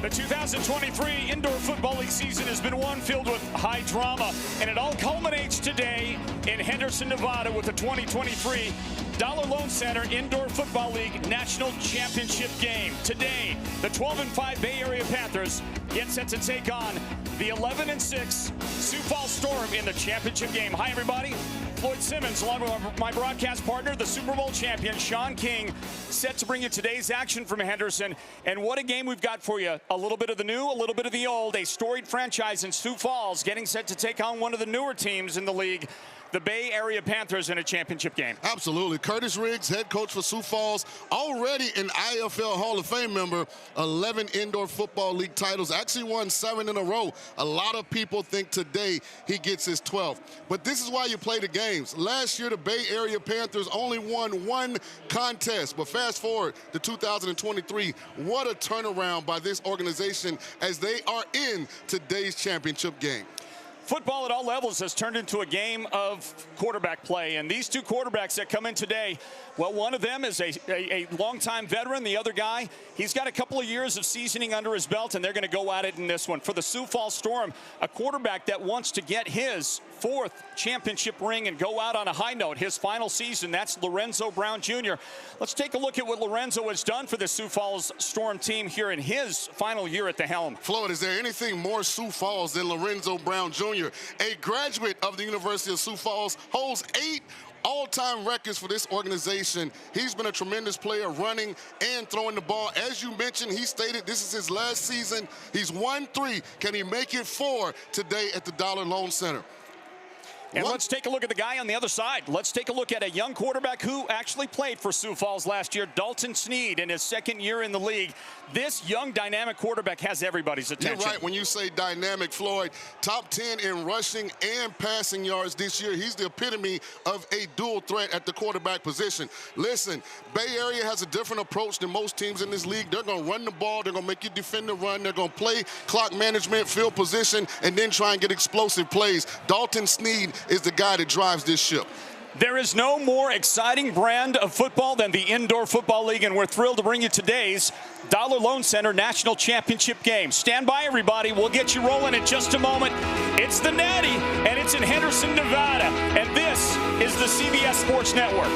The 2023 Indoor Football League season has been one filled with high drama, and it all culminates today in Henderson, Nevada with the 2023 Dollar Loan Center Indoor Football League National Championship game. Today, the 12-5 Bay Area Panthers get set to take on the 11-6 Sioux Falls Storm in the championship game. Hi, everybody. Floyd Simmons, along with my broadcast partner, the Super Bowl champion, Sean King, set to bring you today's action from Henderson. And what a game we've got for you. A little bit of the new, a little bit of the old. A storied franchise in Sioux Falls getting set to take on one of the newer teams in the league, the Bay Area Panthers, in a championship game. Absolutely. Curtis Riggs, head coach for Sioux Falls, already an IFL Hall of Fame member, 11 Indoor Football League titles, actually won 7 in a row. A lot of people think today he gets his 12th. But this is why you play the games. Last year, the Bay Area Panthers only won 1 contest. But fast forward to 2023, what a turnaround by this organization as they are in today's championship game. Football at all levels has turned into a game of quarterback play, and these two quarterbacks that come in today, well, one of them is a longtime veteran. The other guy, he's got a couple of years of seasoning under his belt, and they're going to go at it in this one. For the Sioux Falls Storm, a quarterback that wants to get his 4th championship ring and go out on a high note, his final season, that's Lorenzo Brown Jr. Let's take a look at what Lorenzo has done for the Sioux Falls Storm team here in his final year at the helm. Floyd, is there anything more Sioux Falls than Lorenzo Brown Jr.? A graduate of the University of Sioux Falls, holds 8 all-time records for this organization. He's been a tremendous player running and throwing the ball. As you mentioned, he stated this is his last season. He's won 3. Can he make it 4 today at the Dollar Loan Center? And let's take a look at the guy on the other side. Let's take a look at a young quarterback who actually played for Sioux Falls last year, Dalton Sneed, in his 2nd year in the league. This young, dynamic quarterback has everybody's attention. You're right when you say dynamic, Floyd. Top 10 in rushing and passing yards this year. He's the epitome of a dual threat at the quarterback position. Listen, Bay Area has a different approach than most teams in this league. They're going to run the ball. They're going to make you defend the run. They're going to play clock management, field position, and then try and get explosive plays. Dalton Sneed is the guy that drives this ship. There is no more exciting brand of football than the Indoor Football League, and we're thrilled to bring you today's Dollar Loan Center National Championship game. Stand by, everybody. We'll get you rolling in just a moment. It's the Natty, and it's in Henderson, Nevada, and this is the CBS Sports Network.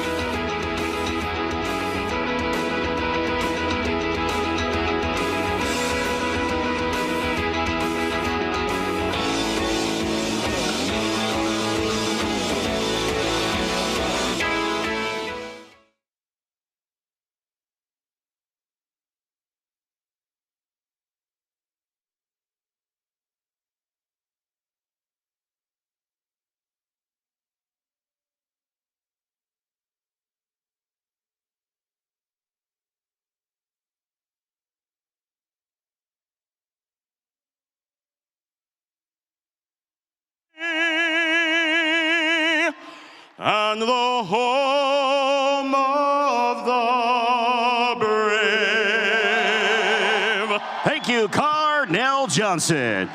And the home of the brave. Thank you, Carnell Johnson.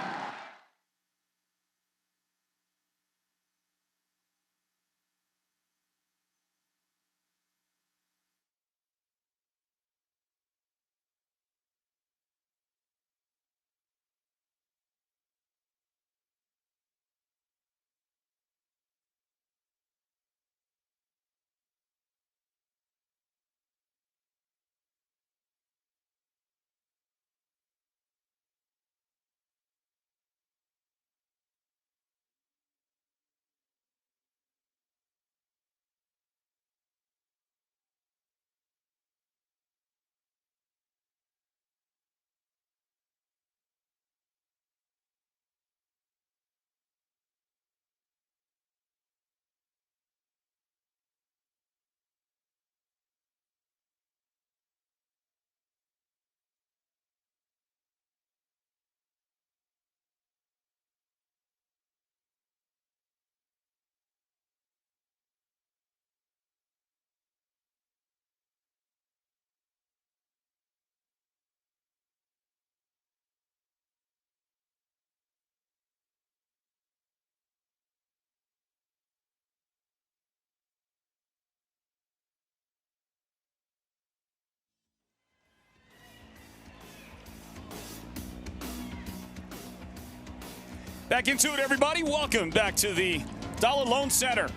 Back into it, everybody. Welcome back to the Dollar Loan Center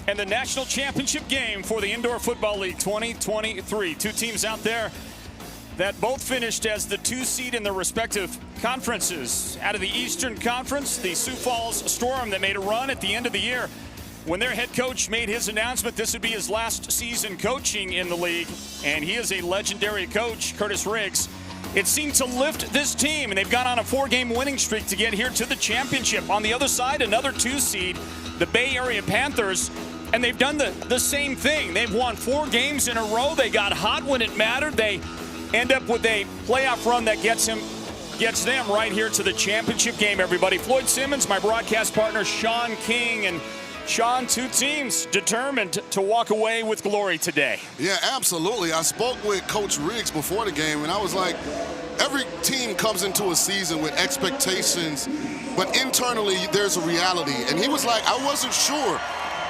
and the national championship game for the Indoor Football League 2023. Two teams out there that both finished as the 2 seed in their respective conferences. Out of the Eastern Conference, the Sioux Falls Storm that made a run at the end of the year when their head coach made his announcement this would be his last season coaching in the league, and he is a legendary coach, Curtis Riggs. It seemed to lift this team, and they've gone on a 4-game winning streak to get here to the championship. On the other side, another 2 seed, the Bay Area Panthers, and they've done the same thing. They've won 4 games in a row. They got hot when it mattered. They end up with a playoff run that gets them right here to the championship game, everybody. Floyd Simmons, my broadcast partner, Sean King, and Sean, 2 teams determined to walk away with glory today. Yeah, absolutely. I spoke with Coach Riggs before the game, and I was like, every team comes into a season with expectations, but internally there's a reality. And he was like, I wasn't sure.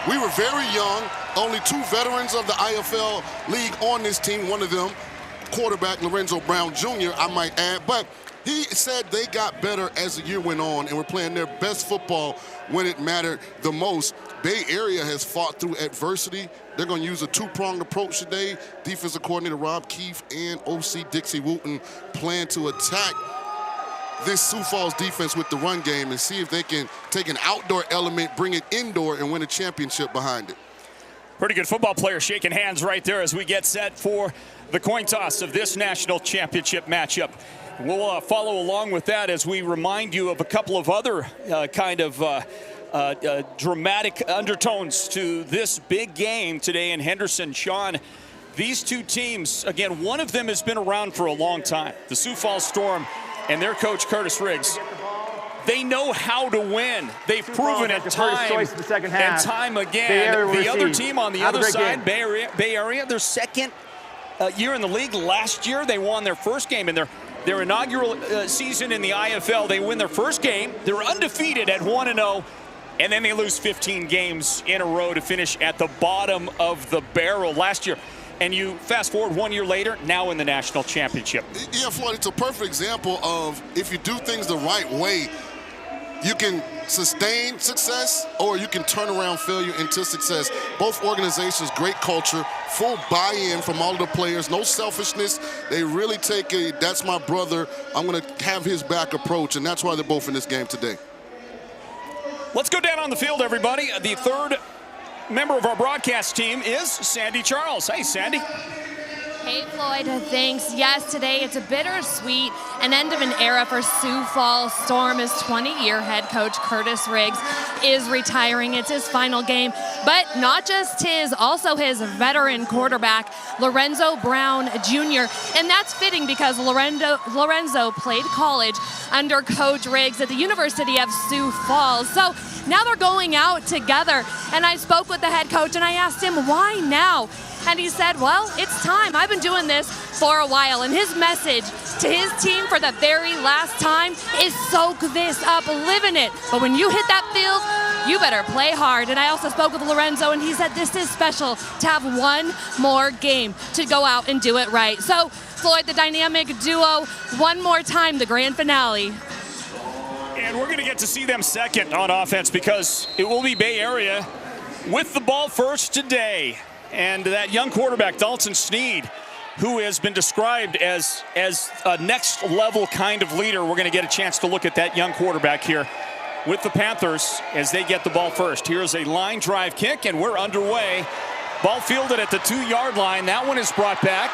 We were very young, only 2 veterans of the IFL league on this team, one of them, quarterback Lorenzo Brown Jr., I might add, but he said they got better as the year went on and were playing their best football when it mattered the most. Bay Area has fought through adversity. They're going to use a 2-pronged approach today. Defensive coordinator Rob Keefe and OC Dixie Wooten plan to attack this Sioux Falls defense with the run game and see if they can take an outdoor element, bring it indoor, and win a championship behind it. Pretty good football player shaking hands right there as we get set for the coin toss of this national championship matchup. We'll follow along with that as we remind you of a couple of other dramatic undertones to this big game today in Henderson. Sean, these 2 teams, again, one of them has been around for a long time, the Sioux Falls Storm and their coach Curtis Riggs. They know how to win. They've proven it time and time again. The other team on the other side, Bay Area, their second year in the league. Last year, they won their first game in their inaugural season in the IFL. They win their first game. They're undefeated at 1-0, and then they lose 15 games in a row to finish at the bottom of the barrel last year. And you fast forward 1 year later, now in the national championship. Yeah, Floyd, it's a perfect example of if you do things the right way, you can sustain success or you can turn around failure into success. Both organizations, great culture, full buy-in from all of the players, no selfishness. They really take a, that's my brother, I'm going to have his back approach, and that's why they're both in this game today. Let's go down on the field, everybody. The third member of our broadcast team is Sandy Charles. Hey, Sandy. Hey, Floyd, thanks. Yes, today it's a bittersweet, an end of an era for Sioux Falls Storm as 20-year head coach Curtis Riggs is retiring. It's his final game, but not just his, also his veteran quarterback, Lorenzo Brown Jr., and that's fitting because Lorenzo played college under Coach Riggs at the University of Sioux Falls. So now they're going out together, and I spoke with the head coach, and I asked him, why now? And he said, well, it's time. I've been doing this for a while. And his message to his team for the very last time is soak this up, live in it. But when you hit that field, you better play hard. And I also spoke with Lorenzo, and he said this is special to have one more game to go out and do it right. So, Floyd, the dynamic duo, one more time, the grand finale. And we're going to get to see them second on offense because it will be Bay Area with the ball first today. And that young quarterback, Dalton Sneed, who has been described as a next-level kind of leader. We're going to get a chance to look at that young quarterback here with the Panthers as they get the ball first. Here's a line drive kick, and we're underway. Ball fielded at the 2-yard line. That one is brought back,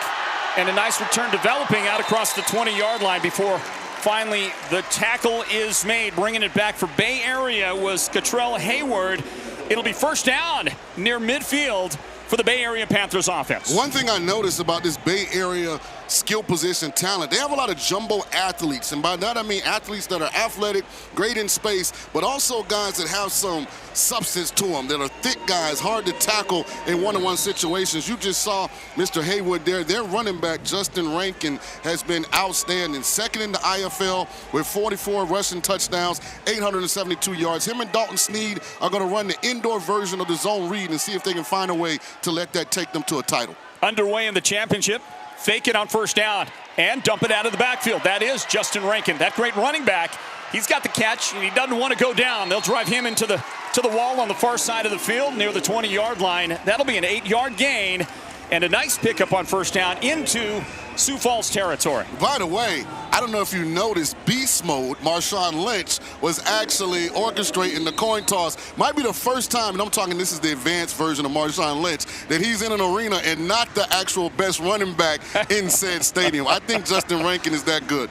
and a nice return developing out across the 20-yard line before finally the tackle is made. Bringing it back for Bay Area was Catrell Hayward. It'll be first down near midfield for the Bay Area Panthers offense. One thing I noticed about this Bay Area skill position talent, they have a lot of jumbo athletes, and by that I mean athletes that are athletic, great in space, but also guys that have some substance to them, that are thick guys, hard to tackle in one-on-one situations. You just saw Mr. Haywood there. Their running back, Justin Rankin, has been outstanding. Second in the IFL with 44 rushing touchdowns, 872 yards. Him and Dalton Sneed are going to run the indoor version of the zone read and see if they can find a way to let that take them to a title. Underway in the championship fake it on first down, and dump it out of the backfield. That is Justin Rankin, that great running back. He's got the catch, and he doesn't want to go down. They'll drive him into the wall on the far side of the field near the 20-yard line. That'll be an 8-yard gain and a nice pickup on first down into Sioux Falls territory. By the way, I don't know if you noticed, beast mode, Marshawn Lynch was actually orchestrating the coin toss. Might be the first time, and I'm talking this is the advanced version of Marshawn Lynch, that he's in an arena and not the actual best running back in said stadium. I think Justin Rankin is that good.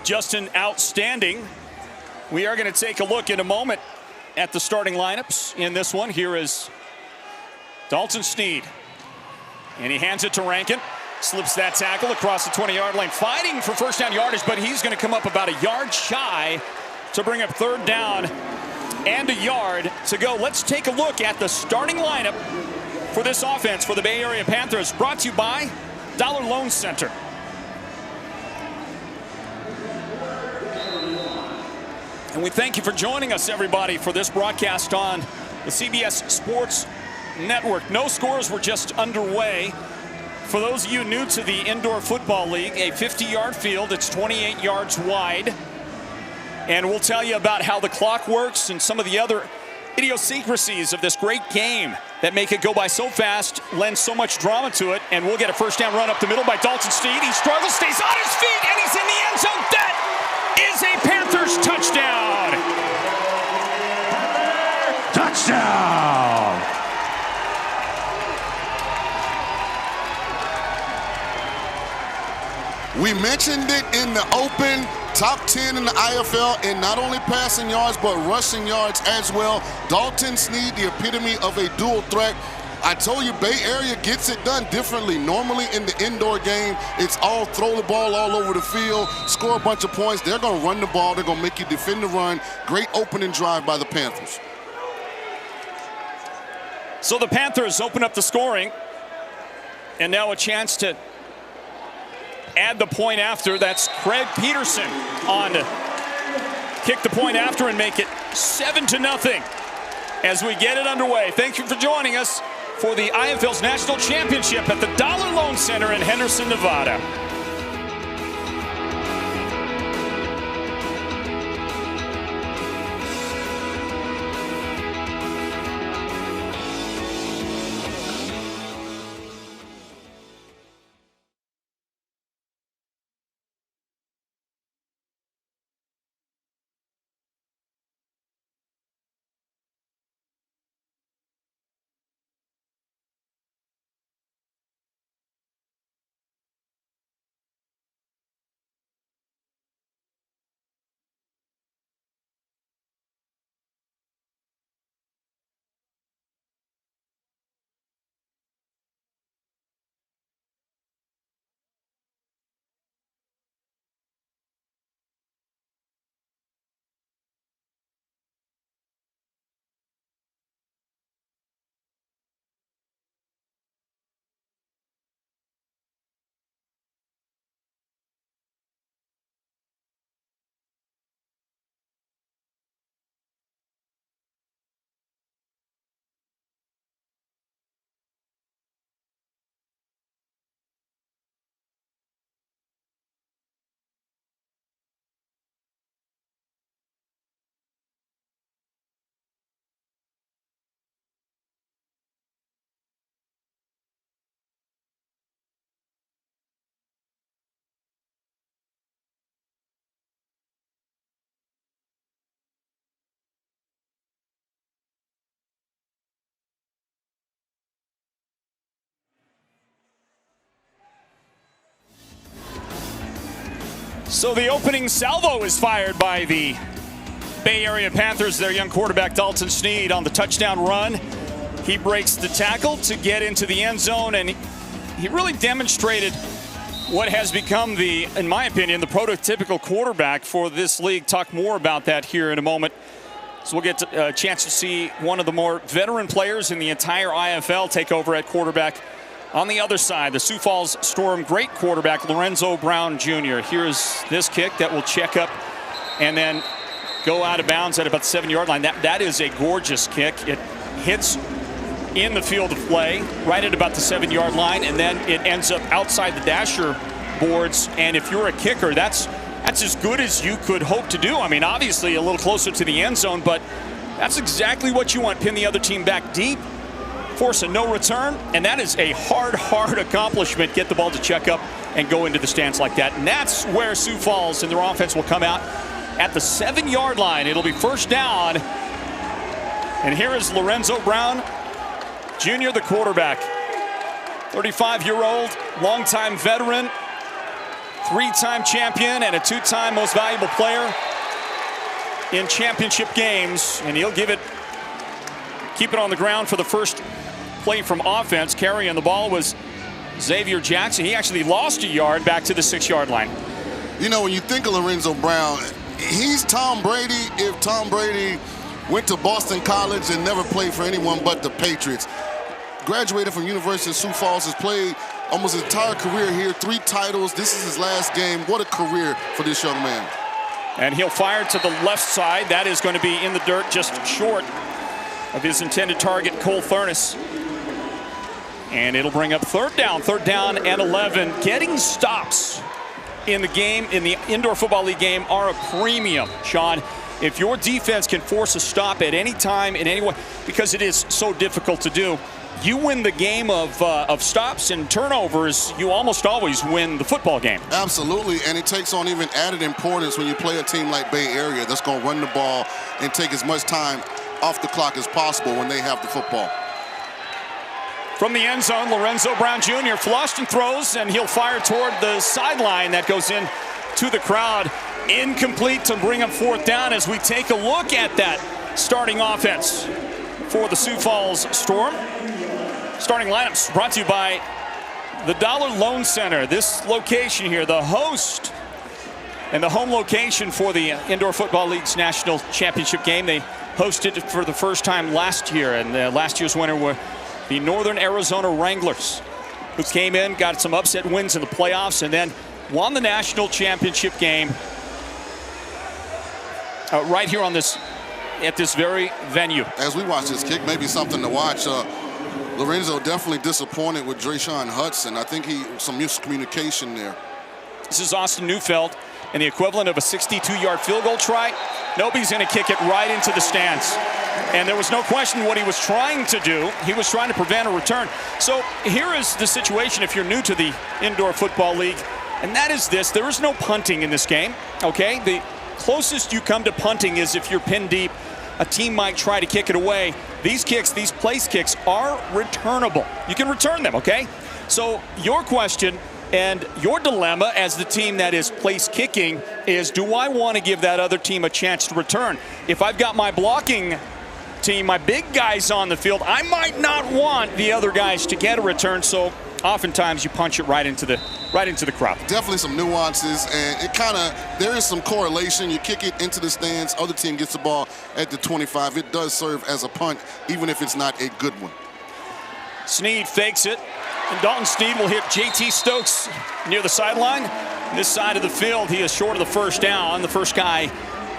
Justin, outstanding. We are going to take a look in a moment at the starting lineups in this one. Here is Dalton Sneed. And he hands it to Rankin. Slips that tackle across the 20-yard line. Fighting for first down yardage, but he's going to come up about a yard shy to bring up third down and a yard to go. Let's take a look at the starting lineup for this offense for the Bay Area Panthers. Brought to you by Dollar Loan Center. And we thank you for joining us, everybody, for this broadcast on the CBS Sports Network. No scores were just underway. For those of you new to the Indoor Football League, a 50-yard field. It's 28 yards wide. And we'll tell you about how the clock works and some of the other idiosyncrasies of this great game that make it go by so fast, lend so much drama to it. And we'll get a first down run up the middle by Dalton Sneed. He struggles, stays on his feet, and he's in the end zone. That is a Panthers touchdown. Touchdown. We mentioned it in the open, top 10 in the IFL in not only passing yards, but rushing yards as well. Dalton Sneed, the epitome of a dual threat. I told you, Bay Area gets it done differently. Normally in the indoor game, it's all throw the ball all over the field, score a bunch of points. They're going to run the ball. They're going to make you defend the run. Great opening drive by the Panthers. So the Panthers open up the scoring, and now a chance to add the point after. That's Craig Peterson on to kick the point after and make it 7-0 as we get it underway. Thank you for joining us for the IFL's National Championship at the Dollar Loan Center in Henderson, Nevada. So the opening salvo is fired by the Bay Area Panthers. Their young quarterback Dalton Sneed on the touchdown run. He breaks the tackle to get into the end zone, and he really demonstrated what has become the, in my opinion, the prototypical quarterback for this league. Talk more about that here in a moment. So we'll get a chance to see one of the more veteran players in the entire IFL take over at quarterback. On the other side, the Sioux Falls Storm great quarterback Lorenzo Brown Jr. Here's this kick that will check up and then go out of bounds at about the 7-yard line. That is a gorgeous kick. It hits in the field of play, right at about the 7-yard line, and then it ends up outside the dasher boards. And if you're a kicker, that's as good as you could hope to do. I mean, obviously a little closer to the end zone, but that's exactly what you want. Pin the other team back deep, force a no return, and that is a hard accomplishment. Get the ball to check up and go into the stands like that. And that's where Sioux Falls and their offense will come out at the 7-yard line. It'll be first down. And here is Lorenzo Brown Jr., the quarterback. 35-year-old, longtime veteran, 3-time champion, and a 2-time most valuable player in championship games. And he'll keep it on the ground for the first play from offense. Carrying the ball was Xavier Jackson. He actually lost a yard back to the 6-yard line. You know, when you think of Lorenzo Brown, he's Tom Brady if Tom Brady went to Boston College and never played for anyone but the Patriots. Graduated from University of Sioux Falls, has played almost his entire career here, 3 titles. This is his last game. What a career for this young man. And he'll fire to the left side. That is going to be in the dirt, just short of his intended target, Cole Furness. And it'll bring up third down and 11. Getting stops in the game, in the Indoor Football League game, are a premium, Sean. If your defense can force a stop at any time, in any way, because it is so difficult to do, you win the game of stops and turnovers. You almost always win the football game. Absolutely, and it takes on even added importance when you play a team like Bay Area that's going to run the ball and take as much time off the clock as possible when they have the football. From the end zone, Lorenzo Brown Jr. flushed and throws, and he'll fire toward the sideline. That goes in to the crowd. Incomplete to bring up fourth down as we take a look at that starting offense for the Sioux Falls Storm. Starting lineups brought to you by the Dollar Loan Center. This location here, the host and the home location for the Indoor Football League's National Championship game. They hosted it for the first time last year, and last year's winner were the Northern Arizona Wranglers, who came in, got some upset wins in the playoffs, and then won the national championship game right here on this, at this very venue. As we watch this kick, maybe something to watch. Lorenzo definitely disappointed with Drayshawn Hudson. I think some miscommunication there. This is Austin Neufeld, and the equivalent of a 62-yard field goal try. Nope, he's going to kick it right into the stands. And there was no question what he was trying to do. He was trying to prevent a return. So here is the situation if you're new to the Indoor Football League, and that is this. There is no punting in this game, okay? The closest you come to punting is if you're pinned deep. A team might try to kick it away. These kicks, these place kicks, are returnable. You can return them, okay? So your question and your dilemma as the team that is place kicking is, do I want to give that other team a chance to return? If I've got my blocking team, my big guys on the field, I might not want the other guys to get a return, so oftentimes you punch it right into the crowd. Definitely some nuances, and there is some correlation. You kick it into the stands, other team gets the ball at the 25. It does serve as a punt, even if it's not a good one. Sneed fakes it, and Dalton Sneed will hit J.T. Stokes near the sideline. This side of the field, he is short of the first down. The first guy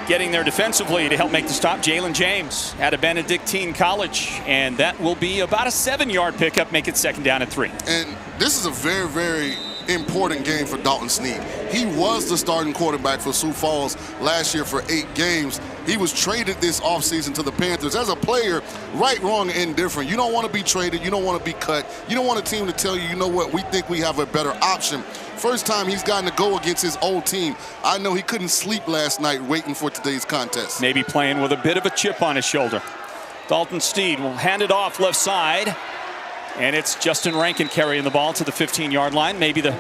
getting there defensively to help make the stop, Jalen James at a Benedictine College, and that will be about a 7-yard pickup, make it second down and 3. And this is a very, very important game for Dalton Sneed. He was the starting quarterback for Sioux Falls last year for 8 games. He was traded this offseason to the Panthers. As a player, right, wrong, and indifferent. You don't want to be traded. You don't want to be cut. You don't want a team to tell you, you know what, we think we have a better option. First time he's gotten to go against his old team. I know he couldn't sleep last night waiting for today's contest. Maybe playing with a bit of a chip on his shoulder. Dalton Sneed will hand it off left side. And it's Justin Rankin carrying the ball to the 15-yard line, maybe the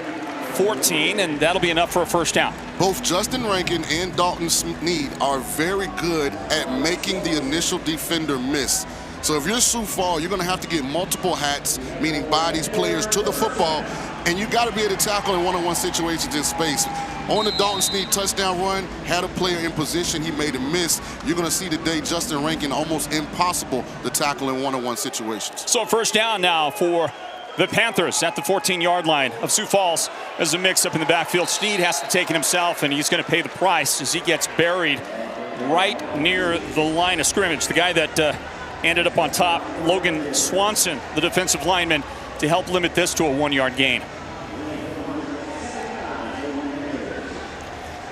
14, and that'll be enough for a first down. Both Justin Rankin and Dalton Sneed are very good at making the initial defender miss. So if you're Sioux Falls, you're going to have to get multiple hats, meaning bodies, players, to the football, and you got to be able to tackle in one-on-one situations in space. On the Dalton Sneed touchdown run, had a player in position, he made a miss. You're going to see today Justin Rankin almost impossible to tackle in one-on-one situations. So first down now for the Panthers at the 14-yard line of Sioux Falls. There's a mix-up in the backfield. Sneed has to take it himself, and he's going to pay the price as he gets buried right near the line of scrimmage. The guy that ended up on top. Logan Swanson, the defensive lineman, to help limit this to a 1-yard gain.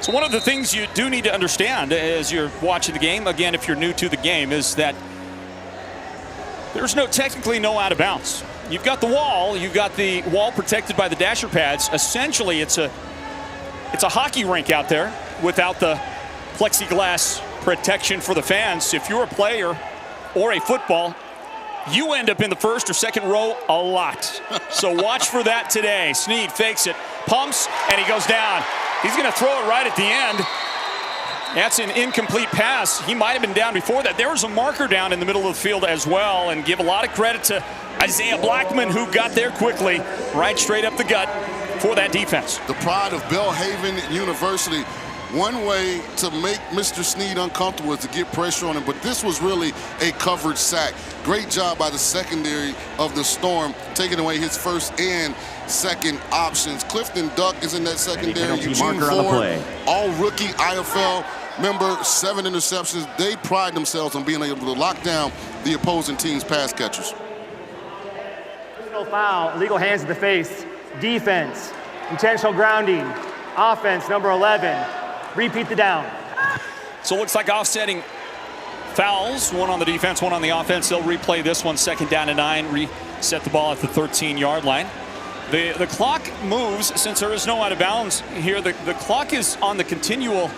So one of the things you do need to understand as you're watching the game, again, if you're new to the game, is that there's technically no out of bounds. You've got the wall protected by the dasher pads. Essentially, it's a hockey rink out there without the plexiglass protection for the fans. If you're a player or a football, you end up in the first or second row a lot. So watch for that today. Snead fakes it, pumps, and he goes down. He's going to throw it right at the end. That's an incomplete pass. He might have been down before that. There was a marker down in the middle of the field as well, and give a lot of credit to Isaiah Blackman, who got there quickly, right straight up the gut for that defense. The pride of Belhaven University. One way to make Mr. Snead uncomfortable is to get pressure on him, but this was really a coverage sack. Great job by the secondary of the Storm, taking away his first and second options. Clifton Duck is in that secondary. Eugene Ford, all rookie IFL member, 7 interceptions. They pride themselves on being able to lock down the opposing team's pass catchers. Personal foul, illegal hands to the face. Defense, intentional grounding. Offense, number 11. Repeat the down. So it looks like offsetting fouls, one on the defense, one on the offense. They'll replay this one, 2nd down and 9, reset the ball at the 13-yard line. The clock moves since there is no out of bounds here. The clock is on the continual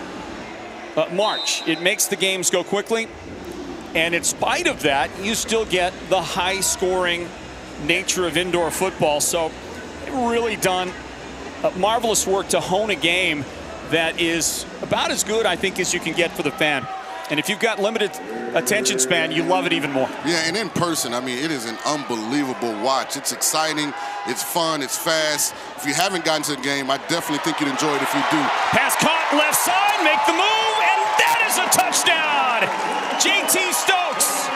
march. It makes the games go quickly, and in spite of that, you still get the high-scoring nature of indoor football. So they've really done marvelous work to hone a game that is about as good, I think, as you can get for the fan. And if you've got limited attention span, you love it even more. Yeah, and in person, I mean, it is an unbelievable watch. It's exciting, it's fun, it's fast. If you haven't gotten to the game, I definitely think you'd enjoy it if you do. Pass caught, left side, make the move, and that is a touchdown! JT Stokes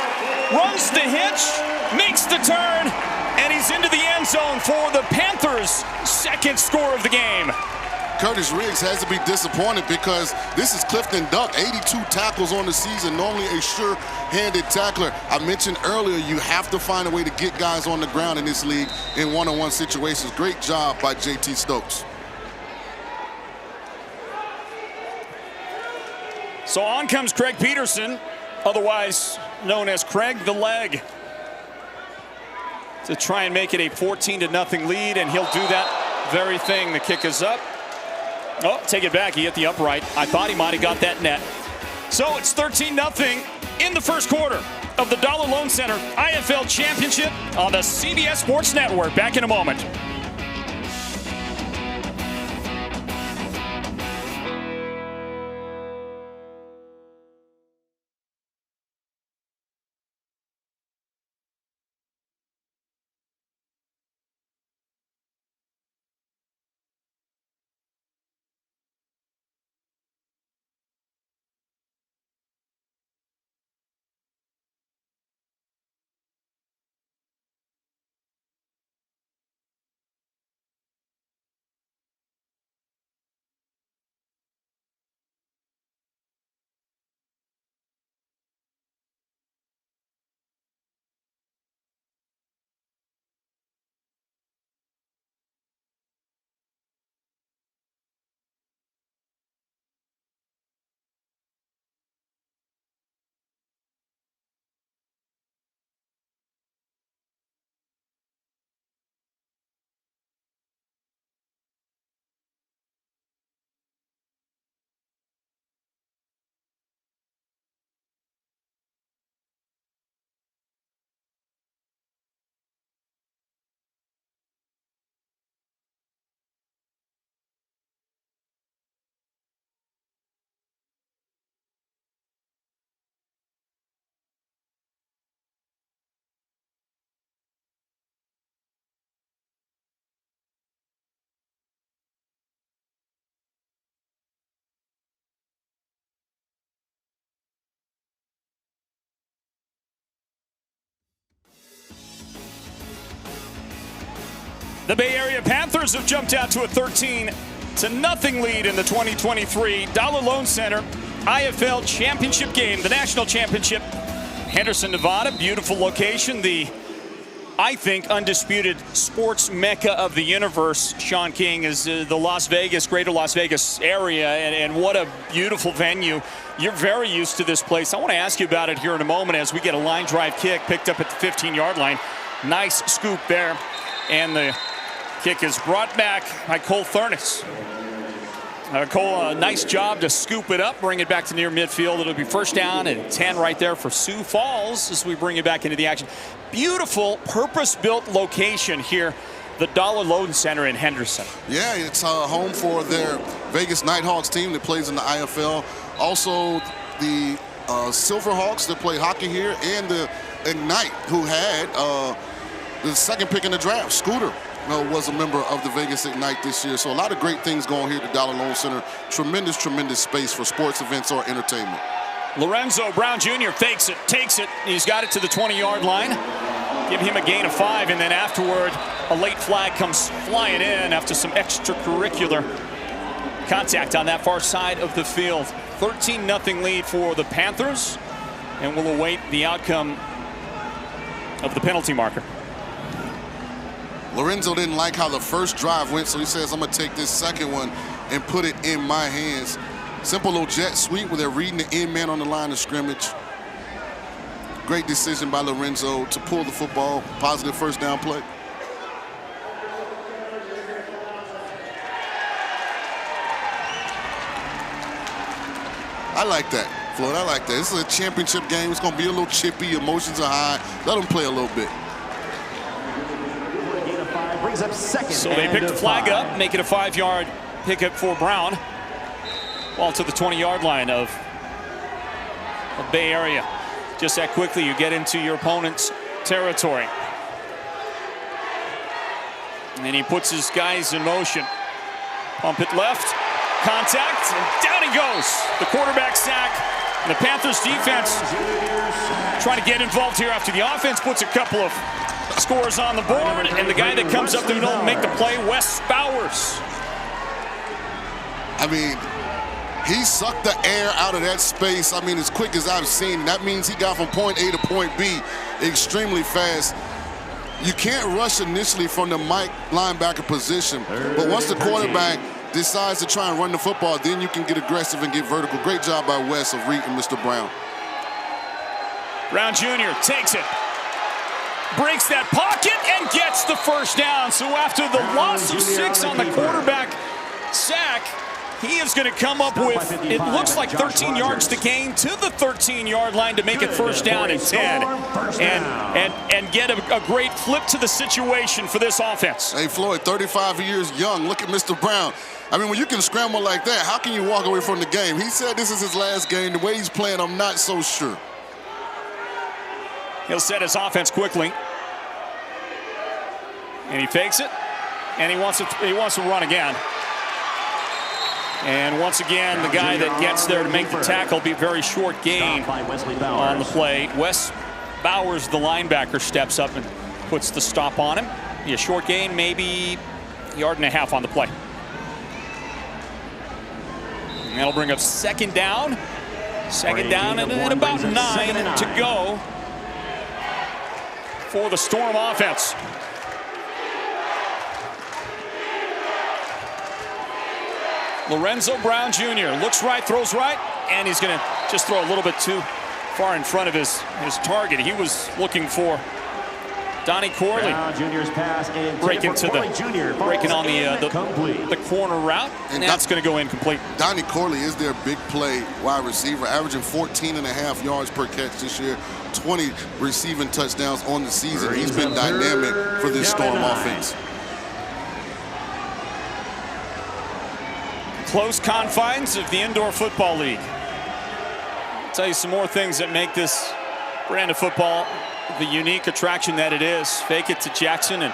runs the hitch, makes the turn, and he's into the end zone for the Panthers' 2nd score of the game. Curtis Riggs has to be disappointed because this is Clifton Duck, 82 tackles on the season, normally a sure-handed tackler. I mentioned earlier, you have to find a way to get guys on the ground in this league in one-on-one situations. Great job by JT Stokes. So on comes Craig Peterson, otherwise known as Craig the Leg, to try and make it a 14-0 lead, and he'll do that very thing. The kick is up. Oh, take it back. He hit the upright. I thought he might have got that net. So it's 13-0 in the first quarter of the Dollar Loan Center IFL Championship on the CBS Sports Network. Back in a moment. The Bay Area Panthers have jumped out to a 13-0 lead in the 2023 Dollar Loan Center IFL Championship game, the national championship Henderson, Nevada, beautiful location. The, I think, undisputed sports mecca of the universe, Sean King, is the Las Vegas, greater Las Vegas area, and what a beautiful venue. You're very used to this place. I want to ask you about it here in a moment as we get a line drive kick picked up at the 15-yard line. Nice scoop there, and the kick is brought back by Cole Thurnis. Cole, nice job to scoop it up, bring it back to near midfield. It'll be first down and 10 right there for Sioux Falls as we bring it back into the action. Beautiful, purpose-built location here, the Dollar Loan Center in Henderson. Yeah, it's home for their Vegas Nighthawks team that plays in the IFL. Also, the Silverhawks that play hockey here, and the Ignite, who had the second pick in the draft, Scooter. Was a member of the Vegas Ignite this year. So a lot of great things going here at the Dollar Loan Center. Tremendous, tremendous space for sports events or entertainment. Lorenzo Brown Jr. fakes it, takes it. He's got it to the 20-yard line. Give him a gain of 5, and then afterward, a late flag comes flying in after some extracurricular contact on that far side of the field. 13-0 lead for the Panthers, and we'll await the outcome of the penalty marker. Lorenzo didn't like how the first drive went, so he says, I'm going to take this second one and put it in my hands. Simple little jet sweep where they're reading the end man on the line of scrimmage. Great decision by Lorenzo to pull the football. Positive first down play. I like that, Floyd. I like that. This is a championship game. It's going to be a little chippy. Emotions are high. Let them play a little bit. Brings up second. So they pick the flag up, make it a 5-yard pickup for Brown. Ball to the 20-yard line of Bay Area. Just that quickly you get into your opponent's territory. And he puts his guys in motion. Pump it left, contact, and down he goes. The quarterback sack. And the Panthers defense trying to get involved here after the offense puts a couple of scores on the board, and the guy that comes up the middle and make the play, Wes Bowers. I mean, he sucked the air out of that space, I mean, as quick as I've seen. That means he got from point A to point B extremely fast. You can't rush initially from the linebacker position, but once the quarterback decides to try and run the football, then you can get aggressive and get vertical. Great job by Wes of reading Mr. Brown. Brown Jr. takes it, breaks that pocket, and gets the first down. So after the loss of 6 on the quarterback sack, he is going to come up with, it looks like 13 yards to gain to the 13-yard line to make it first down and 10. And get a great flip to the situation for this offense. Hey, Floyd, 35 years young. Look at Mr. Brown. I mean, when you can scramble like that, how can you walk away from the game? He said this is his last game. The way he's playing, I'm not so sure. He'll set his offense quickly. And he fakes it. And he wants to run again. And once again, the guy that gets there to make the tackle be a very short gain on the play. Wes Bowers, the linebacker, steps up and puts the stop on him. Be a short gain, maybe a yard and a half on the play. And that'll bring up second down. Second down and about 9 to go for the Storm offense. Lorenzo Brown Jr. looks right, throws right, and he's going to just throw a little bit too far in front of his target. He was looking for Donnie Corley. Breaking on the corner route, and that's going to go incomplete. Donnie Corley is their big play wide receiver, averaging 14.5 yards per catch this year, 20 receiving touchdowns on the season. He's been dynamic for this Storm offense. Close confines of the Indoor Football League. I'll tell you some more things that make this brand of football the unique attraction that it is. Fake it to Jackson, and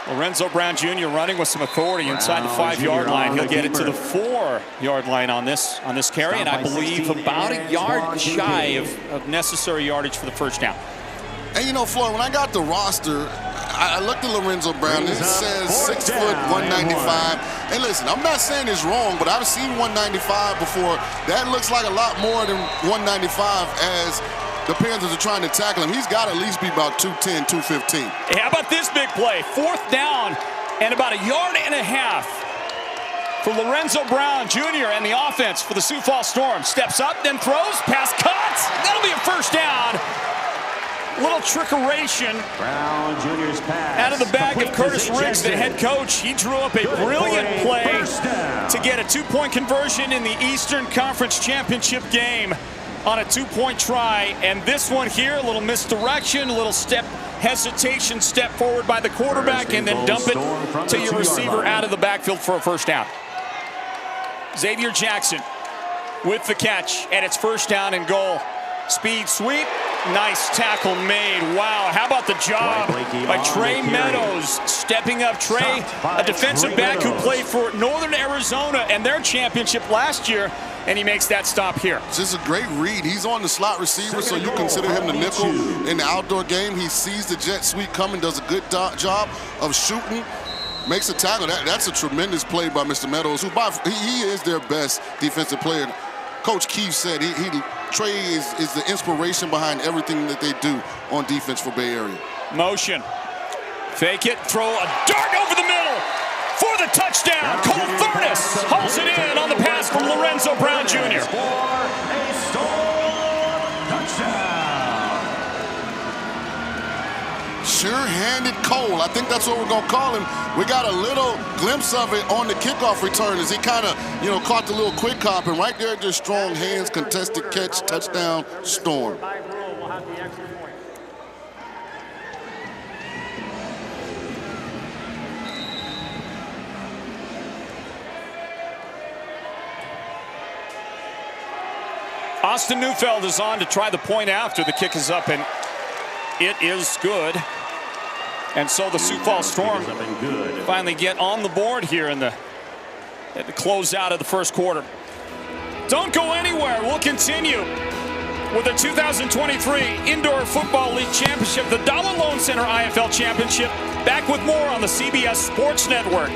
Lorenzo Brown Jr. running with some authority inside the 5-yard line. He'll get it to the 4-yard line on this carry, and I believe about a yard shy of necessary yardage for the first down. And you know, Floyd, when I got the roster, I looked at Lorenzo Brown. It says 6 foot, 195. And listen, I'm not saying it's wrong, but I've seen 195 before. That looks like a lot more than 195 as the Panthers are trying to tackle him. He's got to at least be about 210, 215. Hey, how about this big play? 4th down and about 1.5 yards for Lorenzo Brown Jr. and the offense for the Sioux Falls Storm. Steps up, then throws, pass cut. That'll be a 1st down. Little trickeration Brown Jr.'s pass out of the back of Curtis Riggs, the head coach. He drew up a brilliant play to get a 2-point conversion in the Eastern Conference Championship game on a 2-point try. And this one here, a little misdirection, a little hesitation, step forward by the quarterback, and then dump it to your receiver out of the backfield for a 1st down. Xavier Jackson with the catch, and it's 1st down and goal. Speed sweep, nice tackle made. Wow, how about the job by Trey Meadows, stepping up. Trey, a defensive back who played for Northern Arizona and their championship last year, and he makes that stop here. It's just a great read. He's on the slot receiver, so you consider him the nickel in the outdoor game. He sees the jet sweep coming, does a good job of shooting, makes a tackle. That's a tremendous play by Mr. Meadows, who he is their best defensive player. Coach Keefe said Trey is the inspiration behind everything that they do on defense for Bay Area. Motion. Fake it, throw a dart over the middle for the touchdown. Cole Furness hauls it in on the pass from Lorenzo Brown Jr. Sure-handed Cole. I think that's what we're going to call him. We got a little glimpse of it on the kickoff return as he kind of, caught the little quick hop, and right there, just strong hands, contested catch, touchdown, Storm. Austin Neufeld is on to try the point after. The kick is up, and it is good. And so the Sioux Falls Storm finally get on the board here at the closeout of the 1st quarter. Don't go anywhere. We'll continue with the 2023 Indoor Football League Championship, the Dollar Loan Center IFL Championship. Back with more on the CBS Sports Network.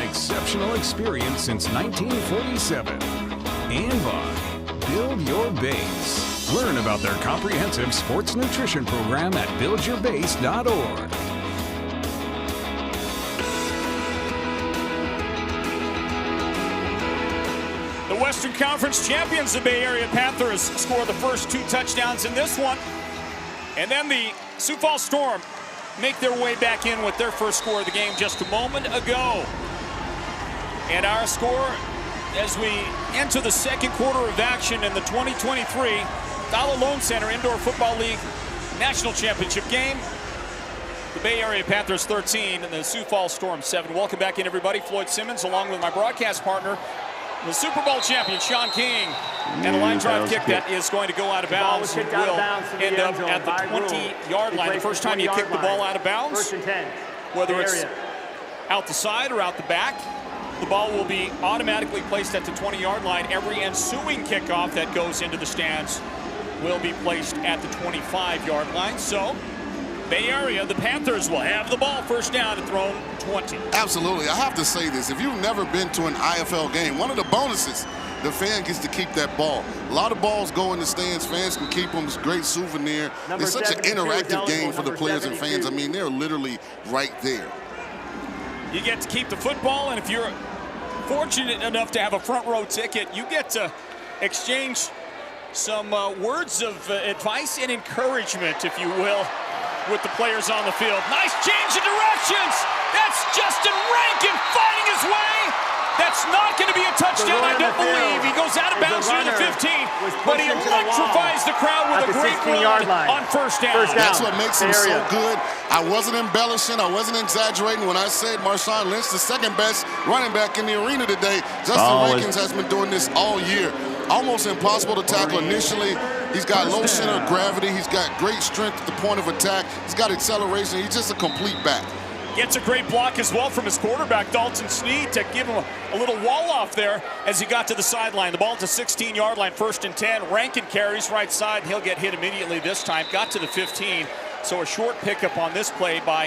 Exceptional experience since 1947. And by Build Your Base. Learn about their comprehensive sports nutrition program at buildyourbase.org. The Western Conference champions, the Bay Area Panthers, score the first 2 touchdowns in this one. And then the Sioux Falls Storm make their way back in with their first score of the game just a moment ago. And our score as we enter the second quarter of action in the 2023 Dollar Loan Center Indoor Football League National Championship game. The Bay Area Panthers 13 and the Sioux Falls Storm 7. Welcome back in, everybody. Floyd Simmons along with my broadcast partner, the Super Bowl champion, Sean King. And a line drive kick that is going to go out of bounds. It will end up at the 20-yard line. The first time you kick the ball out of bounds, whether it's out the side or out the back, the ball will be automatically placed at the 20-yard line. Every ensuing kickoff that goes into the stands will be placed at the 25-yard line. So, Bay Area, the Panthers will have the ball first down at their own 20. Absolutely. I have to say this. If you've never been to an IFL game, one of the bonuses, the fan gets to keep that ball. A lot of balls go in the stands. Fans can keep them. It's a great souvenir. It's such an interactive game for the players and fans. I mean, they're literally right there. You get to keep the football, and if you're fortunate enough to have a front row ticket, you get to exchange some words of advice and encouragement, if you will, with the players on the field. Nice change of directions. That's Justin Rankin fighting his way. That's not going to be a touchdown, I don't believe. He goes out of bounds near the 15, but he electrifies the crowd with a great run on first down. That's what makes him so good. I wasn't embellishing. I wasn't exaggerating when I said Marshawn Lynch, the second best running back in the arena today. Justin Rankins has been doing this all year. Almost impossible to tackle initially. He's got low center of gravity. He's got great strength at the point of attack. He's got acceleration. He's just a complete back. Gets a great block as well from his quarterback, Dalton Sneed, to give him a little wall off there as he got to the sideline. The ball to 16-yard line, 1st and 10. Rankin carries right side. He'll get hit immediately this time. Got to the 15. So a short pickup on this play by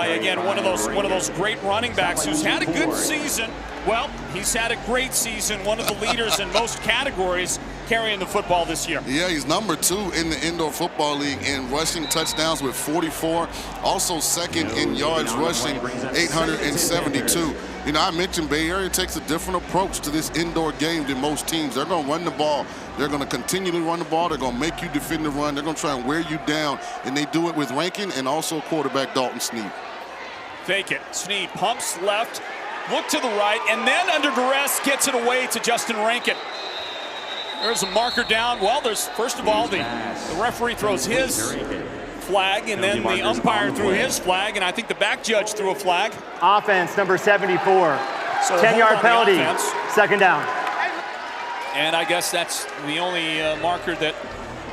again one of those great running backs who's had a good season. Well, he's had a great season. One of the leaders in most categories carrying the football this year. Yeah, he's number 2 in the Indoor Football League in rushing touchdowns with 44. Also second in yards rushing, 872. You know, I mentioned Bay Area takes a different approach to this indoor game than most teams. They're going to run the ball. They're going to continually run the ball. They're going to make you defend the run. They're going to try and wear you down. And they do it with Rankin and also quarterback Dalton Sneed. Fake it. Sneed pumps left, look to the right, and then under duress gets it away to Justin Rankin. There's a marker down. Well, there's, first of all, the referee throws his flag, and then the umpire threw his flag, and I think the back judge threw a flag. Offense, number 74. So 10-yard penalty, second down. And I guess that's the only marker that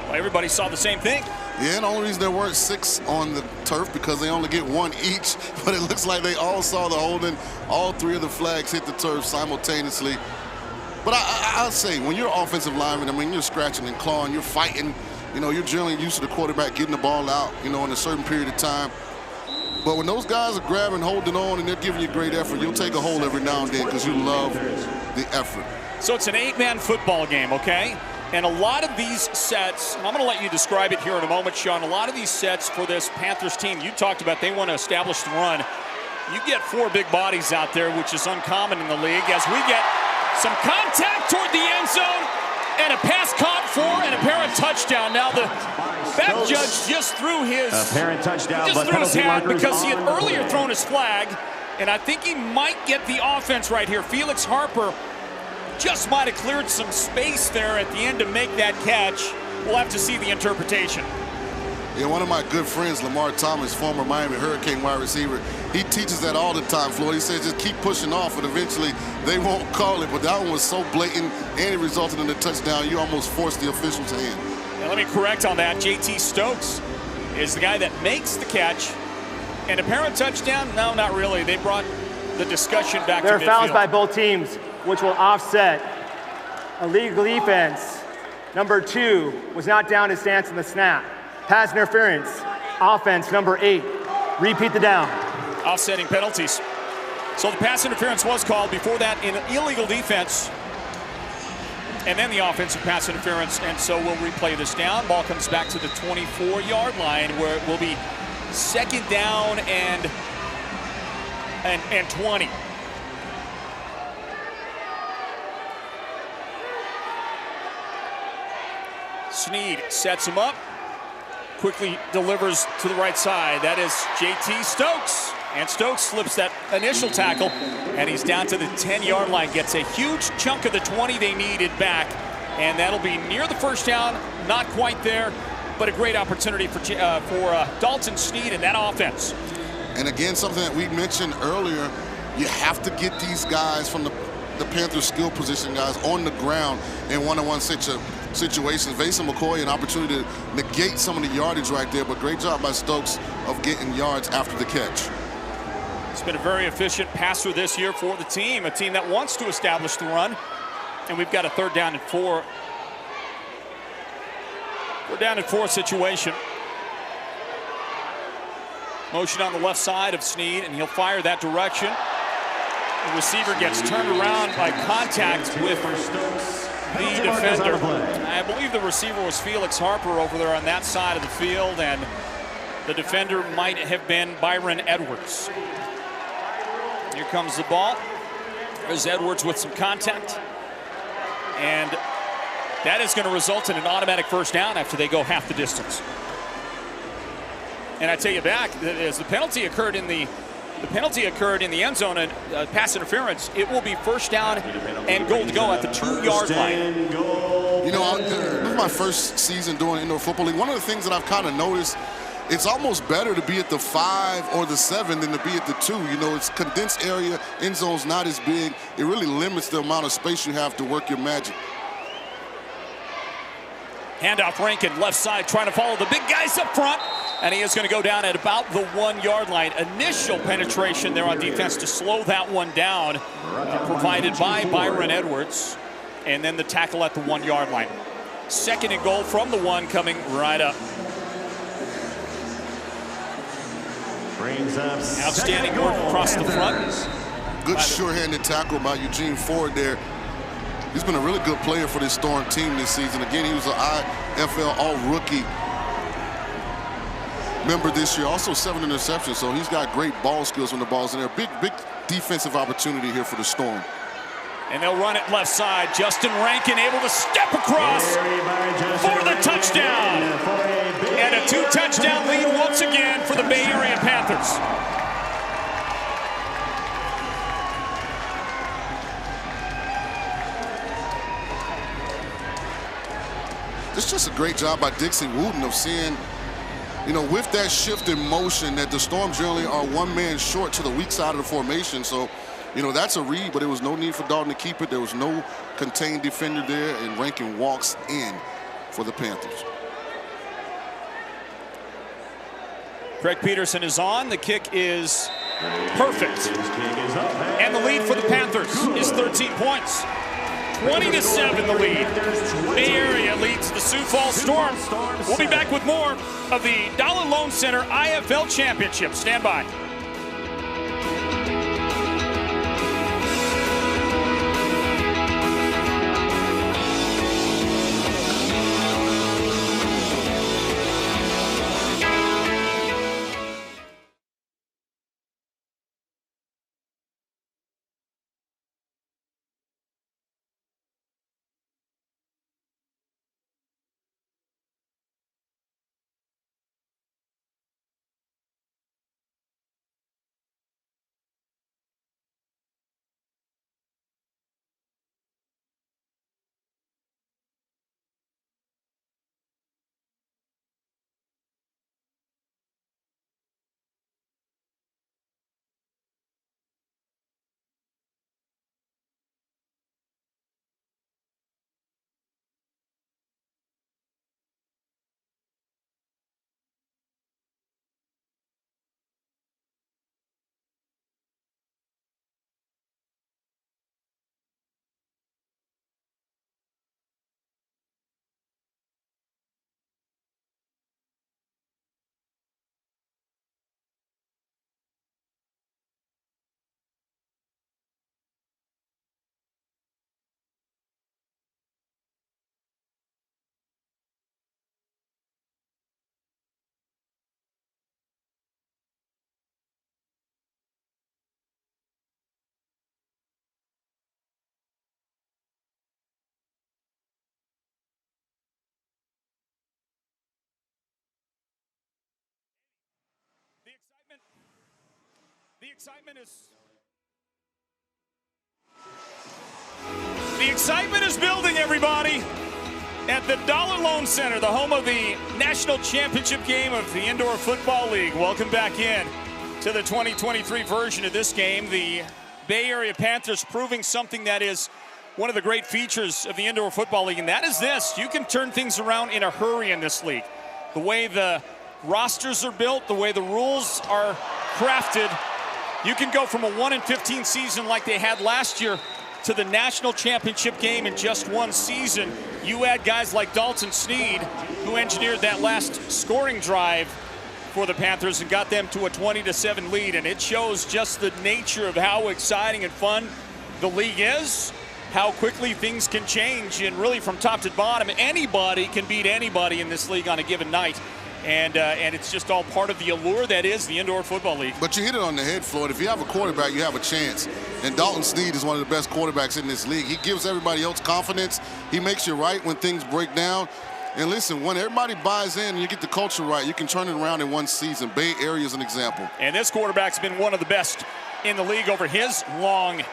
everybody saw the same thing. Yeah, and the only reason there weren't 6 on the turf because they only get 1 each, but it looks like they all saw the holding. All 3 of the flags hit the turf simultaneously. But I'll say, when you're offensive lineman, I mean, you're scratching and clawing, you're fighting. You know, you're generally used to the quarterback getting the ball out, you know, in a certain period of time. But when those guys are grabbing, holding on, and they're giving you great effort, you'll take a hold every now and then because you love the effort. So it's an 8-man football game, okay? And a lot of these sets, and I'm going to let you describe it here in a moment, Sean, a lot of these sets for this Panthers team, you talked about they want to establish the run. You get 4 big bodies out there, which is uncommon in the league, as we get some contact toward the end zone and a pass caught for an apparent touchdown. Now the back judge just threw his apparent touchdown, just threw his hat because he had earlier thrown his flag, and I think he might get the offense right here. Felix Harper just might have cleared some space there at the end to make that catch. We'll have to see the interpretation. Yeah, one of my good friends, Lamar Thomas, former Miami Hurricane wide receiver, he teaches that all the time, Floyd. He says just keep pushing off and eventually they won't call it. But that one was so blatant and it resulted in a touchdown, you almost forced the official's hand. Now, let me correct on that. J.T. Stokes is the guy that makes the catch. An apparent touchdown? No, not really. They brought the discussion back to midfield. There are fouls by both teams, which will offset illegal defense. Number 2 was not down his stance in the snap. Pass interference. Offense, number 8. Repeat the down. Offsetting penalties. So the pass interference was called. Before that, in illegal defense. And then the offensive pass interference. And so we'll replay this down. Ball comes back to the 24-yard line where it will be second down and 20. Sneed sets him up. quickly delivers to the right side. That is JT Stokes. And Stokes slips that initial tackle, and he's down to the 10-yard line. Gets a huge chunk of the 20 they needed back, and that'll be near the first down. Not quite there, but a great opportunity for Dalton Sneed and that offense. And again, something that we mentioned earlier, you have to get these guys from the Panthers skill position guys on the ground in one-on-one situations. Vason McCoy, an opportunity to negate some of the yardage right there, but great job by Stokes of getting yards after the catch. He's been a very efficient passer this year for the team, a team that wants to establish the run. And we've got a 3rd down and 4. 3rd down and 4 situation. Motion on the left side of Sneed, and he'll fire that direction. The receiver gets turned around by contact with the defender. I believe the receiver was Felix Harper over there on that side of the field, and the defender might have been Byron Edwards. Here comes the ball. There's Edwards with some contact. And that is going to result in an automatic first down after they go half the distance. And I take it back, as the penalty occurred in the end zone and pass interference, it will be first down and goal to go at the 2-yard line. You know, this was my first season doing indoor football league. One of the things that I've kind of noticed, it's almost better to be at the 5 or the 7 than to be at the 2. You know, it's condensed area, end zone's not as big. It really limits the amount of space you have to work your magic. Handoff Rankin, left side, trying to follow the big guys up front. And he is going to go down at about the 1-yard line. Initial penetration there on defense to slow that one down, provided by Byron Edwards. And then the tackle at the 1-yard line. 2nd and goal from the 1 coming right up. Outstanding work across the front. Good sure-handed tackle by Eugene Ford there. He's been a really good player for this Storm team this season. Again, he was an IFL All-Rookie member this year. Also 7 interceptions, so he's got great ball skills when the ball's in there. Big defensive opportunity here for the Storm. And they'll run it left side. Justin Rankin able to step across for the touchdown. And a 2-touchdown lead once again for the Bay Area Panthers. It's just a great job by Dixie Wooten of seeing, you know, with that shift in motion that the Storm generally are 1 man short to the weak side of the formation. So, you know, that's a read, but there was no need for Dalton to keep it. There was no contained defender there, and Rankin walks in for the Panthers. Craig Peterson is on. The kick is perfect. And the lead for the Panthers is 13 points. 20-7 the lead. Bay Area leads the Sioux Falls Storm. We'll be back with more of the Dollar Loan Center IFL Championship. Stand by. The excitement is building, everybody, at the Dollar Loan Center, the home of the national championship game of the Indoor Football League. Welcome back in to the 2023 version of this game. The Bay Area Panthers proving something that is one of the great features of the Indoor Football League, and that is this: you can turn things around in a hurry in this league. The way the rosters are built, the way the rules are crafted, you can go from a 1-15 season like they had last year to the national championship game in just one season. You add guys like Dalton Sneed, who engineered that last scoring drive for the Panthers and got them to a 20-7 lead, and it shows just the nature of how exciting and fun the league is, how quickly things can change, and really from top to bottom, anybody can beat anybody in this league on a given night. And it's just all part of the allure that is the Indoor Football League. But you hit it on the head, Floyd. If you have a quarterback, you have a chance. And Dalton Sneed is one of the best quarterbacks in this league. He gives everybody else confidence. He makes you right when things break down. And listen, when everybody buys in and you get the culture right, you can turn it around in one season. Bay Area is an example. And this quarterback's been one of the best in the league over his long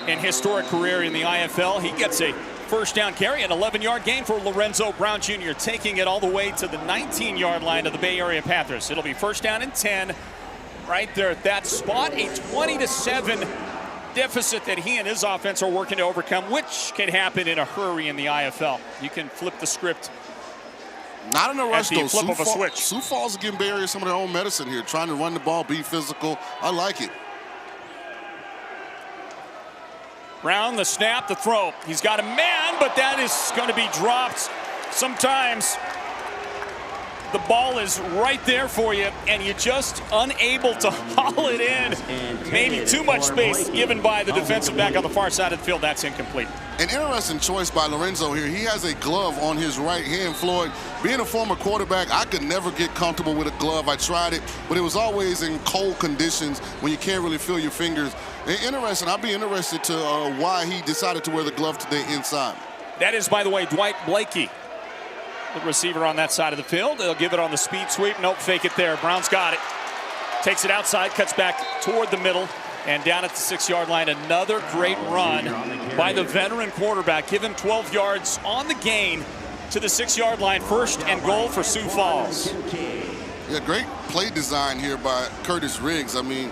and historic career in the IFL. He gets a first down carry, an 11-yard gain for Lorenzo Brown Jr., taking it all the way to the 19-yard line of the Bay Area Panthers. It'll be first down and 10 right there at that spot. A 20-7 deficit that he and his offense are working to overcome, which can happen in a hurry in the IFL. You can flip the script. Not in a rush, though. Flip of a switch. Sioux Falls is giving Bay Area some of their own medicine here, trying to run the ball, be physical. I like it. Brown, the snap, the throw. He's got a man, but that is going to be dropped. Sometimes the ball is right there for you, and you're just unable to haul it in. Maybe too much space given by the defensive back on the far side of the field. That's incomplete. An interesting choice by Lorenzo here. He has a glove on his right hand, Floyd. Being a former quarterback, I could never get comfortable with a glove. I tried it, but it was always in cold conditions when you can't really feel your fingers. And interesting, I'd be interested to why he decided to wear the glove today inside. That is, by the way, Dwight Blakey, the receiver on that side of the field. They'll give it on the speed sweep. Nope, fake it there. Brown's got it. Takes it outside, cuts back toward the middle, and down at the 6-yard line. Another great run by the veteran quarterback. Give him 12 yards on the gain to the 6-yard line. First and goal for Sioux Falls. Yeah, great play design here by Curtis Riggs. I mean,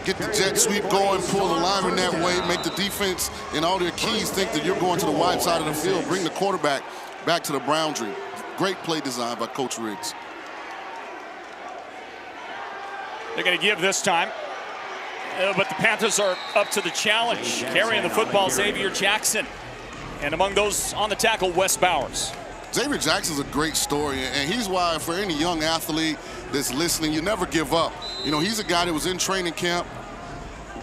get the jet sweep going, pull the lineman that way, make the defense and all their keys think that you're going to the wide side of the field, bring the quarterback back to the boundary. Great play design by Coach Riggs. They're going to give this time, but the Panthers are up to the challenge. Carrying the football, Xavier Jackson. And among those on the tackle, Wes Bowers. Xavier Jackson's a great story, and he's why for any young athlete that's listening, you never give up. You know, he's a guy that was in training camp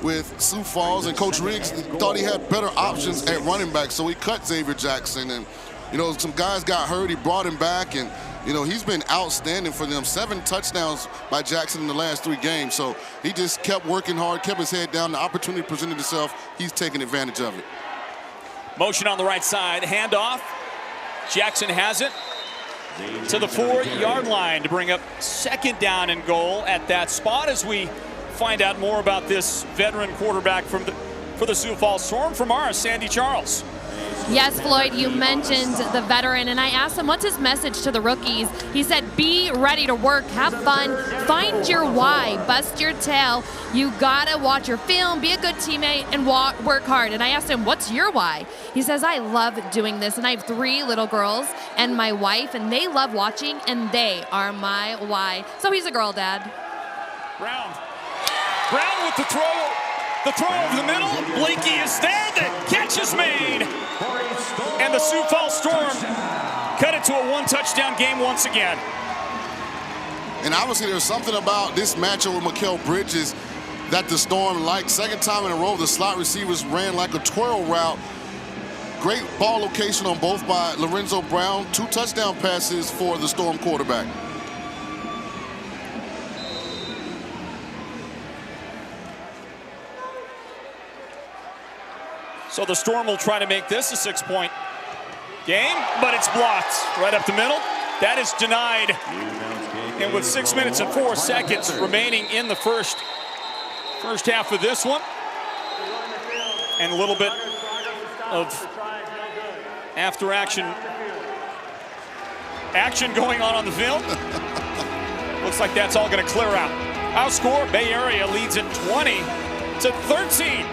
with Sioux Falls, and Coach Riggs thought he had better options at running back, so he cut Xavier Jackson. And, you know, some guys got hurt, he brought him back, and, you know, he's been outstanding for them. 7 touchdowns by Jackson in the last 3 games, so he just kept working hard, kept his head down. The opportunity presented itself, he's taking advantage of it. Motion on the right side, handoff. Jackson has it to the 4-yard line to bring up second down and goal at that spot as we find out more about this veteran quarterback for the Sioux Falls Storm. From our Sandy Charles. Yes, Floyd, you mentioned the veteran, and I asked him, what's his message to the rookies? He said, be ready to work, have fun, find your why, bust your tail. You gotta watch your film, be a good teammate, and work hard. And I asked him, what's your why? He says, I love doing this, and I have 3 little girls and my wife, and they love watching, and they are my why. So he's a girl dad. Brown with the throw. The throw over the middle. Blakey is there. The catch is made. And the Sioux Falls Storm cut it to a 1-touchdown game once again. And obviously there's something about this matchup with Mikael Bridges that the Storm liked. Second time in a row, the slot receivers ran like a twirl route. Great ball location on both by Lorenzo Brown. 2 touchdown passes for the Storm quarterback. So the Storm will try to make this a 6-point game, but it's blocked right up the middle. That is denied. And with 6 minutes and 4 seconds remaining in the first First half of this one, and a little bit of after-action going on the field. Looks like that's all going to clear out. Our score, Bay Area leads it 20-13.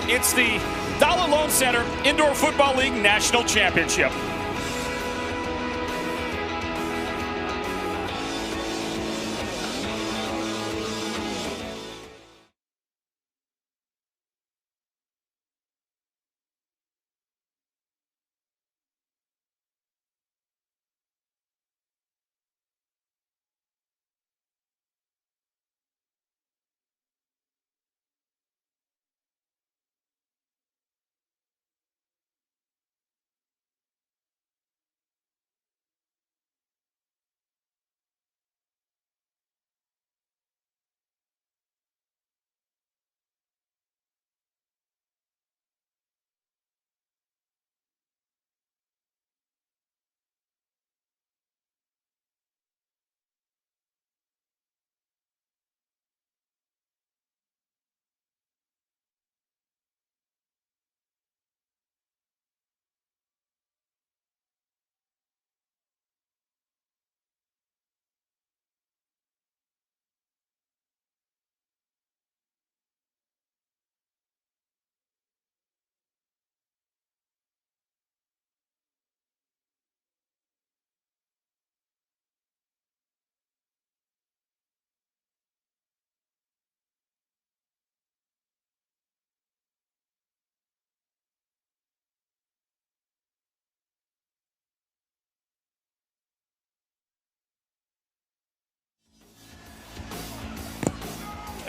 It's the Dollar Loan Center Indoor Football League National Championship.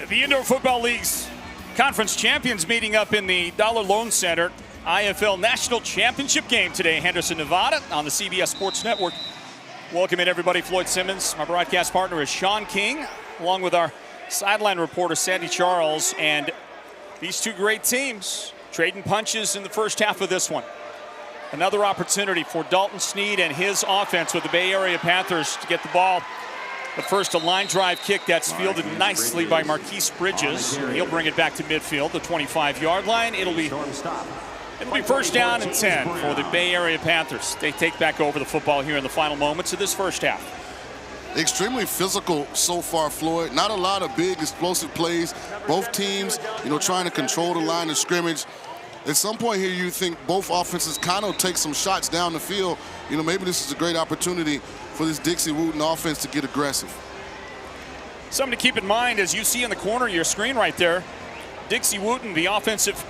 The Indoor Football League's conference champions meeting up in the Dollar Loan Center IFL National Championship game today, Henderson, Nevada, on the CBS Sports Network. Welcome in, everybody. Floyd Simmons. My broadcast partner is Sean King, along with our sideline reporter, Sandy Charles. And these two great teams trading punches in the first half of this one. Another opportunity for Dalton Sneed and his offense with the Bay Area Panthers to get the ball. But first, a line drive kick that's fielded nicely by Marquise Bridges. He'll bring it back to midfield, the 25-yard line. It'll be first down and 10 for the Bay Area Panthers. They take back over the football here in the final moments of this first half. Extremely physical so far, Floyd. Not a lot of big, explosive plays. Both teams, trying to control the line of scrimmage. At some point here, you think both offenses kind of take some shots down the field. Maybe this is a great opportunity for this Dixie Wooten offense to get aggressive. Something to keep in mind, as you see in the corner of your screen right there, Dixie Wooten, the offensive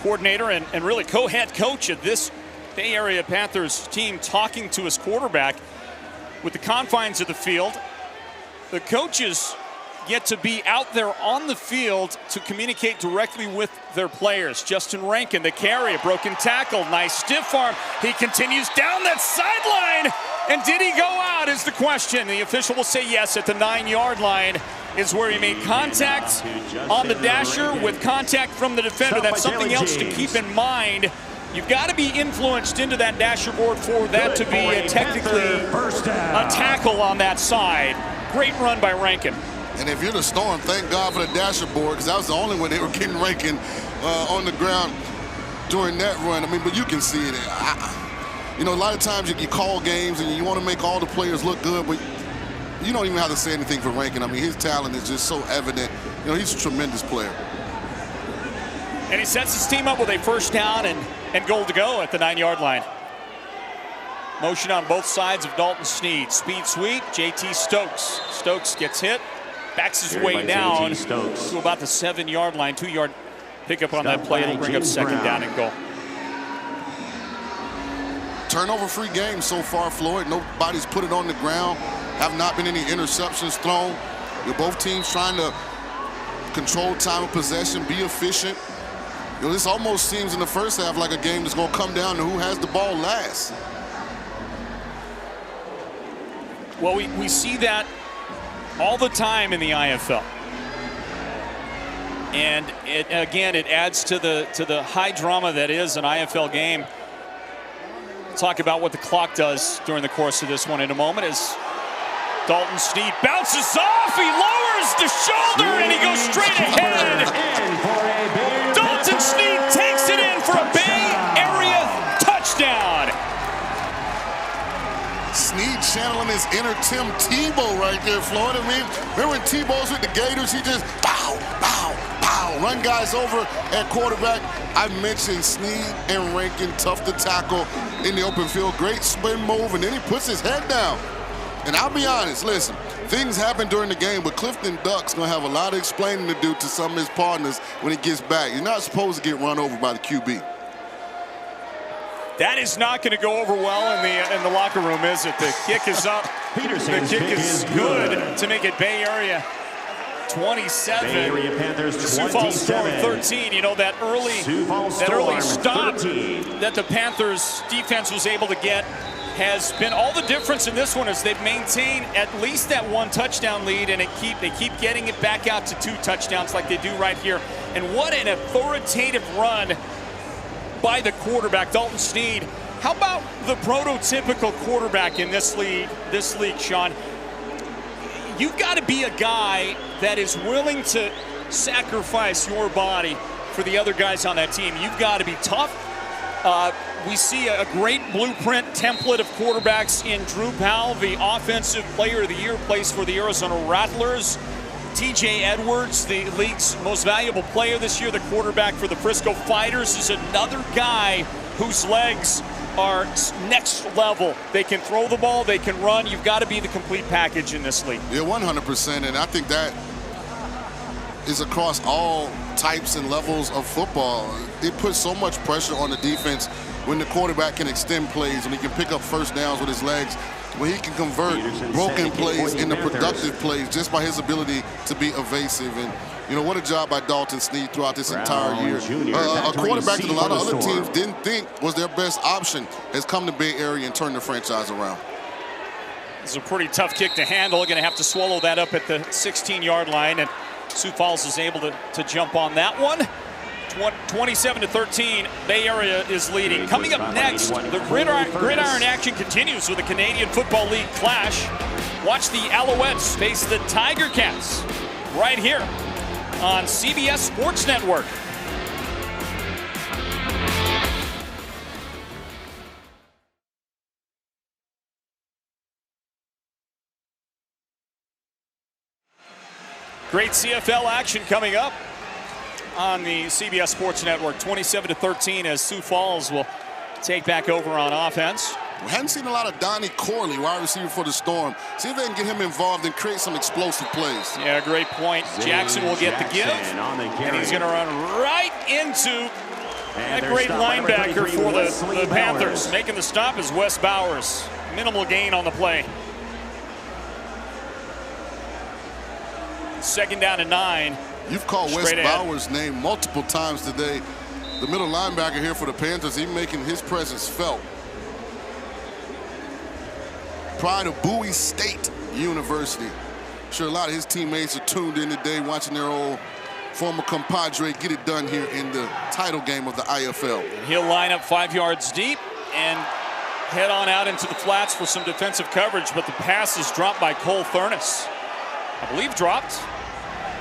coordinator and really co-head coach of this Bay Area Panthers team, talking to his quarterback with the confines of the field. The coaches get to be out there on the field to communicate directly with their players. Justin Rankin, the carry, a broken tackle, nice stiff arm. He continues down that sideline. And did he go out is the question. The official will say yes at the 9-yard line is where he made contact on the dasher with contact from the defender. That's something else to keep in mind. You've got to be influenced into that dasher board for that to be technically a tackle on that side. Great run by Rankin. And if you're the Storm, thank God for the dasher board, because that was the only way they were getting Rankin on the ground during that run. But you can see it. A lot of times you call games and you want to make all the players look good, but you don't even have to say anything for Rankin. His talent is just so evident. He's a tremendous player. And he sets his team up with a first down and goal to go at the 9-yard line. Motion on both sides of Dalton Sneed. Speed sweep, JT Stokes. Stokes gets hit, backs his way down to about the 7-yard line. 2-yard pickup on that play. It'll bring up second down and goal. Turnover-free game so far, Floyd. Nobody's put it on the ground. Have not been any interceptions thrown. Both teams trying to control time of possession, be efficient. This almost seems in the first half like a game that's going to come down to who has the ball last. Well, we see that all the time in the IFL. And it adds to the high drama that is an IFL game. We'll talk about what the clock does during the course of this one in a moment, as Dalton Snead bounces off, he lowers the shoulder, and he goes straight ahead. Dalton Snead takes it in for a Bay Area touchdown. Snead channeling his inner Tim Tebow right there, Floyd. I mean, remember when Tebow's with the Gators, he just pow, pow, pow, run guys over at quarterback. I mentioned Snead and Rankin, tough to tackle in the open field. Great spin move, and then he puts his head down. And I'll be honest, listen, things happen during the game, but Clifton Duck's going to have a lot of explaining to do to some of his partners when he gets back. You're not supposed to get run over by the QB. That is not going to go over well in the locker room, is it? The kick is up. The kick is good to make it Bay Area 27. Bay Area Panthers Sioux Falls Storm 13. You know, that early stop 13. that the Panthers defense was able to get has been all the difference in this one, as they've maintained at least that one touchdown lead, and they keep getting it back out to 2 touchdowns like they do right here. And what an authoritative run by the quarterback, Dalton Snead. How about the prototypical quarterback in this league, Sean? You've got to be a guy that is willing to sacrifice your body for the other guys on that team. You've got to be tough. We see a great blueprint template of quarterbacks in Drew Powell, the Offensive Player of the Year, plays for the Arizona Rattlers. TJ Edwards, the league's most valuable player this year, the quarterback for the Frisco Fighters, is another guy whose legs are next level. They can throw the ball, they can run. You've got to be the complete package in this league. Yeah, 100%, and I think that is across all types and levels of football. It puts so much pressure on the defense when the quarterback can extend plays, when he can pick up first downs with his legs, when he can convert broken plays into productive plays just by his ability to be evasive. And, you know, what a job by Dalton Snead throughout this entire year. A quarterback that a lot of other teams didn't think was their best option has come to Bay Area and turned the franchise around. It's a pretty tough kick to handle. Going to have to swallow that up at the 16-yard line, and Sioux Falls is able to jump on that one. 27-13, Bay Area is leading. Coming up next, the gridiron action continues with the Canadian Football League clash. Watch the Alouettes face the Tiger Cats right here on CBS Sports Network. Great CFL action coming up on the CBS Sports Network. 27-13 as Sioux Falls will take back over on offense. We hadn't seen a lot of Donnie Corley, wide receiver for the Storm. See if they can get him involved and create some explosive plays. Yeah, great point. Jackson will get the give, and he's going to run right into that great linebacker for the Panthers. Making the stop is Wes Bowers. Minimal gain on the play. 2nd down and 9. You've called Wes Bowers' name multiple times today. The middle linebacker here for the Panthers, he's making his presence felt. Pride of Bowie State University. I'm sure a lot of his teammates are tuned in today watching their old former compadre get it done here in the title game of the IFL. He'll line up 5 yards deep and head on out into the flats for some defensive coverage, but the pass is dropped by Cole Thurnis. I believe dropped.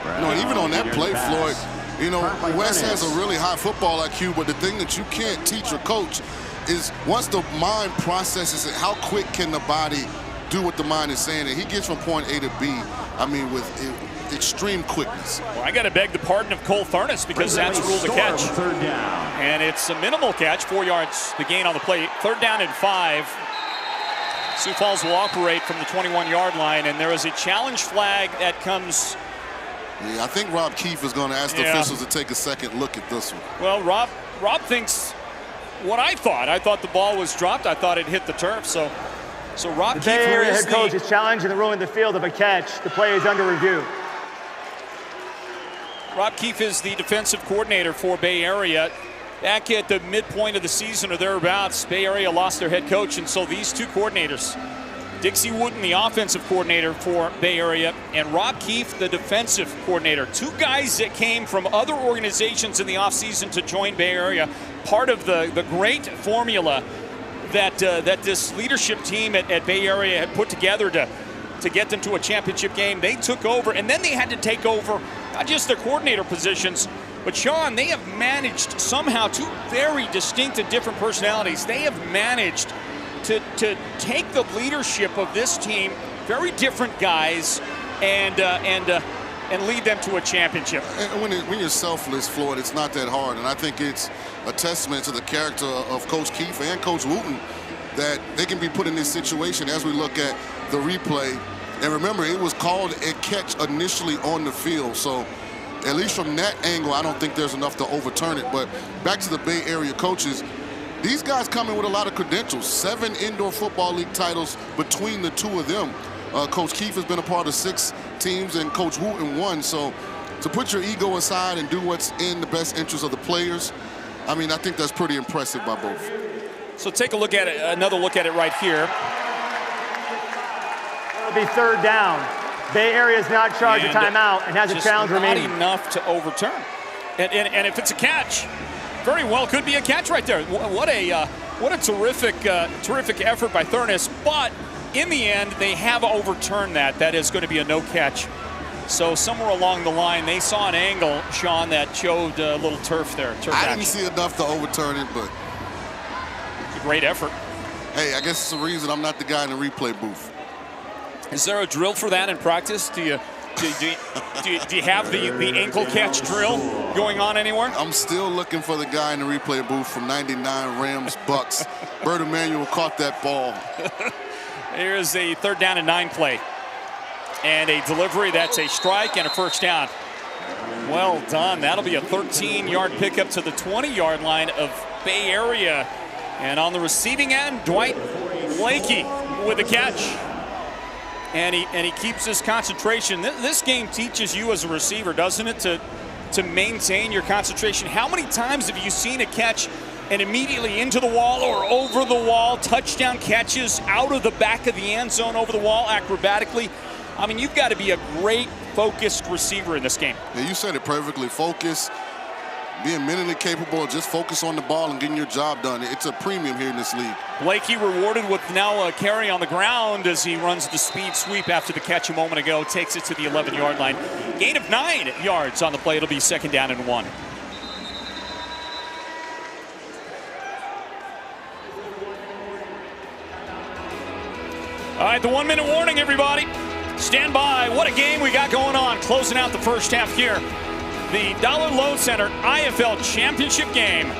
No, even on that play, Floyd, you know, Wes has a really high football IQ, but the thing that you can't teach or coach is once the mind processes it, how quick can the body do what the mind is saying? And he gets from point A to B, I mean, with extreme quickness. Well, I got to beg the pardon of Cole Thurnis because that's ruled a catch. 3rd down. And it's a minimal catch, 4 yards, the gain on the play. 3rd down and 5. Sioux Falls will operate from the 21-yard line, and there is a challenge flag that comes. Yeah, I think Rob Keefe is going to ask the officials to take a second look at this one. Well, Rob thinks what I thought. I thought the ball was dropped. I thought it hit the turf. So Rob Keefe, the Bay Area head coach is challenging the rule in the field of a catch. The play is under review. Rob Keefe is the defensive coordinator for Bay Area. Back at the midpoint of the season or thereabouts, Bay Area lost their head coach, and so these two coordinators, Dixie Wooten, the offensive coordinator for Bay Area, and Rob Keefe, the defensive coordinator. 2 guys that came from other organizations in the offseason to join Bay Area. Part of the great formula that this leadership team at Bay Area had put together to to get them to a championship game. They took over, and then they had to take over not just their coordinator positions, but Sean, they have managed somehow, two very distinct and different personalities. They have managed to take the leadership of this team, very different guys, and lead them to a championship. And when you're selfless, Floyd, it's not that hard. And I think it's a testament to the character of Coach Keefe and Coach Wooten that they can be put in this situation as we look at the replay. And remember, it was called a catch initially on the field. So at least from that angle, I don't think there's enough to overturn it. But back to the Bay Area coaches, these guys come in with a lot of credentials. 7 Indoor Football League titles between the two of them. Coach Keefe has been a part of 6 teams, and Coach Wooten 1. So to put your ego aside and do what's in the best interest of the players, I mean, I think that's pretty impressive by both. So take a look at it, another look at it right here. It'll be 3rd down. Bay Area is not charged a timeout and has a challenge remaining. Not enough to overturn. And if it's a catch, very well could be a catch right there. What a terrific effort by Thurnis. But in the end, they have overturned that. That is going to be a no catch. So somewhere along the line, they saw an angle, Sean, that showed a little turf there. I didn't see enough to overturn it, but it's a great effort. Hey, I guess it's the reason I'm not the guy in the replay booth. Is there a drill for that in practice? Do you have the ankle catch drill going on anywhere? I'm still looking for the guy in the replay booth from '99 Rams Bucks. Bert Emanuel caught that ball. Here's a 3rd down and 9 play. And a delivery, that's a strike and a 1st down. Well done. That'll be a 13-yard pickup to the 20-yard line of Bay Area. And on the receiving end, Dwight Blakey with the catch. And he keeps his concentration. This game teaches you as a receiver, doesn't it, to maintain your concentration. How many times have you seen a catch and immediately into the wall or over the wall, touchdown catches out of the back of the end zone over the wall acrobatically? I mean, you've got to be a great focused receiver in this game. Yeah, you said it perfectly. Focus, being mentally capable, just focus on the ball and getting your job done. It's a premium here in this league. Blakey rewarded with now a carry on the ground as he runs the speed sweep after the catch a moment ago, takes it to the 11-yard line. Gain of 9 yards on the play. It'll be 2nd down and 1. All right, the 1-minute warning, everybody. Stand by. What a game we got going on. Closing out the first half here. The Dollar Loan Center IFL Championship game.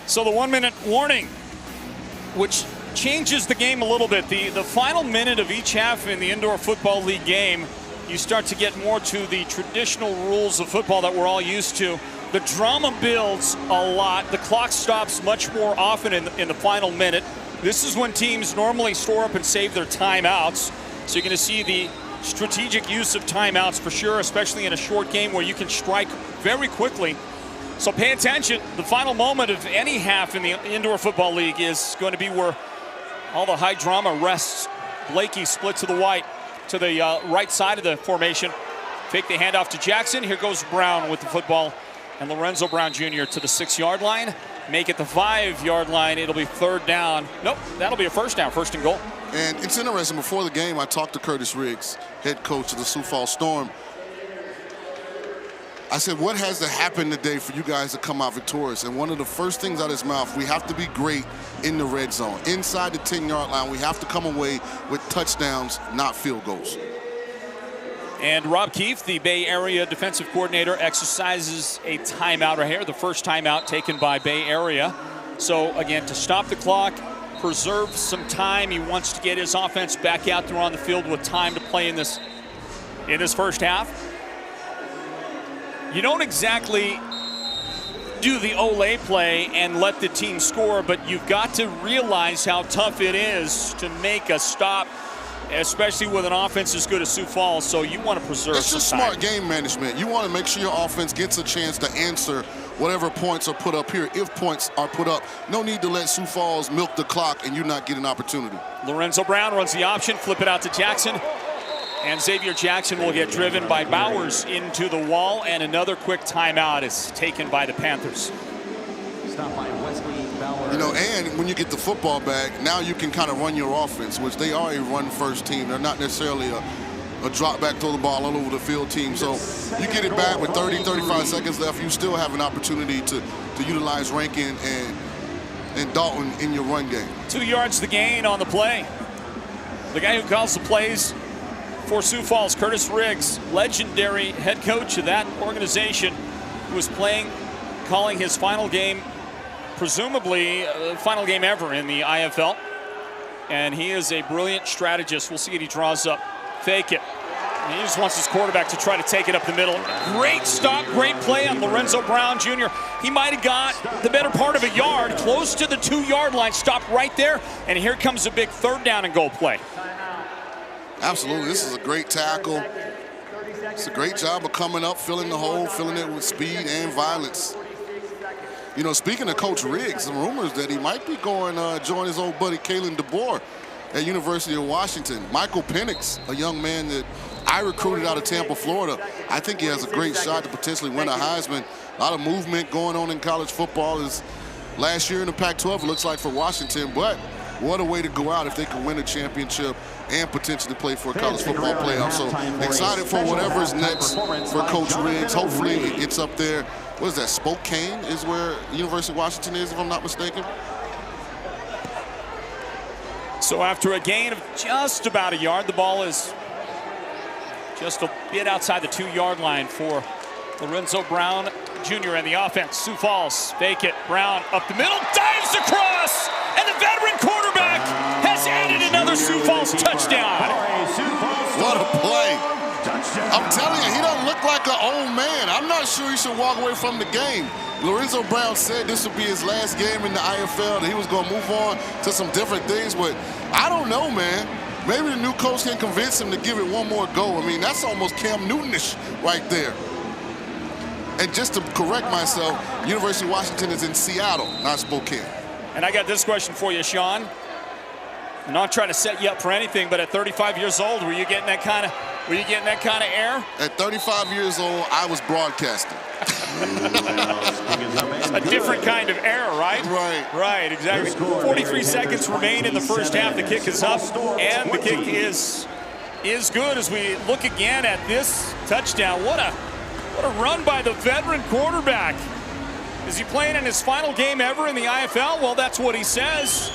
So the 1-minute warning, which changes the game a little bit. The final minute of each half in the Indoor Football League game, you start to get more to the traditional rules of football that we're all used to. The drama builds a lot. The clock stops much more often in the final minute. This is when teams normally store up and save their timeouts. So you're going to see the strategic use of timeouts for sure, especially in a short game where you can strike very quickly. So pay attention. The final moment of any half in the Indoor Football League is going to be where all the high drama rests. Blakey split to the right side of the formation. Fake the handoff to Jackson. Here goes Brown with the football. And Lorenzo Brown Jr. to the 6-yard line. Make it the 5-yard line. It'll be 3rd down. Nope, that'll be a 1st down, 1st and goal. And it's interesting, before the game, I talked to Curtis Riggs, head coach of the Sioux Falls Storm. I said, what has to happen today for you guys to come out victorious? And one of the first things out of his mouth, we have to be great in the red zone. Inside the 10-yard line, we have to come away with touchdowns, not field goals. And Rob Keefe, the Bay Area defensive coordinator, exercises a timeout right here, the first timeout taken by Bay Area. So, again, to stop the clock, preserve some time. He wants to get his offense back out there on the field with time to play in this first half. You don't exactly do the Olay play and let the team score, but you've got to realize how tough it is to make a stop, especially with an offense as good as Sioux Falls, so you want to preserve some time. It's just smart game management. You want to make sure your offense gets a chance to answer whatever points are put up here. If points are put up, no need to let Sioux Falls milk the clock and you not get an opportunity. Lorenzo Brown runs the option, flip it out to Jackson. And Xavier Jackson will get driven by Bowers into the wall, and another quick timeout is taken by the Panthers. You know, and when you get the football back, now you can kind of run your offense, which they are a run-first team. They're not necessarily a drop back, throw the ball all over the field team. So you get it back with 30, 35 seconds left, you still have an opportunity to utilize Rankin and Dalton in your run game. 2 yards the gain on the play. The guy who calls the plays for Sioux Falls, Curtis Riggs, legendary head coach of that organization, who was calling his final game, presumably final game ever in the IFL. And he is a brilliant strategist. We'll see what he draws up. Fake it. And he just wants his quarterback to try to take it up the middle. Great stop, great play on Lorenzo Brown Jr. He might have got the better part of a yard, close to the 2-yard line, stopped right there, and here comes a big 3rd down and goal play. Absolutely, this is a great tackle. It's a great job of coming up, filling the hole, filling it with speed and violence. You know, speaking of Coach Riggs, some rumors that he might be going join his old buddy Kalen DeBoer at University of Washington. Michael Penix, a young man that I recruited out of Tampa, Florida. I think he has a great shot to potentially win a Heisman. A lot of movement going on in college football. Is last year in the Pac-12, it looks like, for Washington, but what a way to go out if they can win a championship and potentially play for a college football playoff. So excited for whatever's next for Coach Riggs. Hopefully it gets up there. What is that, Spokane is where University of Washington is, if I'm not mistaken? So after a gain of just about a yard, the ball is just a bit outside the 2-yard line for Lorenzo Brown Jr. and the offense. Sioux Falls, fake it. Brown up the middle, dives across, and the veteran quarterback has added another Sioux Falls touchdown. What a play. I'm telling you, he doesn't look like an old man. I'm not sure he should walk away from the game. Lorenzo Brown said this would be his last game in the IFL, that he was going to move on to some different things, but I don't know, man. Maybe the new coach can convince him to give it one more go. I mean, that's almost Cam Newton-ish right there. And just to correct myself, University of Washington is in Seattle, not Spokane. And I got this question for you, Sean. I'm not trying to set you up for anything, but at 35 years old, were you getting that kind of air? At 35 years old, I was broadcasting. A different kind of air, right? Right, exactly. 43 seconds remain in the first half. The kick is up, and the kick is good as we look again at this touchdown. What a run by the veteran quarterback. Is he playing in his final game ever in the IFL? Well, that's what he says.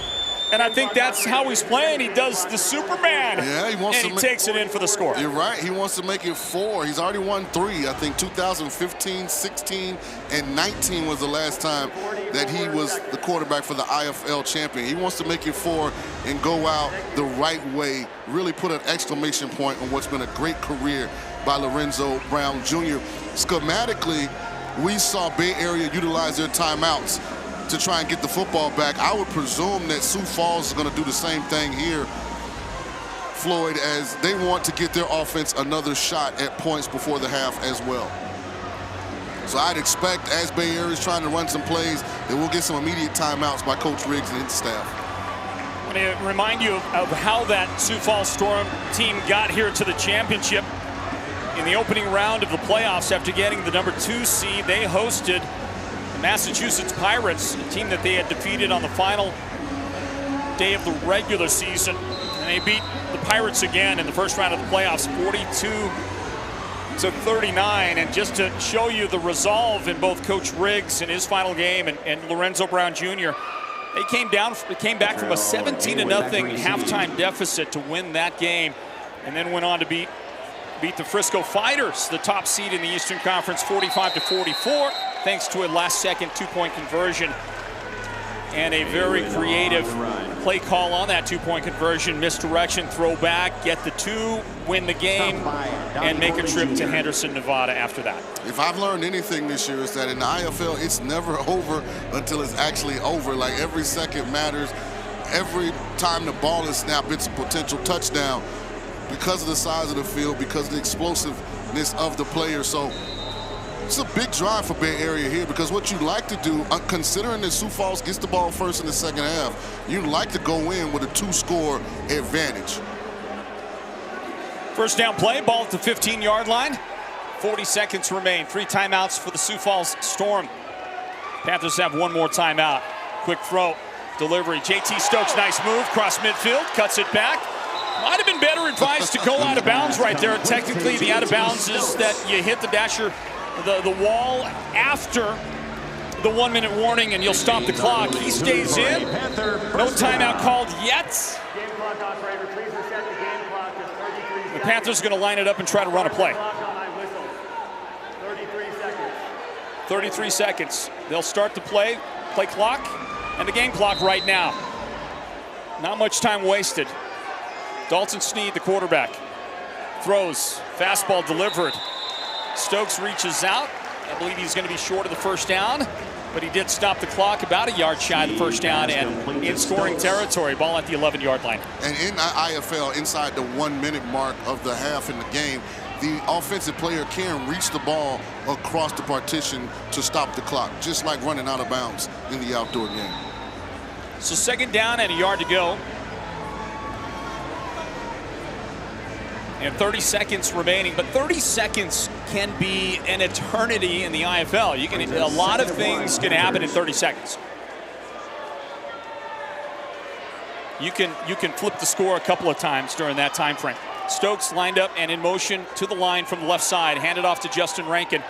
And I think that's how he's playing. He does the Superman. Yeah, he takes it in for the score. You're right. He wants to make it 4. He's already won 3. I think 2015, 16, and 19 was the last time that he was the quarterback for the IFL champion. He wants to make it 4 and go out the right way, really put an exclamation point on what's been a great career by Lorenzo Brown Jr. Schematically, we saw Bay Area utilize their timeouts to try and get the football back. I would presume that Sioux Falls is going to do the same thing here, Floyd, as they want to get their offense another shot at points before the half as well. So I'd expect, as Bay Area is trying to run some plays, that we'll get some immediate timeouts by Coach Riggs and his staff. I want to remind you of how that Sioux Falls Storm team got here to the championship. In the opening round of the playoffs, after getting the #2 seed, they hosted the Massachusetts Pirates, a team that they had defeated on the final day of the regular season. And they beat the Pirates again in the first round of the playoffs, 42-39. And just to show you the resolve in both Coach Riggs in his final game and Lorenzo Brown Jr., they came back from a 17-0 halftime deficit to win that game, and then went on to beat the Frisco Fighters, the top seed in the Eastern Conference, 45-44, thanks to a last-second two-point conversion and a very creative play call on that two-point conversion. Misdirection, throw back, get the two, win the game, and make a trip to Henderson, Nevada after that. If I've learned anything this year, is that in the IFL, it's never over until it's actually over. Like, every second matters. Every time the ball is snapped, it's a potential touchdown because of the size of the field, because of the explosiveness of the player. So it's a big drive for Bay Area here, because what you like to do, considering that Sioux Falls gets the ball first in the second half, you like to go in with a 2-score advantage. First down play, ball at the 15-yard line. 40 seconds remain. 3 timeouts for the Sioux Falls Storm. Panthers have one more timeout. Quick throw, delivery. JT Stokes, nice move, cross midfield, cuts it back. Might have been better advised to go out of bounds right there. Technically, the out of bounds is that you hit the dasher, the wall after the 1-minute warning, and you'll stop the clock. He stays in. No timeout called yet. Game clock operator, please reset the game clock to 33 seconds. The Panthers are going to line it up and try to run a play. 33 seconds. 33 seconds. They'll start the play clock, and the game clock right now. Not much time wasted. Dalton Sneed, the quarterback, throws, fastball delivered. Stokes reaches out. I believe he's going to be short of the first down, but he did stop the clock about a yard shy of the first down and in scoring territory. Ball at the 11-yard line. And in IFL, inside the 1-minute mark of the half in the game, the offensive player can reach the ball across the partition to stop the clock, just like running out of bounds in the outdoor game. So second down and a yard to go. And 30 seconds remaining, but 30 seconds can be an eternity in the IFL. A lot of things can happen in 30 seconds. You can flip the score a couple of times during that time frame. Stokes lined up and in motion to the line from the left side, handed off to Justin Rankin.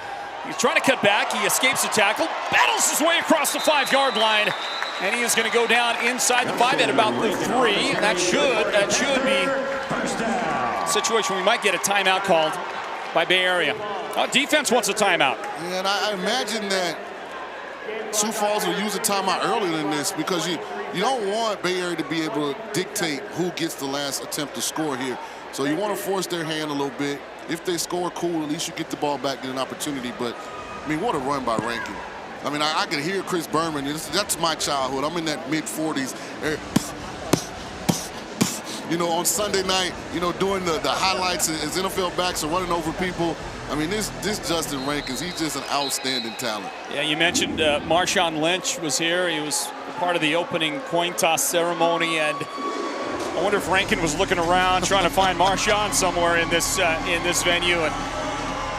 He's trying to cut back, he escapes the tackle, battles his way across the 5-yard line, and he is going to go down inside the 5 at about the 3. And that should be a situation we might get a timeout called by Bay Area. Defense wants a timeout. Yeah, and I imagine that Sioux Falls will use a timeout earlier than this, because you don't want Bay Area to be able to dictate who gets the last attempt to score here. So you want to force their hand a little bit. If they score, cool, at least you get the ball back, get an opportunity. But, I mean, what a run by Rankin. I mean, I can hear Chris Berman. That's my childhood. I'm in that mid-40s. You know, on Sunday night, you know, doing the highlights as NFL backs are running over people. I mean, this Justin Rankins, he's just an outstanding talent. Yeah, you mentioned Marshawn Lynch was here. He was part of the opening coin toss ceremony, and I wonder if Rankin was looking around trying to find Marshawn somewhere in this venue, and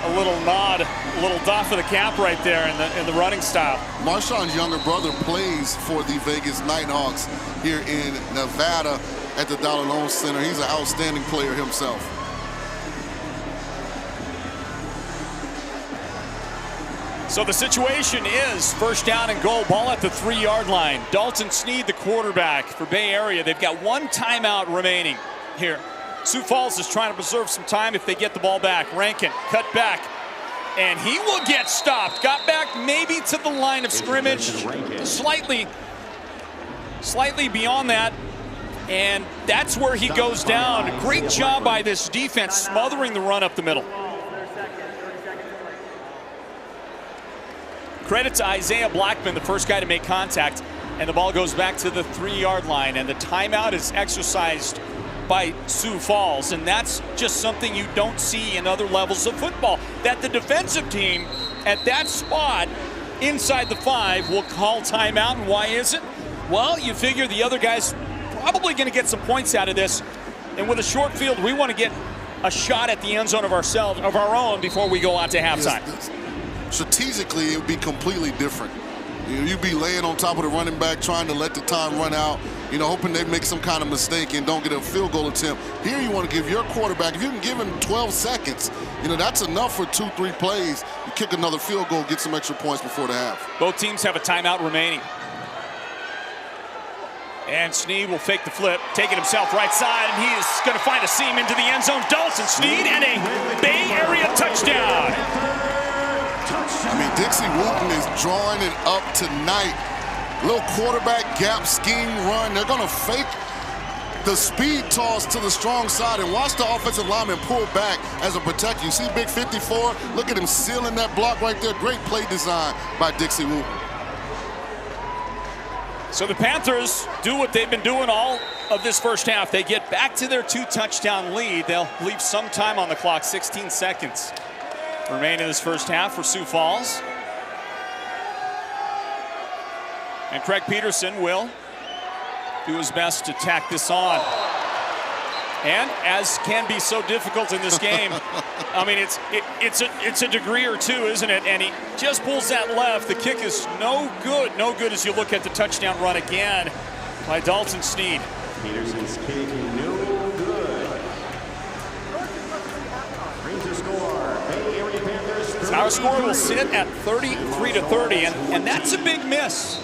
a little nod, a little doff of the cap right there in the running style. Marshawn's younger brother plays for the Vegas Nighthawks here in Nevada at the Dollar Loan Center. He's an outstanding player himself. So the situation is first down and goal, ball at the 3-yard line. Dalton Sneed, the quarterback for Bay Area. They've got one timeout remaining here. Sioux Falls is trying to preserve some time if they get the ball back. Rankin cut back, and he will get stopped. Got back maybe to the line of scrimmage, slightly beyond that, and that's where he goes down. Great job by this defense smothering the run up the middle. Credit to Isaiah Blackman, the first guy to make contact, and the ball goes back to the 3-yard line, and the timeout is exercised by Sioux Falls, and that's just something you don't see in other levels of football, that the defensive team at that spot inside the 5 will call timeout. And why is it? Well, you figure the other guy's probably going to get some points out of this. And with a short field, we want to get a shot at the end zone of our own before we go out to halftime. Yes, strategically, it would be completely different. You'd be laying on top of the running back, trying to let the time run out, hoping they make some kind of mistake and don't get a field goal attempt. Here you want to give your quarterback, if you can give him 12 seconds, that's enough for 2-3 plays. You kick another field goal, get some extra points before the half. Both teams have a timeout remaining. And Snead will fake the flip, take it himself right side, and he is going to find a seam into the end zone. Dalton Snead and a Bay Area touchdown. Dixie Wooten is drawing it up tonight. Little quarterback gap scheme run. They're going to fake the speed toss to the strong side and watch the offensive lineman pull back as a protector. You see big 54? Look at him sealing that block right there. Great play design by Dixie Wooten. So the Panthers do what they've been doing all of this first half. They get back to their 2-touchdown lead. They'll leave some time on the clock, 16 seconds remain in this first half for Sioux Falls. And Craig Peterson will do his best to tack this on. And as can be so difficult in this game, it's a degree or two, isn't it? And he just pulls that left. The kick is no good as you look at the touchdown run again by Dalton Snead. Peterson's kick, no good. Brings the score, Bay Area Panthers. Our score will sit at 33-30, and that's a big miss.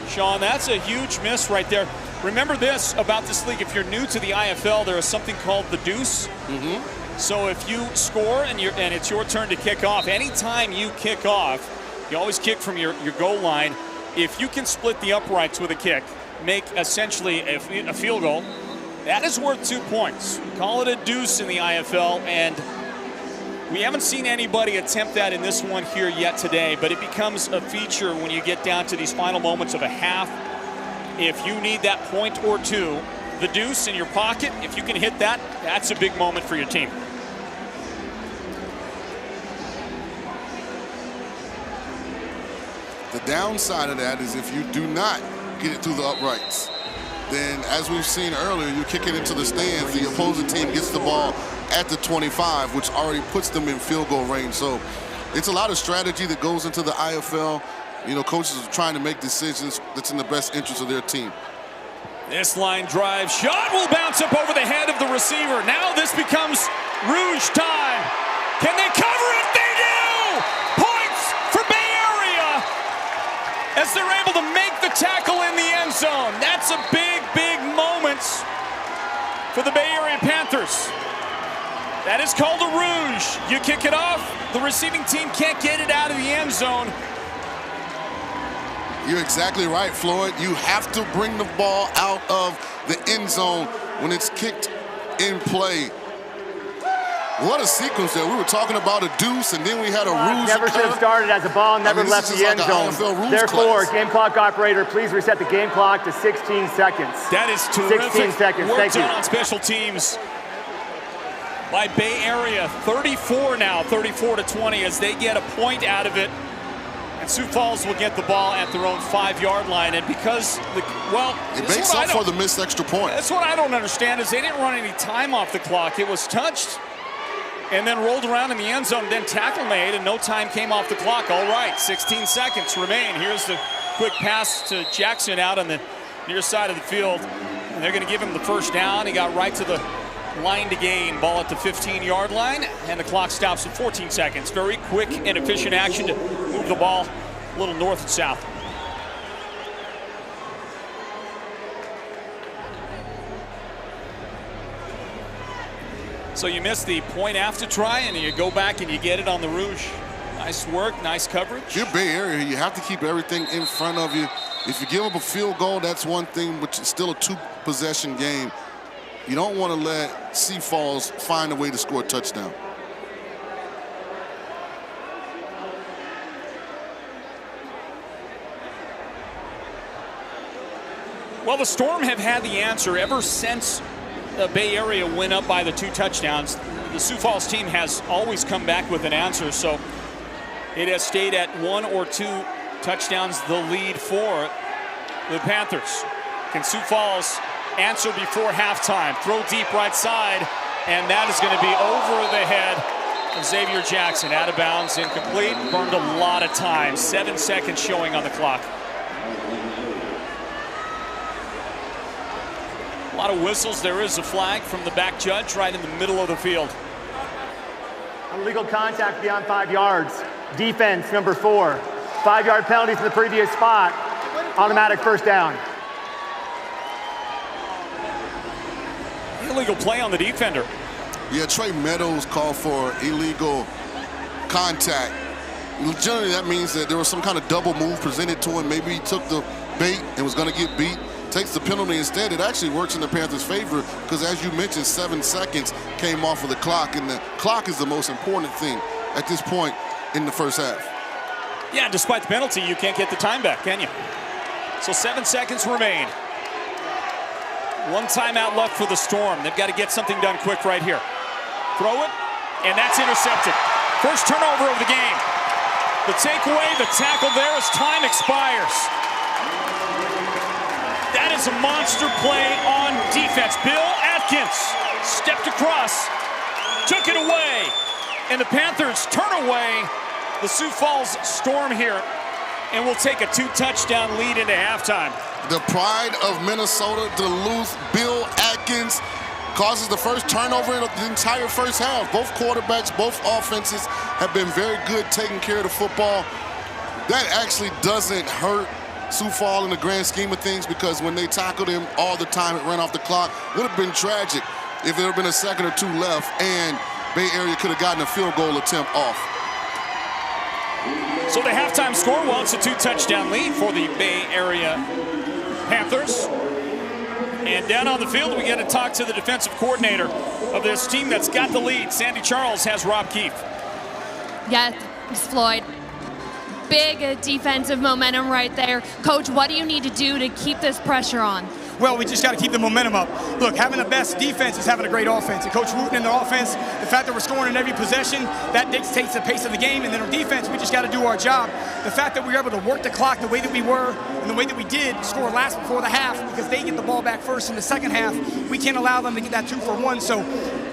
Sean, that's a huge miss right there. Remember this about this league, if you're new to the IFL, there is something called the deuce. So if you score and it's your turn to kick off, anytime you kick off, you always kick from your goal line. If you can split the uprights with a kick, make essentially a field goal, that is worth 2 points. We call it a deuce in the IFL, and we haven't seen anybody attempt that in this one here yet today, but it becomes a feature when you get down to these final moments of a half. If you need that point or two, the deuce in your pocket, if you can hit that, that's a big moment for your team. The downside of that is if you do not get it through the uprights, then as we've seen earlier, you kick it into the stands, the opposing team gets the ball at the 25, which already puts them in field goal range. So it's a lot of strategy that goes into the IFL. Coaches are trying to make decisions that's in the best interest of their team. This line drive shot will bounce up over the head of the receiver. Now this becomes Rouge time. Can they cover it? They do! Points for Bay Area as they're able to make the tackle in the end zone. That's a big moment for the Bay Area Panthers. That is called a Rouge. You kick it off, the receiving team can't get it out of the end zone. You're exactly right, Floyd. You have to bring the ball out of the end zone when it's kicked in play. What a sequence there. We were talking about a deuce, and then we had a Rouge. Never should have started as a ball, never left the end zone. Therefore, game clock operator, please reset the game clock to 16 seconds. That is terrific. 16 seconds, thank you. On special teams by Bay Area. 34 now, 34-20 as they get a point out of it. And Sioux Falls will get the ball at their own 5-yard line. And because, it makes up for the missed extra point. That's what I don't understand is they didn't run any time off the clock. It was touched and then rolled around in the end zone, then tackle made, and no time came off the clock. All right, 16 seconds remain. Here's the quick pass to Jackson out on the near side of the field. And they're going to give him the first down. He got right to the line to gain. Ball at the 15-yard line, and the clock stops at 14 seconds. Very quick and efficient action to move the ball a little north and south. So you miss the point after try, and you go back and you get it on the Rouge. Nice work, nice coverage. Your Bay Area, you have to keep everything in front of you. If you give up a field goal, that's one thing, but it's still a 2-possession game. You don't want to let Sioux Falls find a way to score a touchdown. Well, the Storm have had the answer ever since the Bay Area went up by the 2 touchdowns. The Sioux Falls team has always come back with an answer. So It has stayed at 1 or 2 touchdowns, the lead for the Panthers. Can Sioux Falls answer before halftime? Throw deep right side, and that is going to be over the head of Xavier Jackson. Out of bounds, incomplete, burned a lot of time. 7 seconds showing on the clock. A lot of whistles. There is a flag from the back judge right in the middle of the field. Illegal contact beyond 5 yards. Defense, number 4. 5-yard penalty from the previous spot. Automatic first down. Illegal play on the defender. Yeah, Trey Meadows called for illegal contact. Generally, that means that there was some kind of double move presented to him. Maybe he took the bait and was going to get beat. Takes the penalty instead. It actually works in the Panthers' favor because, as you mentioned, 7 seconds came off of the clock, and the clock is the most important thing at this point in the first half. Yeah, despite the penalty, you can't get the time back, can you? So 7 seconds remain. 1 timeout left for the Storm. They've got to get something done quick right here. Throw it, and that's intercepted. First turnover of the game. The takeaway, the tackle there as time expires. That is a monster play on defense. Bill Atkins stepped across, took it away, and the Panthers turn away the Sioux Falls Storm here, and will take a 2-touchdown lead into halftime. The pride of Minnesota, Duluth, Bill Atkins, causes the first turnover in the entire first half. Both quarterbacks, both offenses have been very good taking care of the football. That actually doesn't hurt Sioux Falls in the grand scheme of things, because when they tackled him all the time, it ran off the clock. Would have been tragic if there had been a second or 2 left and Bay Area could have gotten a field goal attempt off. So the halftime score, well, it's a 2-touchdown lead for the Bay Area Panthers. And down on the field, we get to talk to the defensive coordinator of this team that's got the lead. Sandy Charles has Rob Keefe. Yes, Floyd. Big defensive momentum right there. Coach, what do you need to do to keep this pressure on? Well, we just got to keep the momentum up. Look, having the best defense is having a great offense. And Coach Wooten and the offense, the fact that we're scoring in every possession, that dictates the pace of the game. And then on defense, we just got to do our job. The fact that we were able to work the clock the way that we were and the way that we did, score last before the half, because they get the ball back first in the second half, we can't allow them to get that 2-for-1. So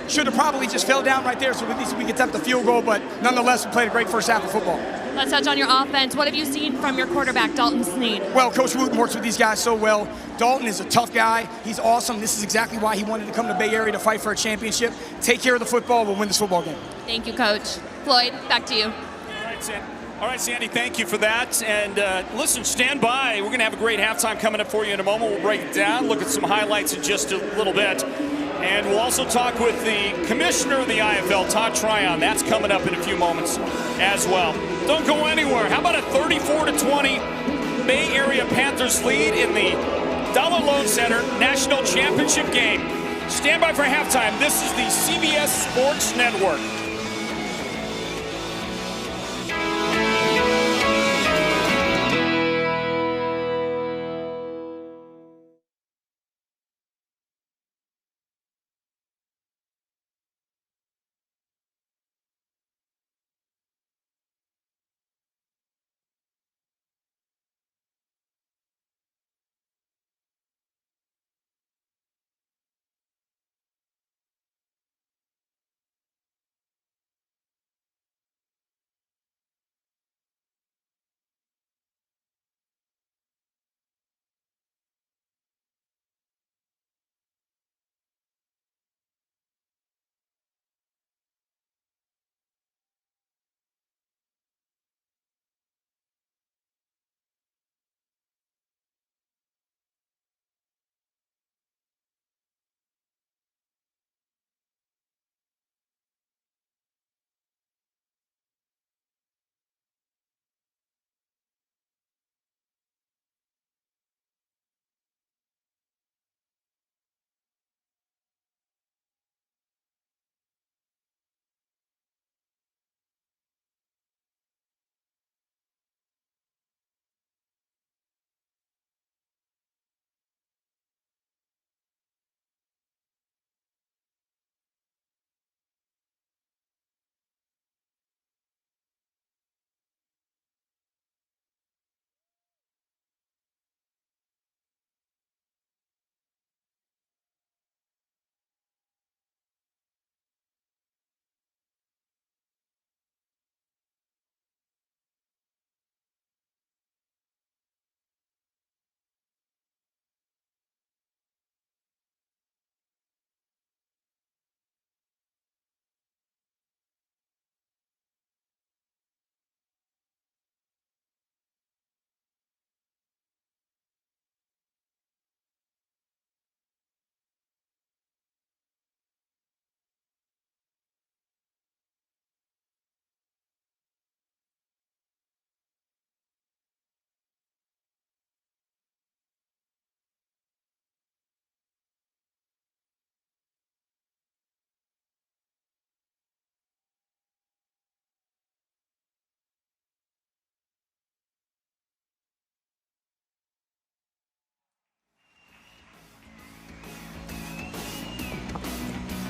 should have probably just fell down right there, so at least we could attempt the field goal. But nonetheless, we played a great first half of football. Let's touch on your offense. What have you seen from your quarterback, Dalton Snead? Well, Coach Wooten works with these guys so well. Dalton is a tough guy. He's awesome. This is exactly why he wanted to come to Bay Area to fight for a championship. Take care of the football. We'll win this football game. Thank you, Coach. Floyd, back to you. All right, Sandy, thank you for that. And listen, stand by. We're going to have a great halftime coming up for you in a moment. We'll break it down, look at some highlights in just a little bit. And we'll also talk with the commissioner of the IFL, Todd Tryon. That's coming up in a few moments as well. Don't go anywhere. How about a 34-20 Bay Area Panthers lead in the Dollar Loan Center National Championship game? Stand by for halftime. This is the CBS Sports Network.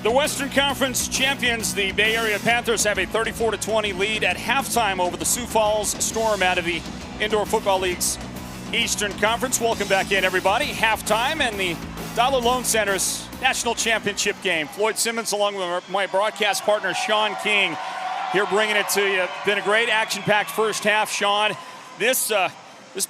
The Western Conference champions, the Bay Area Panthers, have a 34-20 lead at halftime over the Sioux Falls Storm out of the Indoor Football League's Eastern Conference. Welcome back in, everybody. Halftime and the Dollar Loan Center's National Championship game. Floyd Simmons along with my broadcast partner, Sean King, here bringing it to you. Been a great action-packed first half, Sean. This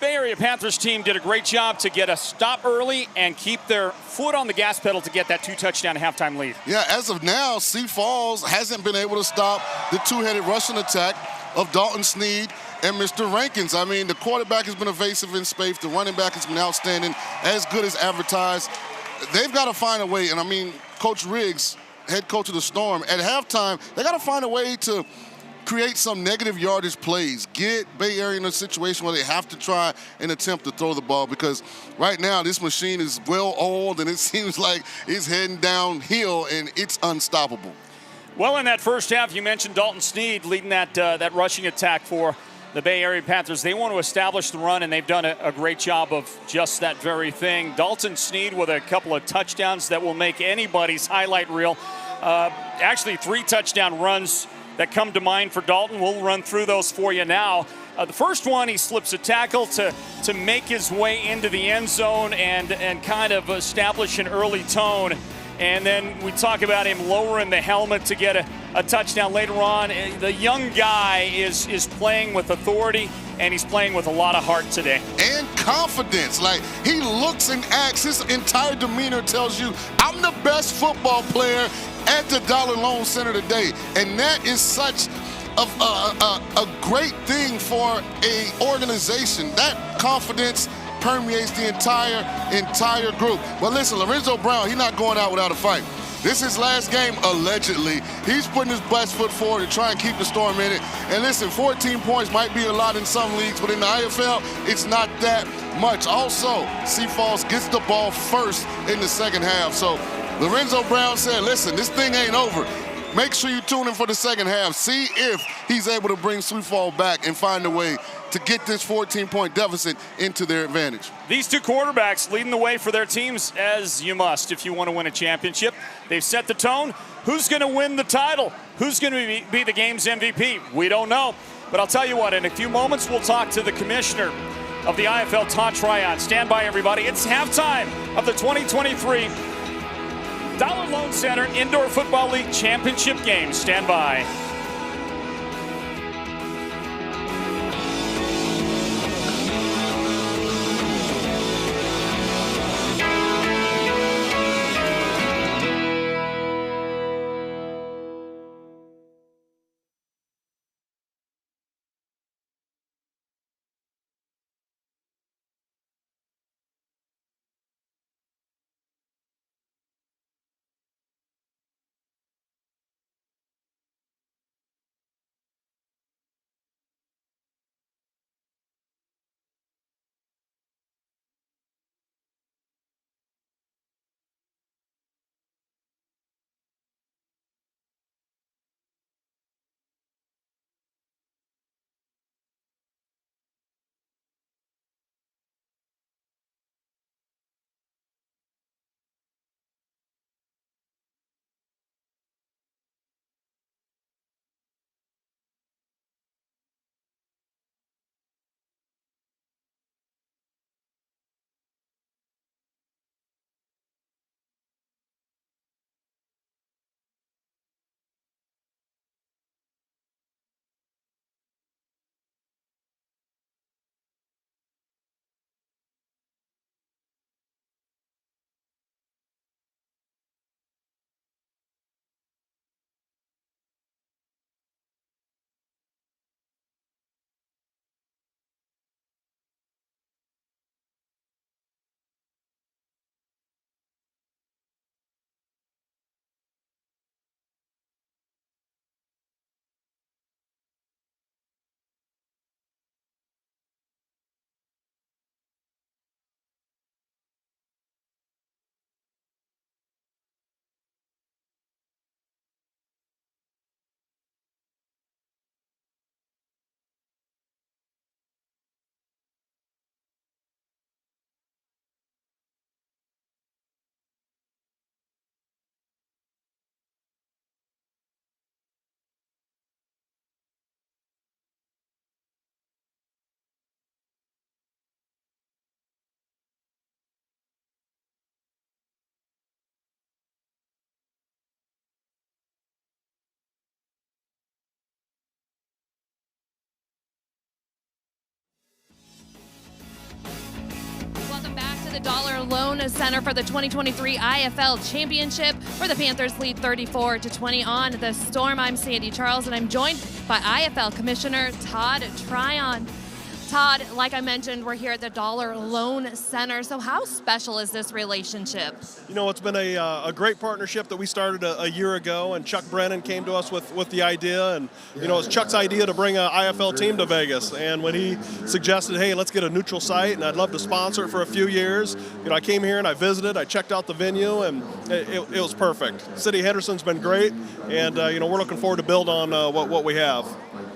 Bay Area Panthers team did a great job to get a stop early and keep their foot on the gas pedal to get that 2-touchdown halftime lead. Yeah, as of now, Sioux Falls hasn't been able to stop the two-headed rushing attack of Dalton Sneed and Mr. Rankins. I mean, the quarterback has been evasive in space. The running back has been outstanding, as good as advertised. They've got to find a way, and I mean, Coach Riggs, head coach of the Storm, at halftime, they got to find a way to create some negative yardage plays, get Bay Area in a situation where they have to try and attempt to throw the ball, because right now this machine is well oiled and it seems like it's heading downhill and it's unstoppable. Well, in that first half, you mentioned Dalton Sneed leading that rushing attack for the Bay Area Panthers. They want to establish the run, and they've done a great job of just that very thing. Dalton Sneed with a couple of touchdowns that will make anybody's highlight reel. Actually, 3 touchdown runs that come to mind for Dalton. We'll run through those for you now. The first one, he slips a tackle to make his way into the end zone and kind of establish an early tone. And then we talk about him lowering the helmet to get a touchdown later on. The young guy is playing with authority, and he's playing with a lot of heart today. And confidence. Like, he looks and acts. His entire demeanor tells you, I'm the best football player at the Dollar Loan Center today. And that is such a great thing for an organization. That confidence permeates the entire group. But listen, Lorenzo Brown, he's not going out without a fight. This is his last game, allegedly. He's putting his best foot forward to try and keep the Storm in it. And listen, 14 points might be a lot in some leagues, but in the IFL, it's not that much. Also, Sioux Falls gets the ball first in the second half. So Lorenzo Brown said, listen, this thing ain't over. Make sure you tune in for the second half. See if he's able to bring Sioux Falls back and find a way to get this 14-point deficit into their advantage. These two quarterbacks leading the way for their teams, as you must if you want to win a championship. They've set the tone. Who's going to win the title? Who's going to be the game's MVP? We don't know. But I'll tell you what, in a few moments, we'll talk to the commissioner of the IFL, Todd Tryon. Stand by, everybody. It's halftime of the 2023 Dollar Loan Center Indoor Football League Championship game. Stand by. the Dollar Loan Center for the 2023 IFL Championship, where the Panthers lead 34-20 on the Storm. I'm Sandy Charles, and I'm joined by IFL Commissioner Todd Tryon. Todd, like I mentioned, we're here at the Dollar Loan Center. So how special is this relationship? You know, it's been a great partnership that we started a year ago, and Chuck Brennan came to us with the idea. And, you know, it's Chuck's idea to bring an IFL team to Vegas. And when he suggested, hey, let's get a neutral site, and I'd love to sponsor it for a few years, you know, I came here and I visited, I checked out the venue, and it was perfect. City of Henderson's been great, and, you know, we're looking forward to build on what we have.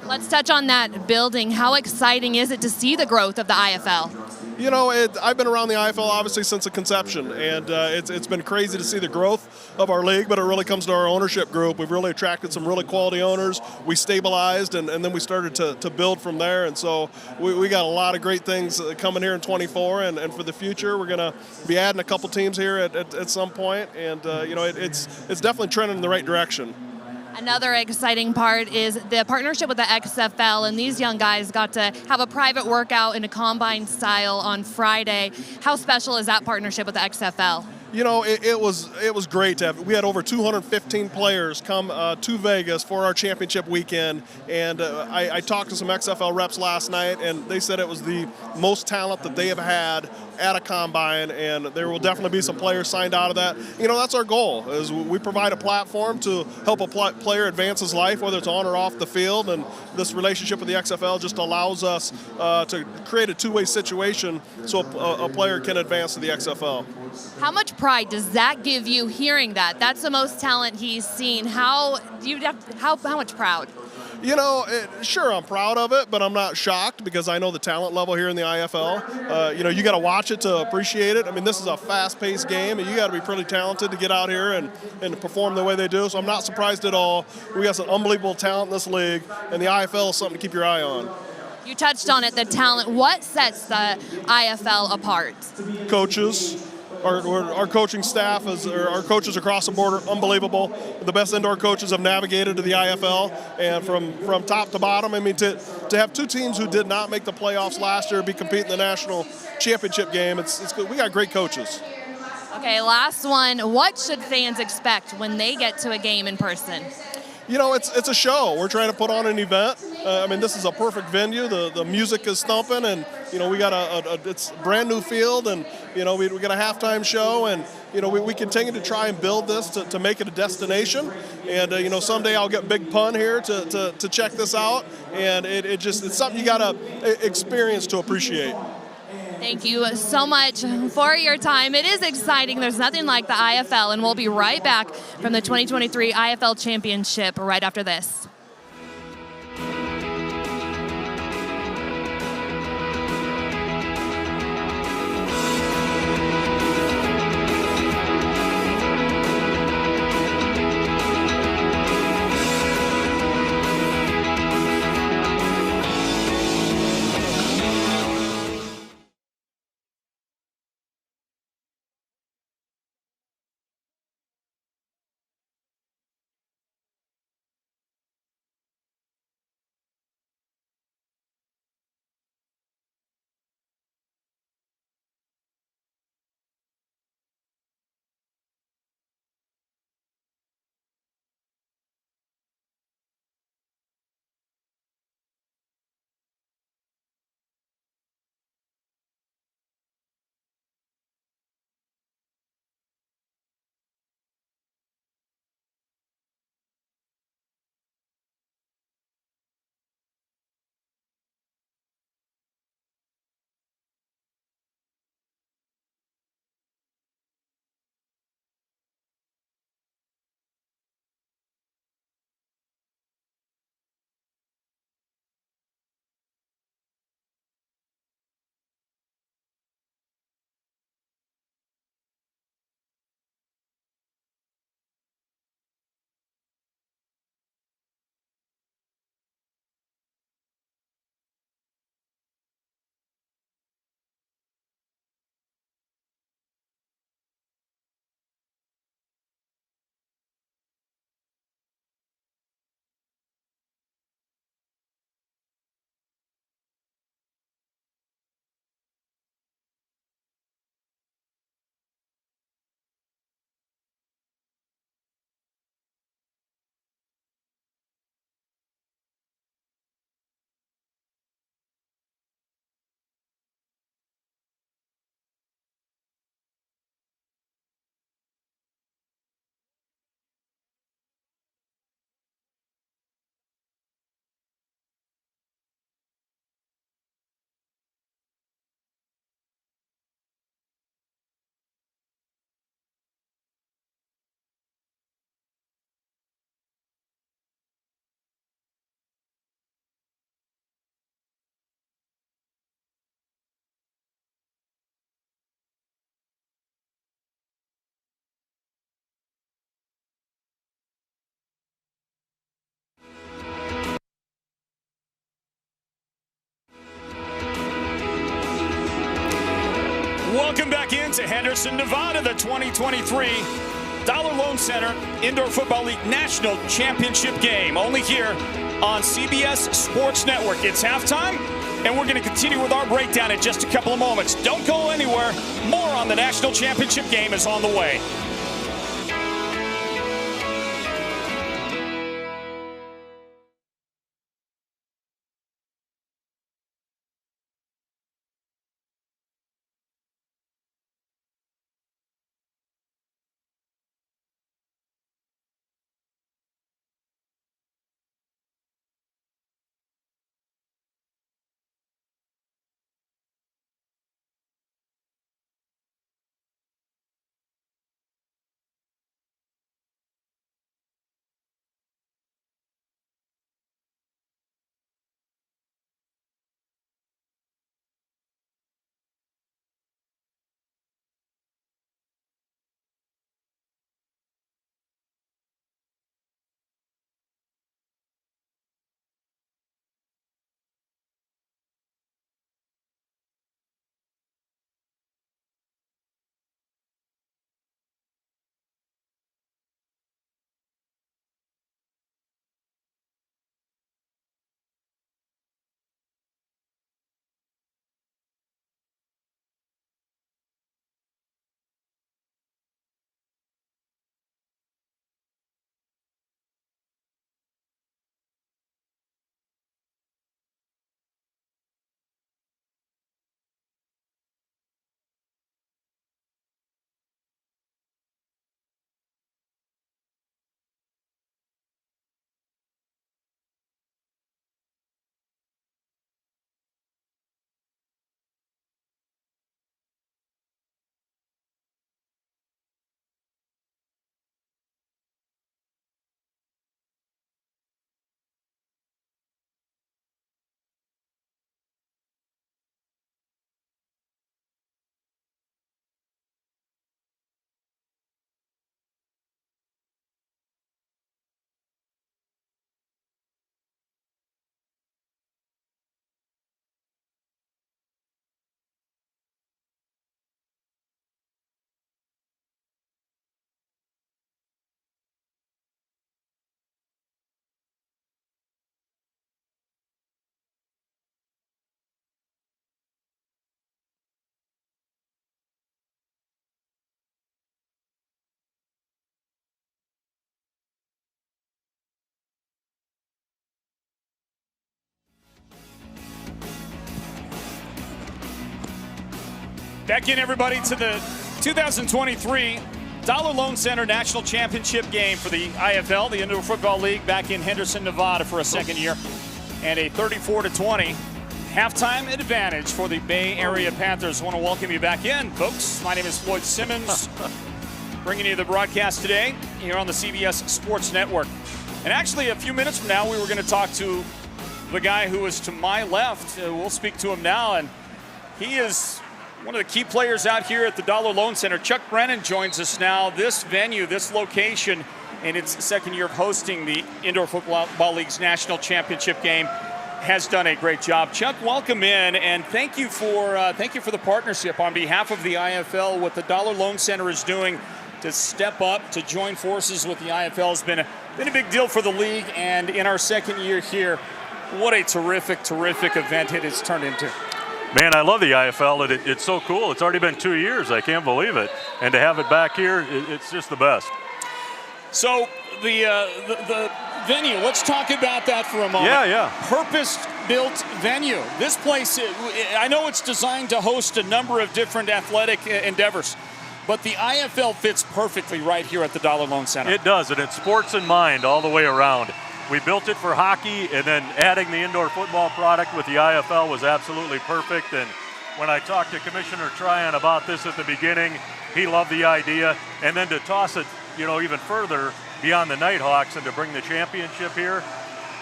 Let's touch on that building. How exciting is it to see the growth of the IFL? You know, I've been around the IFL obviously since the conception, and it's been crazy to see the growth of our league, but it really comes to our ownership group. We've really attracted some really quality owners. We stabilized, and then we started to build from there, and so we got a lot of great things coming here in 24, and for the future, we're going to be adding a couple teams here at some point, and you know, it's definitely trending in the right direction. Another exciting part is the partnership with the XFL, and these young guys got to have a private workout in a combine style on Friday. How special is that partnership with the XFL? You know, it was great to have. We had over 215 players come to Vegas for our championship weekend, and I talked to some XFL reps last night, and they said it was the most talent that they have had at a combine, and there will definitely be some players signed out of that. You know, that's our goal, is we provide a platform to help a player advance his life, whether it's on or off the field, and this relationship with the XFL just allows us to create a two-way situation so a player can advance to the XFL. How much pride does that give you hearing that? That's the most talent he's seen. How much proud? You know, sure, I'm proud of it, but I'm not shocked because I know the talent level here in the IFL. You know, you got to watch it to appreciate it. I mean, this is a fast-paced game, and you got to be pretty talented to get out here and perform the way they do. So I'm not surprised at all. We got some unbelievable talent in this league, and the IFL is something to keep your eye on. You touched on it, the talent. What sets the IFL apart? Coaches. Our coaching staff, our coaches across the board are unbelievable. The best indoor coaches have navigated to the IFL, and from top to bottom, I mean, to have two teams who did not make the playoffs last year be competing in the national championship game, it's good. We got great coaches. Okay, last one. What should fans expect when they get to a game in person? You know, it's a show. We're trying to put on an event. I mean, this is a perfect venue. The music is thumping, and you know, we got it's a brand new field, and you know, we got a halftime show, and you know, we continue to try and build this to make it a destination. And you know, someday I'll get Big Pun here to check this out, and it's something you got to experience to appreciate. Thank you so much for your time. It is exciting. There's nothing like the IFL, and we'll be right back from the 2023 IFL Championship right after this. Welcome back into Henderson, Nevada, the 2023 Dollar Loan Center Indoor Football League National Championship game. Only here on CBS Sports Network. It's halftime, and we're going to continue with our breakdown in just a couple of moments. Don't go anywhere. More on the National Championship game is on the way. Back in, everybody, to the 2023 Dollar Loan Center National Championship game for the IFL, the Indoor Football League, back in Henderson, Nevada for a second year. And a 34-20 halftime advantage for the Bay Area Panthers. I want to welcome you back in, folks. My name is Floyd Simmons, bringing you the broadcast today here on the CBS Sports Network. And actually, a few minutes from now, we were going to talk to the guy who is to my left. We'll speak to him now, and he is one of the key players out here at the Dollar Loan Center. Chuck Brennan joins us now. This venue, this location, in its second year of hosting the Indoor Football League's National Championship game, has done a great job. Chuck, welcome in, and thank you for the partnership on behalf of the IFL. What the Dollar Loan Center is doing to step up, to join forces with the IFL has been a big deal for the league. And in our second year here, what a terrific event it has turned into. Man, I love the IFL. It's so cool. It's already been 2 years. I can't believe it. And to have it back here, it's just the best. So the venue, let's talk about that for a moment. Yeah. Purpose-built venue. This place, I know it's designed to host a number of different athletic endeavors, but the IFL fits perfectly right here at the Dollar Loan Center. It does, and it's sports in mind all the way around. We built it for hockey, and then adding the indoor football product with the IFL was absolutely perfect. And when I talked to Commissioner Tryon about this at the beginning, he loved the idea. And then to toss it, even further beyond the Nighthawks and to bring the championship here,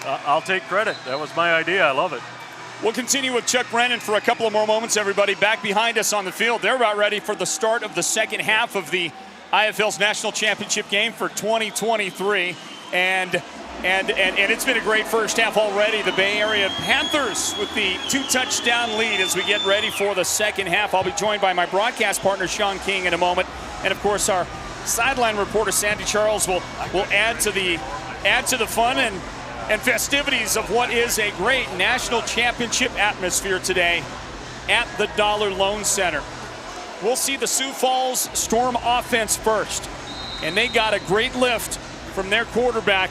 I'll take credit. That was my idea. I love it. We'll continue with Chuck Brennan for a couple of more moments, everybody. Back behind us on the field, they're about ready for the start of the second half of the IFL's National Championship game for 2023. And And it's been a great first half already. The Bay Area Panthers with the 2-touchdown lead as we get ready for the second half. I'll be joined by my broadcast partner, Sean King, in a moment. And, of course, our sideline reporter, Sandy Charles, will add to the fun and festivities of what is a great national championship atmosphere today at the Dollar Loan Center. We'll see the Sioux Falls Storm offense first. And they got a great lift from their quarterback,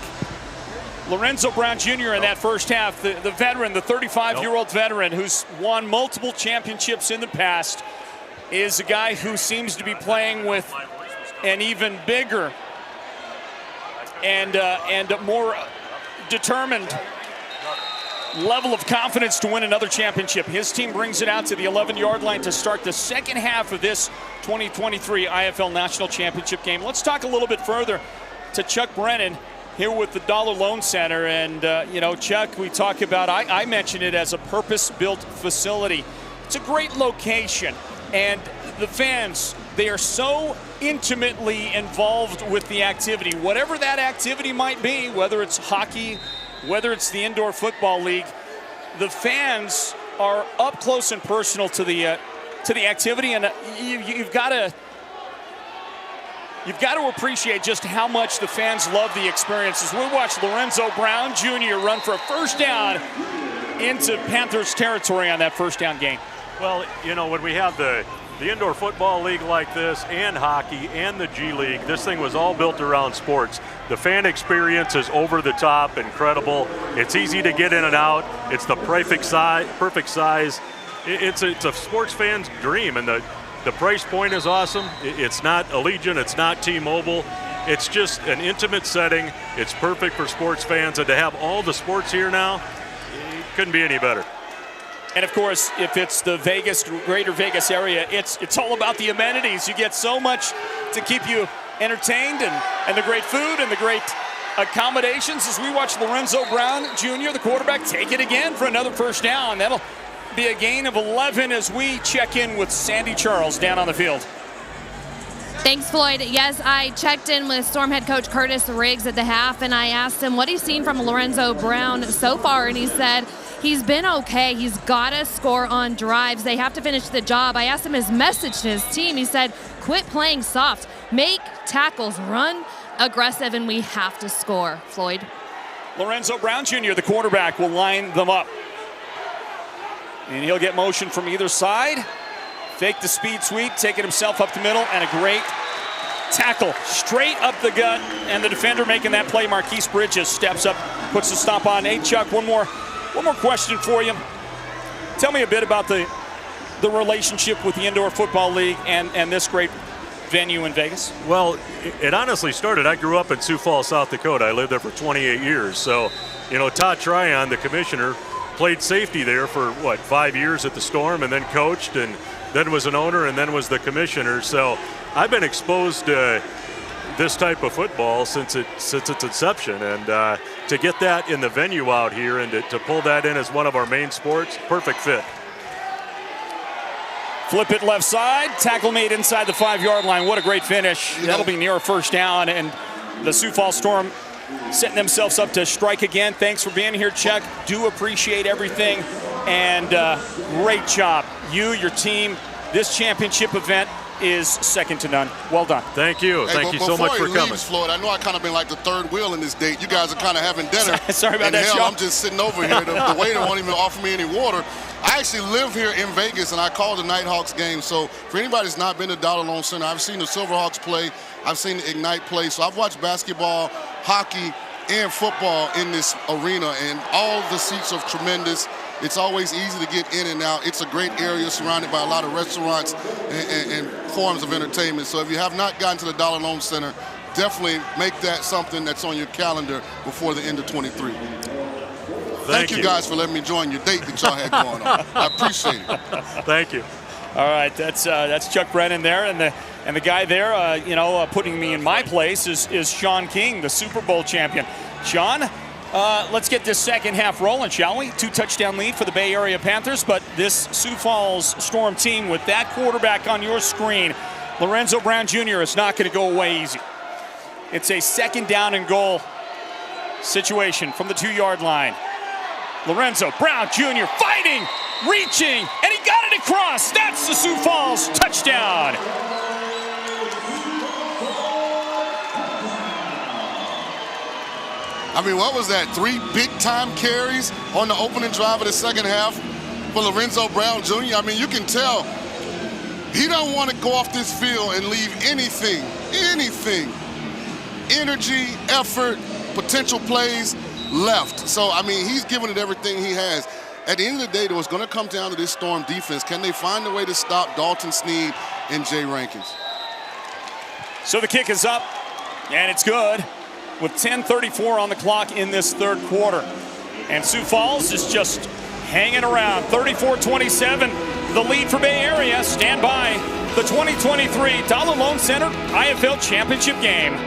Lorenzo Brown Jr. in that first half, the veteran, the 35-year-old veteran who's won multiple championships in the past, is a guy who seems to be playing with an even bigger and more determined level of confidence to win another championship. His team brings it out to the 11-yard line to start the second half of this 2023 IFL National Championship game. Let's talk a little bit further to Chuck Brennan here with the Dollar Loan Center. And, Chuck, we talk about, I mention it as a purpose-built facility. It's a great location. And the fans, they are so intimately involved with the activity. Whatever that activity might be, whether it's hockey, whether it's the indoor football league, the fans are up close and personal to the activity. And you've got to appreciate just how much the fans love the experience. As we watch Lorenzo Brown Jr. run for a first down into Panthers territory on that first down game. Well, when we have the indoor football league like this and hockey and the G League, this thing was all built around sports. The fan experience is over the top, incredible. It's easy to get in and out. It's the perfect size. It's a sports fan's dream, and the price point is awesome. It's not Allegiant, it's not T-Mobile. It's just an intimate setting. It's perfect for sports fans, and to have all the sports here now, it couldn't be any better. And of course, if it's the greater Vegas area, it's all about the amenities. You get so much to keep you entertained, and the great food and the great accommodations as we watch Lorenzo Brown Jr., the quarterback, take it again for another first down. That'll be a gain of 11 as we check in with Sandy Charles down on the field. Thanks, Floyd. Yes, I checked in with Storm head coach Curtis Riggs at the half, and I asked him what he's seen from Lorenzo Brown so far, and he said he's been okay. He's got to score on drives. They have to finish the job. I asked him his message to his team. He said, quit playing soft. Make tackles, run aggressive, and we have to score. Floyd. Lorenzo Brown Jr., the quarterback, will line them up. And he'll get motion from either side. Fake the speed sweep, taking himself up the middle, and a great tackle straight up the gut. And the defender making that play, Marquise Bridges, steps up, puts the stop on. Hey, Chuck, one more question for you. Tell me a bit about the relationship with the Indoor Football League and this great venue in Vegas. Well, it honestly started, I grew up in Sioux Falls, South Dakota. I lived there for 28 years. So, Todd Tryon, the commissioner, played safety there for 5 years at the Storm, and then coached, and then was an owner, and then was the commissioner. So I've been exposed to this type of football since its inception, and to get that in the venue out here and to pull that in as one of our main sports, perfect fit. Flip it left side, tackle made inside the 5-yard line. What a great finish. That'll be near a first down, and the Sioux Falls Storm setting themselves up to strike again. Thanks for being here, Chuck. Do appreciate everything, and great job. You, your team, this championship event is second to none. Well done. Thank you. Thank you so much for coming. Floyd, I know I kind of been like the third wheel in this date. You guys are kind of having dinner. Sorry about that, Sean. I'm just sitting over here. The waiter won't even offer me any water. I actually live here in Vegas, and I call the Nighthawks game. So for anybody that's not been to Dollar Loan Center, I've seen the Silverhawks play. I've seen the Ignite play. So I've watched basketball, hockey, and football in this arena, and all the seats are tremendous. It's always easy to get in and out. It's a great area surrounded by a lot of restaurants and forms of entertainment. So if you have not gotten to the Dollar Loan Center, definitely make that something that's on your calendar before the end of 23. Thank you guys for letting me join your date that y'all had going on. I appreciate it. Thank you. All right, that's Chuck Brennan there, and the guy there, putting me in my place is Sean King, the Super Bowl champion. Sean, let's get this second half rolling, shall we? 2-touchdown lead for the Bay Area Panthers, but this Sioux Falls Storm team with that quarterback on your screen, Lorenzo Brown Jr., is not going to go away easy. It's a second down and goal situation from the 2-yard line. Lorenzo Brown Jr. fighting, reaching, and he got it across. That's the Sioux Falls touchdown. I mean, what was that? 3 big-time carries on the opening drive of the second half for Lorenzo Brown Jr. I mean, you can tell he don't want to go off this field and leave anything, energy, effort, potential plays left. So, I mean, he's giving it everything he has. At the end of the day, though, it's going to come down to this Storm defense. Can they find a way to stop Dalton Sneed and Jay Rankins? So the kick is up, and it's good, with 10:34 on the clock in this third quarter. And Sioux Falls is just hanging around. 34-27, the lead for Bay Area. Stand by. The 2023 Dollar Loan Center IFL Championship game.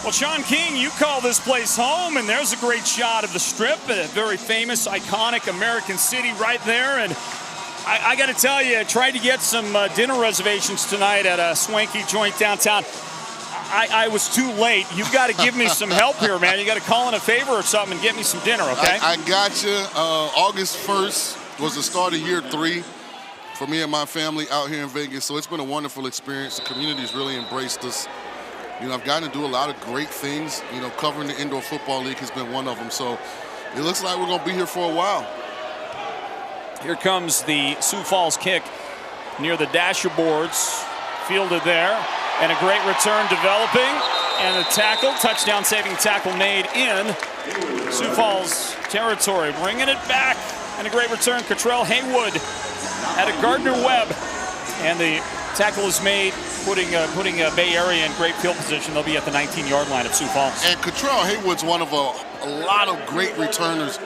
Well, Sean King, you call this place home, and there's a great shot of the Strip, a very famous, iconic American city right there. And I got to tell you, I tried to get some dinner reservations tonight at a swanky joint downtown. I was too late. You've got to give me some help here, man. You got to call in a favor or something and get me some dinner, okay? I got you. August 1st was the start of year 3 for me and my family out here in Vegas, so it's been a wonderful experience. The community's really embraced us. You know, I've gotten to do a lot of great things. You know, covering the Indoor Football League has been one of them. So it looks like we're going to be here for a while. Here comes the Sioux Falls kick near the dasher boards. Fielded there. And a great return developing. And the tackle, touchdown saving tackle made in Sioux Falls territory. Bringing it back. And a great return. Cottrell Haywood at a Gardner-Webb. And the tackle is made, putting Bay Area in great field position. They'll be at the 19-yard line of Sioux Falls. And Cottrell Haywood's one of a lot of great returners.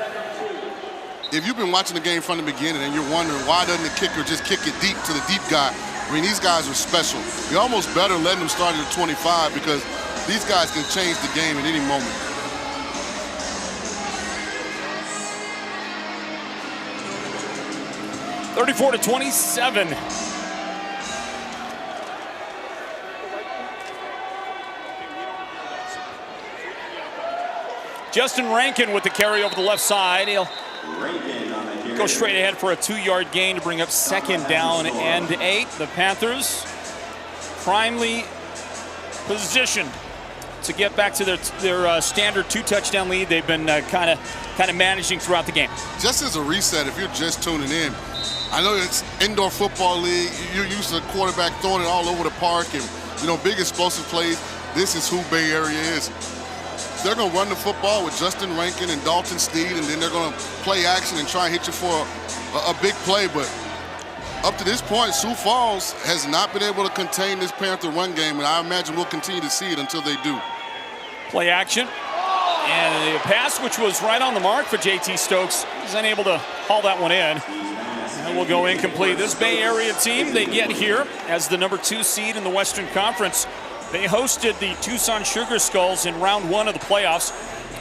If you've been watching the game from the beginning and you're wondering why doesn't the kicker just kick it deep to the deep guy, I mean, these guys are special. You're almost better letting them start at the 25 because these guys can change the game at any moment. (34-27). Justin Rankin with the carry over the left side. He'll go straight ahead for a 2-yard gain to bring up second down and 8. The Panthers primely positioned to get back to their standard 2-touchdown lead they've been kind of managing throughout the game. Just as a reset, if you're just tuning in, I know it's Indoor Football League. You're used to the quarterback throwing it all over the park and, you know, big explosive plays. This is who Bay Area is. They're going to run the football with Justin Rankin and Dalton Sneed, and then they're going to play action and try and hit you for a big play. But up to this point, Sioux Falls has not been able to contain this Panther run game, and I imagine we'll continue to see it until they do. Play action. And the pass, which was right on the mark for JT Stokes, is unable to haul that one in. And will go incomplete. This Bay Area team, they get here as the number 2 seed in the Western Conference. They hosted the Tucson Sugar Skulls in round 1 of the playoffs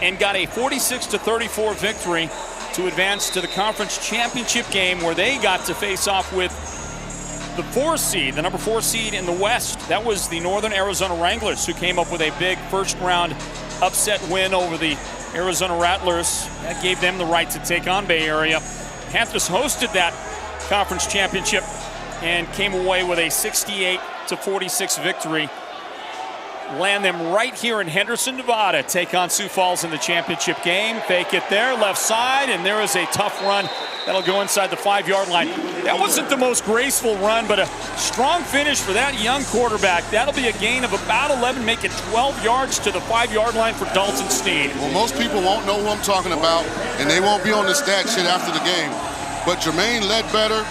and got a 46-34 victory to advance to the conference championship game, where they got to face off with the 4 seed, the number 4 seed in the West. That was the Northern Arizona Wranglers, who came up with a big first round upset win over the Arizona Rattlers. That gave them the right to take on Bay Area. Panthers hosted that conference championship and came away with a 68-46 victory. Land them right here in Henderson, Nevada. Take on Sioux Falls in the championship game. Fake it there, left side, and there is a tough run that'll go inside the 5-yard line. That wasn't the most graceful run, but a strong finish for that young quarterback. That'll be a gain of about 11, making 12 yards to the 5-yard line for Dalton Sneed. Well, most people won't know who I'm talking about, and they won't be on the stat sheet after the game. But Jermaine Ledbetter,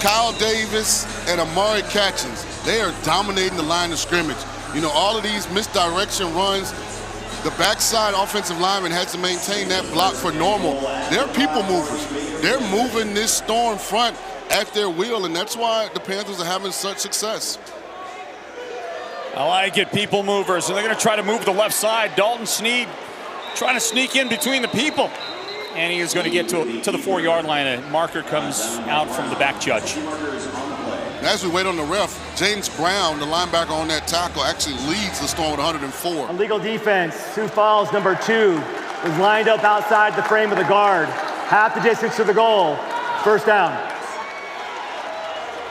Kyle Davis, and Amari Catchings, they are dominating the line of scrimmage. You know, all of these misdirection runs, the backside offensive lineman has to maintain that block for normal. They're people movers. They're moving this Storm front at their will, and that's why the Panthers are having such success. I like it, people movers, and they're going to try to move the left side. Dalton Sneed trying to sneak in between the people, and he is going to get to the 4-yard line. A marker comes out from the back judge. As we wait on the ref, James Brown, the linebacker on that tackle, actually leads the Storm with 104. Illegal defense. Sioux Falls, number 2, was lined up outside the frame of the guard. Half the distance to the goal. First down.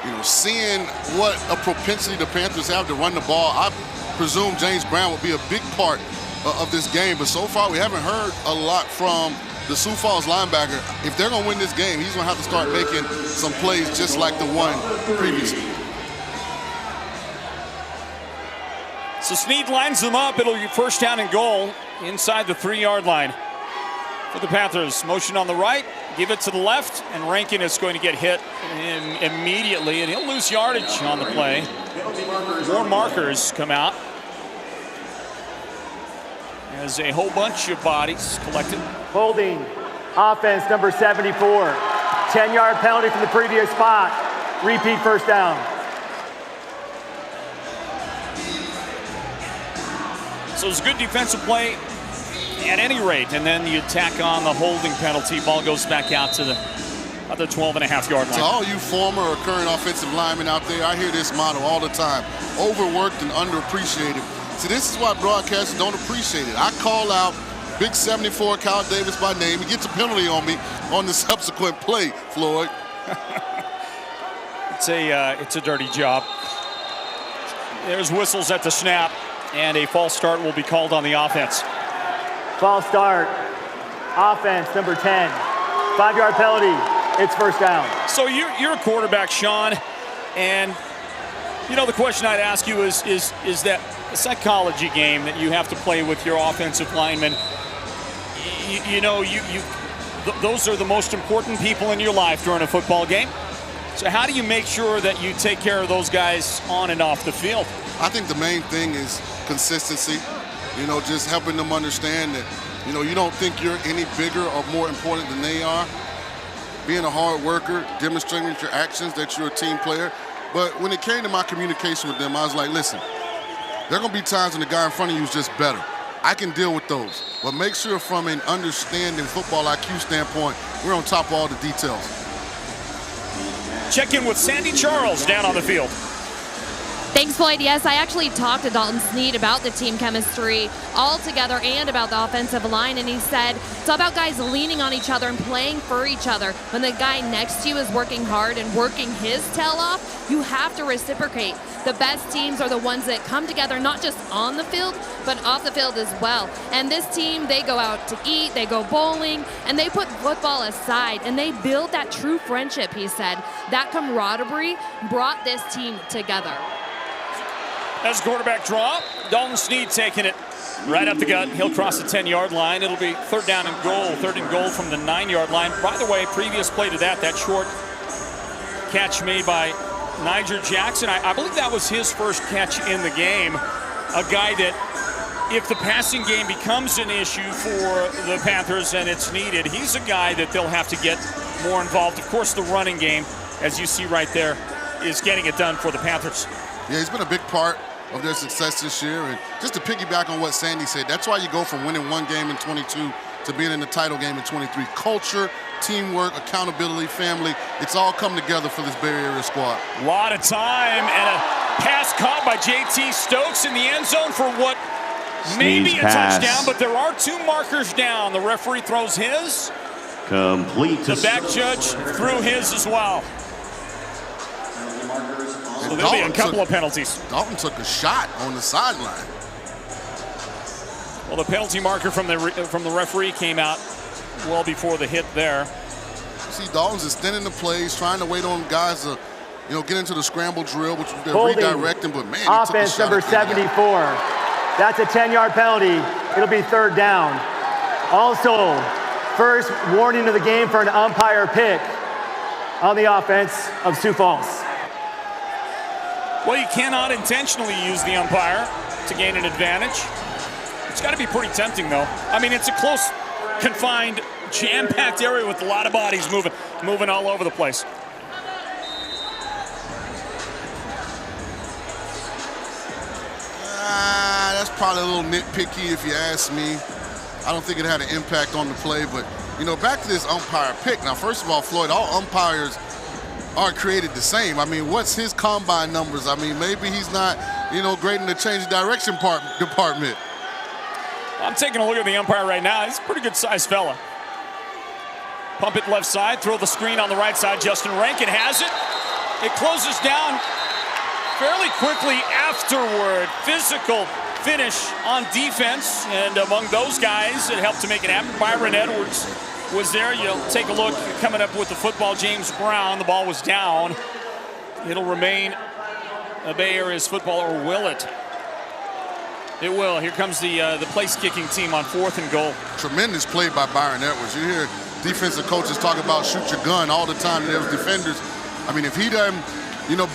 You know, seeing what a propensity the Panthers have to run the ball, I presume James Brown will be a big part of this game. But so far, we haven't heard a lot from the Sioux Falls linebacker. If they're going to win this game, he's going to have to start making some plays just like the one previously. So Sneed lines them up. It'll be first down and goal inside the 3-yard line for the Panthers. Motion on the right, give it to the left, and Rankin is going to get hit immediately, and he'll lose yardage on the play. More markers come out as a whole bunch of bodies collected. Holding, offense number 74. 10-yard penalty from the previous spot. Repeat first down. So it's good defensive play at any rate, and then you tack on the holding penalty. Ball goes back out to the other 12.5-yard line. To all you former or current offensive linemen out there, I hear this motto all the time: overworked and underappreciated. See, this is why broadcasters don't appreciate it. I call out Big 74 Kyle Davis by name. He gets a penalty on me on the subsequent play, Floyd. It's a dirty job. There's whistles at the snap, and a false start will be called on the offense. False start. Offense number 10. 5-yard penalty. It's first down. So you're a quarterback, Sean, and you know the question I'd ask you is that a psychology game that you have to play with your offensive linemen. Those are the most important people in your life during a football game. So how do you make sure that you take care of those guys on and off the field? I think the main thing is consistency. You know, just helping them understand that, you know, you don't think you're any bigger or more important than they are. Being a hard worker, demonstrating with your actions that you're a team player. But when it came to my communication with them, I was like, listen, there are going to be times when the guy in front of you is just better. I can deal with those. But make sure from an understanding football IQ standpoint, we're on top of all the details. Check in with Sandy Charles down on the field. Thanks, Floyd. Yes, I actually talked to Dalton Sneed about the team chemistry altogether and about the offensive line, and he said it's all about guys leaning on each other and playing for each other. When the guy next to you is working hard and working his tail off, you have to reciprocate. The best teams are the ones that come together not just on the field, but off the field as well. And this team, they go out to eat, they go bowling, and they put football aside, and they build that true friendship, he said. That camaraderie brought this team together. As quarterback draw, Dalton Sneed taking it right up the gut. He'll cross the 10-yard line. It'll be third and goal from the 9-yard line. By the way, previous play to that short catch made by Niger Jackson. I believe that was his first catch in the game. A guy that if the passing game becomes an issue for the Panthers and it's needed, he's a guy that they'll have to get more involved. Of course, the running game, as you see right there, is getting it done for the Panthers. Yeah, he's been a big part of their success this year. And just to piggyback on what Sandy said, that's why you go from winning one game in 22 to being in the title game in 23. Culture, teamwork, accountability, family, it's all come together for this Bay Area squad. A lot of time and a pass caught by JT Stokes in the end zone for what may be a touchdown, but there are 2 markers down. The referee throws his. Complete. The back judge threw his as well. So there'll be a couple of penalties. Dalton took a shot on the sideline. Well, the penalty marker from the referee came out well before the hit there. See, Dalton's extending the plays, trying to wait on guys to, get into the scramble drill, which they're redirecting. But man, offense number 74. That's a 10-yard penalty. It'll be 3rd down. Also, first warning of the game for an umpire pick on the offense of Sioux Falls. Well, you cannot intentionally use the umpire to gain an advantage. It's got to be pretty tempting, though. I mean, it's a close, confined, jam-packed area with a lot of bodies moving all over the place. That's probably a little nitpicky if you ask me. I don't think it had an impact on the play, but, back to this umpire pick. Now, first of all, Floyd, all umpires aren't created the same. I mean, what's his combine numbers? I mean, maybe he's not, great in the change of direction department. I'm taking a look at the umpire right now. He's a pretty good-sized fella. Pump it left side, throw the screen on the right side. Justin Rankin has it. It closes down fairly quickly afterward. Physical finish on defense, and among those guys that helped to make it happen, Byron Edwards was there. You'll take a look coming up with the football. James Brown, the ball was down. It'll remain a Bay Area's football, or will it? It will. Here comes the place-kicking team on 4th and goal. Tremendous play by Byron Edwards. You hear defensive coaches talk about shoot your gun all the time to those defenders. I mean, if he doesn't,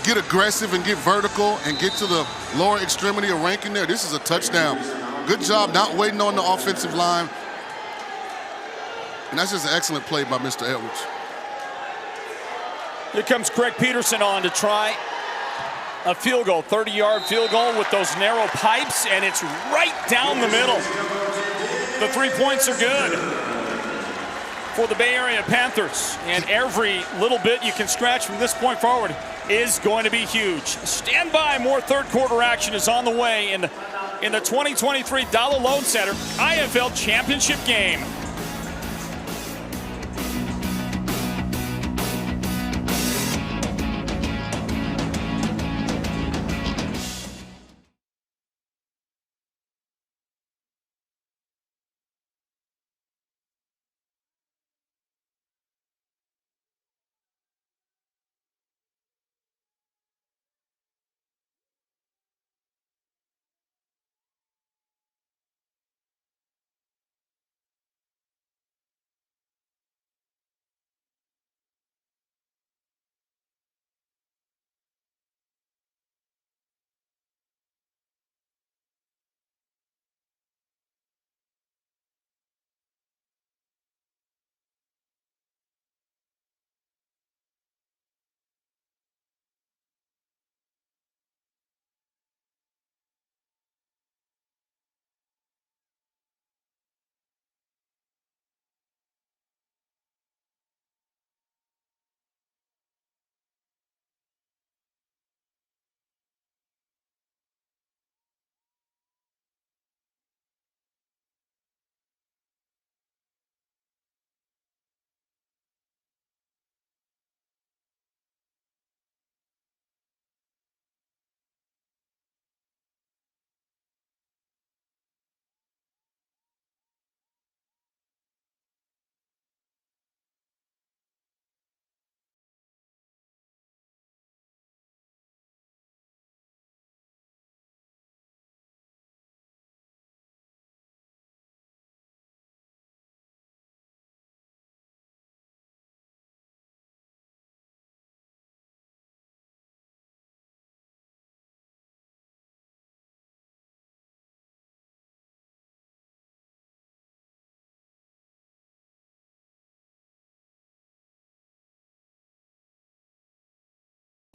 get aggressive and get vertical and get to the lower extremity of Rankin there, this is a touchdown. Good job not waiting on the offensive line. And that's just an excellent play by Mr. Edwards. Here comes Craig Peterson on to try a field goal, 30-yard field goal with those narrow pipes, and it's right down the middle. The 3 points are good for the Bay Area Panthers, and every little bit you can scratch from this point forward is going to be huge. Stand by, more third quarter action is on the way in the 2023 Dollar Loan Center IFL Championship game.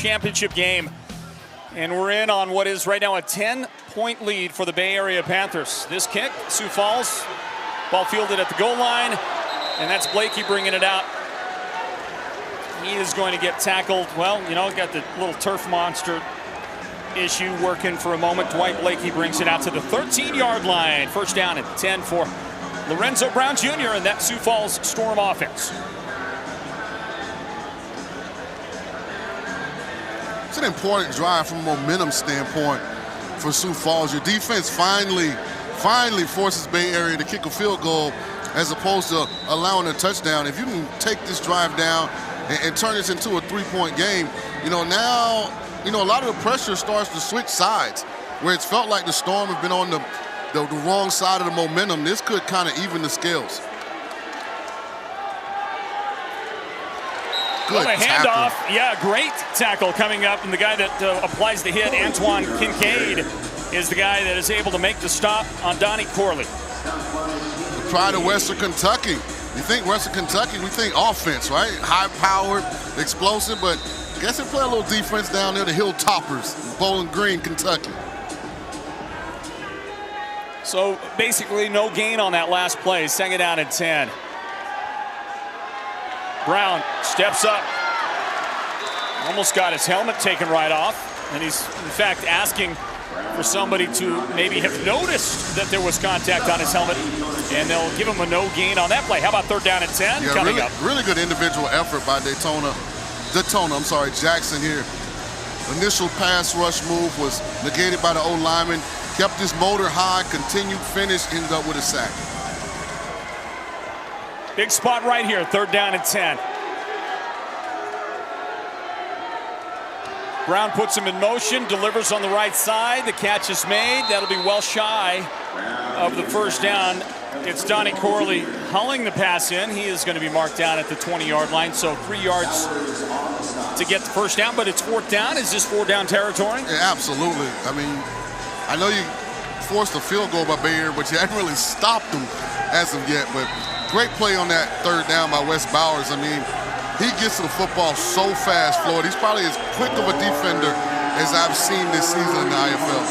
championship game. And we're in on what is right now a 10-point lead for the Bay Area Panthers. This kick, Sioux Falls, ball fielded at the goal line, and that's Blakey bringing it out. He is going to get tackled. Well, you know, got the little turf monster issue working for a moment. Dwight Blakey brings it out to the 13-yard line. First down and 10 for Lorenzo Brown Jr. and that Sioux Falls Storm offense. It's an important drive from a momentum standpoint for Sioux Falls. Your defense finally forces Bay Area to kick a field goal as opposed to allowing a touchdown. If you can take this drive down and turn this into a 3-point game, now a lot of the pressure starts to switch sides. Where it's felt like the Storm have been on the wrong side of the momentum, this could kind of even the scales. Good handoff. Yeah, great tackle coming up. And the guy that applies the hit, Antoine Kincaid, is the guy that is able to make the stop on Donnie Corley. The pride of Western Kentucky. You think Western Kentucky, we think offense, right? High-powered, explosive, but I guess they play a little defense down there, the Hilltoppers, Bowling Green, Kentucky. So basically no gain on that last play. Second down and 10. Brown steps up. Almost got his helmet taken right off. And he's, in fact, asking for somebody to maybe have noticed that there was contact on his helmet. And they'll give him a no gain on that play. How about third down and 10 coming up? Really good individual effort by Jackson here. Initial pass rush move was negated by the O-lineman. Kept his motor high, continued finish, ended up with a sack. Big spot right here, third down and 10. Brown puts him in motion, delivers on the right side. The catch is made. That'll be well shy of the first down. It's Donnie Corley hauling the pass in. He is going to be marked down at the 20-yard line, so 3 yards to get the first down, but it's fourth down. Is this fourth down territory? Yeah, absolutely. I mean, I know you forced a field goal by Bay Area, but you haven't really stopped them as of yet. But great play on that third down by Wes Bowers. I mean, he gets to the football so fast, Floyd. He's probably as quick of a defender as I've seen this season in the IFL.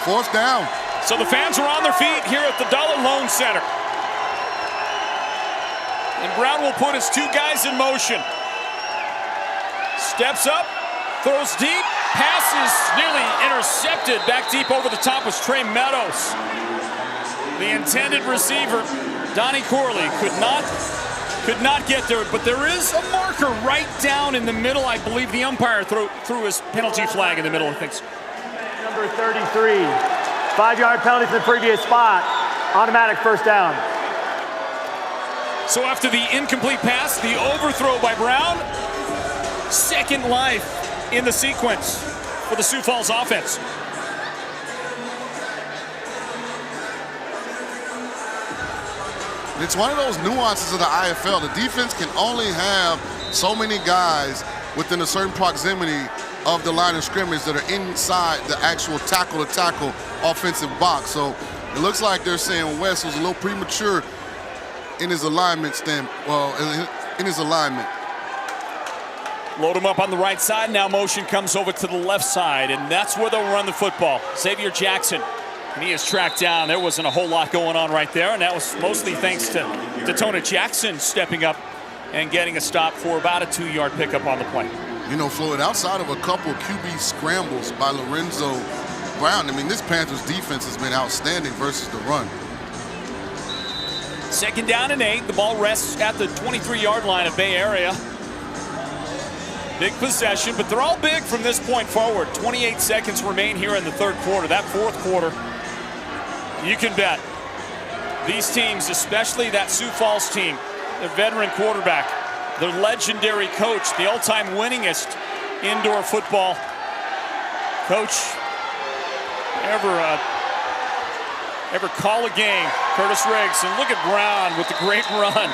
Fourth down. So the fans are on their feet here at the Dollar Loan Center. And Brown will put his two guys in motion. Steps up, throws deep, passes nearly intercepted. Back deep over the top was Trey Meadows. The intended receiver, Donnie Corley, could not get there, but there is a marker right down in the middle. I believe the umpire threw his penalty flag in the middle of things. Number 33, 5-yard penalty from the previous spot. Automatic first down. So after the incomplete pass, the overthrow by Brown, second life in the sequence for the Sioux Falls offense. It's one of those nuances of the IFL. The defense can only have so many guys within a certain proximity of the line of scrimmage that are inside the actual tackle-to-tackle offensive box. So it looks like they're saying West was a little premature in his alignment in his alignment. Load him up on the right side. Now motion comes over to the left side, and that's where they'll run the football. Xavier Jackson, and he is tracked down. There wasn't a whole lot going on right there, and that was mostly thanks to Tona Jackson stepping up and getting a stop for about a 2-yard pickup on the play. You know, Floyd, outside of a couple of QB scrambles by Lorenzo Brown, I mean, this Panthers defense has been outstanding versus the run. Second down and 8. The ball rests at the 23-yard line of Bay Area. Big possession, but they're all big from this point forward. 28 seconds remain here in the third quarter. That fourth quarter, you can bet these teams, especially that Sioux Falls team, their veteran quarterback, their legendary coach, the all-time winningest indoor football coach ever call a game, Curtis Riggs. And look at Brown with the great run,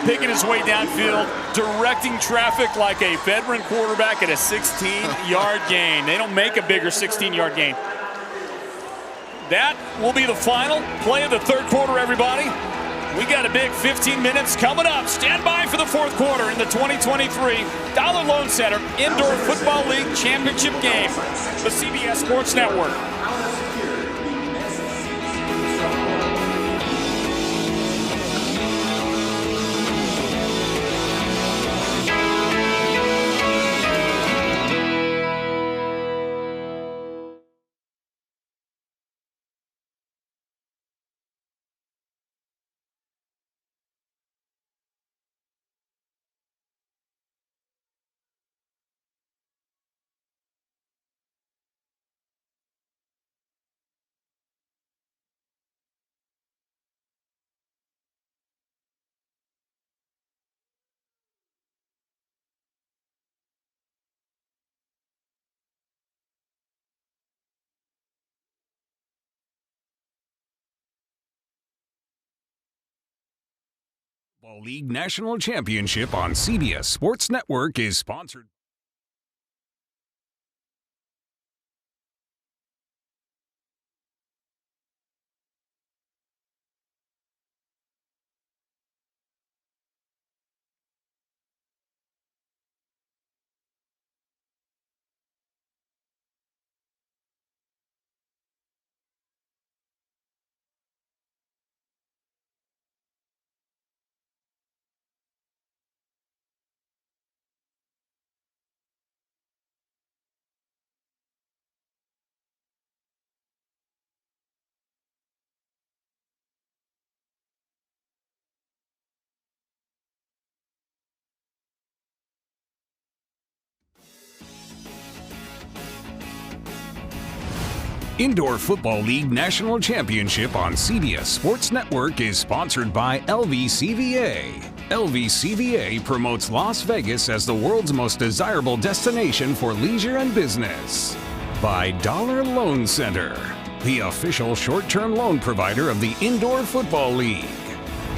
picking his way downfield, directing traffic like a veteran quarterback at a 16-yard gain. They don't make a bigger 16-yard gain. That will be the final play of the third quarter, everybody. We got a big 15 minutes coming up. Stand by for the fourth quarter in the 2023 Dollar Loan Center Indoor Football League Championship game. The CBS Sports Network. Football League National Championship on CBS Sports Network is sponsored. Indoor Football League National Championship on CBS Sports Network is sponsored by LVCVA. LVCVA promotes Las Vegas as the world's most desirable destination for leisure and business. By Dollar Loan Center, the official short-term loan provider of the Indoor Football League.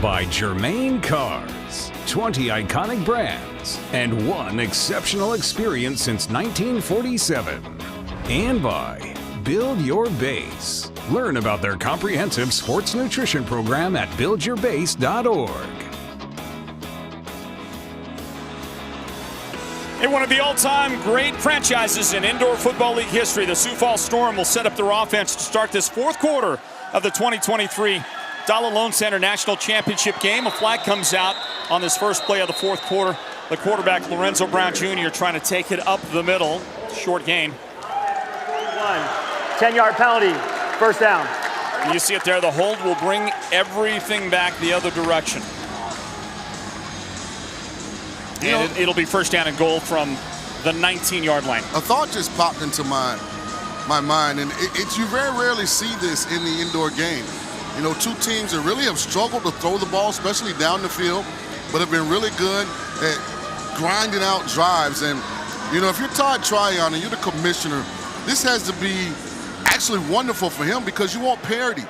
By Germain Cars, 20 iconic brands and one exceptional experience since 1947. And by Build Your Base. Learn about their comprehensive sports nutrition program at buildyourbase.org. In one of the all-time great franchises in Indoor Football League history, the Sioux Falls Storm will set up their offense to start this fourth quarter of the 2023 Dollar Loan Center National Championship game. A flag comes out on this first play of the fourth quarter. The quarterback, Lorenzo Brown Jr., trying to take it up the middle. Short gain. 10-yard penalty, first down. You see it there, the hold will bring everything back the other direction. And it'll be first down and goal from the 19-yard line. A thought just popped into my mind, and you very rarely see this in the indoor game. You know, two teams that really have struggled to throw the ball, especially down the field, but have been really good at grinding out drives. And, you know, if you're Todd Tryon and you're the commissioner, this has to be actually wonderful for him because you want parity.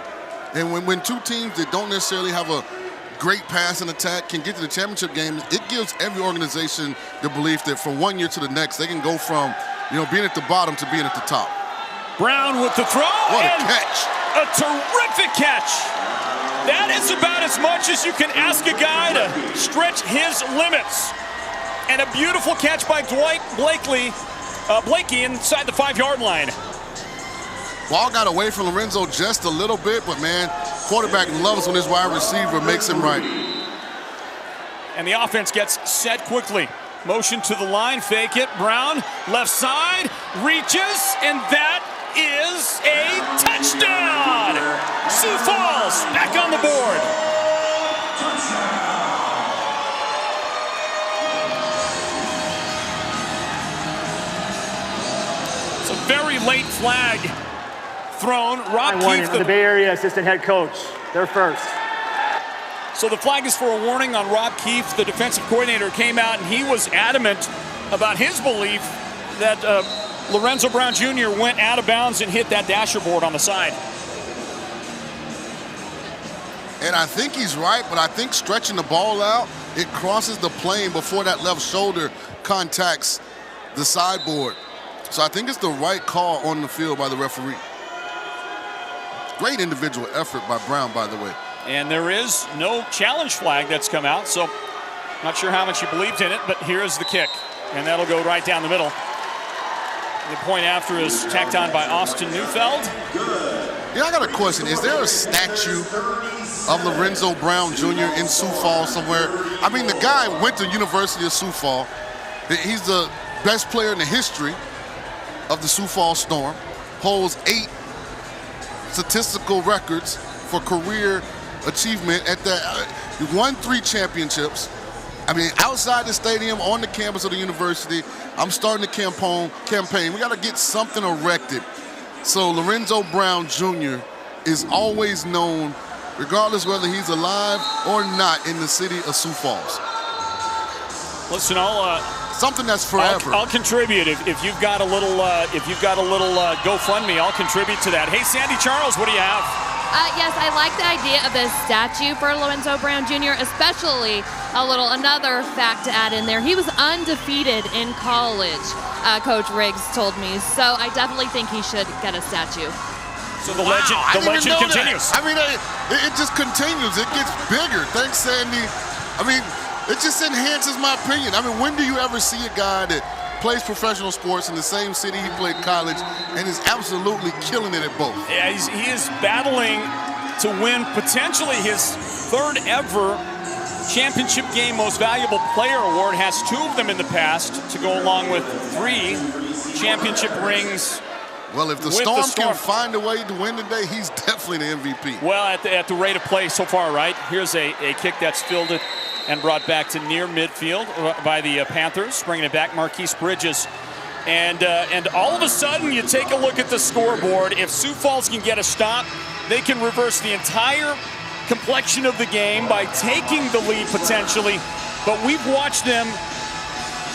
And when two teams that don't necessarily have a great passing attack can get to the championship game, it gives every organization the belief that from one year to the next, they can go from, you know, being at the bottom to being at the top. Brown with the throw. What a catch. A terrific catch. That is about as much as you can ask a guy to stretch his limits. And a beautiful catch by Dwight Blakey inside the 5-yard line. Ball got away from Lorenzo just a little bit, but man, quarterback loves when his wide receiver makes him right. And the offense gets set quickly. Motion to the line, fake it. Brown, left side, reaches, and that is a touchdown! Sioux Falls back on the board. It's a very late flag thrown. Rob Keefe, the Bay Area assistant head coach, they're first. So the flag is for a warning on Rob Keefe. The defensive coordinator came out and he was adamant about his belief that Lorenzo Brown Jr. went out of bounds and hit that dasher board on the side. And I think he's right, but I think stretching the ball out, it crosses the plane before that left shoulder contacts the sideboard. So I think it's the right call on the field by the referee. Great individual effort by Brown, by the way. And there is no challenge flag that's come out, so not sure how much he believed in it, but here's the kick. And that'll go right down the middle. The point after is tacked on by Austin Neufeld. Yeah, I got a question. Is there a statue of Lorenzo Brown Jr. in Sioux Falls somewhere? I mean, the guy went to University of Sioux Falls. He's the best player in the history of the Sioux Falls Storm. Holds 8 statistical records for career achievement at that. He won 3 championships. I mean, outside the stadium, on the campus of the university, I'm starting the campaign. We got to get something erected. So Lorenzo Brown Jr. is always known, regardless whether he's alive or not, in the city of Sioux Falls. Listen, something that's forever. I'll contribute if you've got a little GoFundMe. I'll contribute to that. Hey, Sandy Charles, what do you have? Yes, I like the idea of this statue for Lorenzo Brown Jr., especially another fact to add in there. He was undefeated in college, Coach Riggs told me. So I definitely think he should get a statue. So the legend continues. I mean, it just continues. It gets bigger. Thanks, Sandy. I mean, it just enhances my opinion. I mean, when do you ever see a guy that plays professional sports in the same city he played college and is absolutely killing it at both? Yeah, he is battling to win potentially his 3rd ever championship game most valuable player award. Has 2 of them in the past to go along with 3 championship rings. Well, if the Storm can find a way to win today, he's definitely the MVP. Well, at the rate of play so far, right? Here's a kick that's fielded and brought back to near midfield by the Panthers, bringing it back, Marquise Bridges. And all of a sudden, you take a look at the scoreboard. If Sioux Falls can get a stop, they can reverse the entire complexion of the game by taking the lead potentially. But we've watched them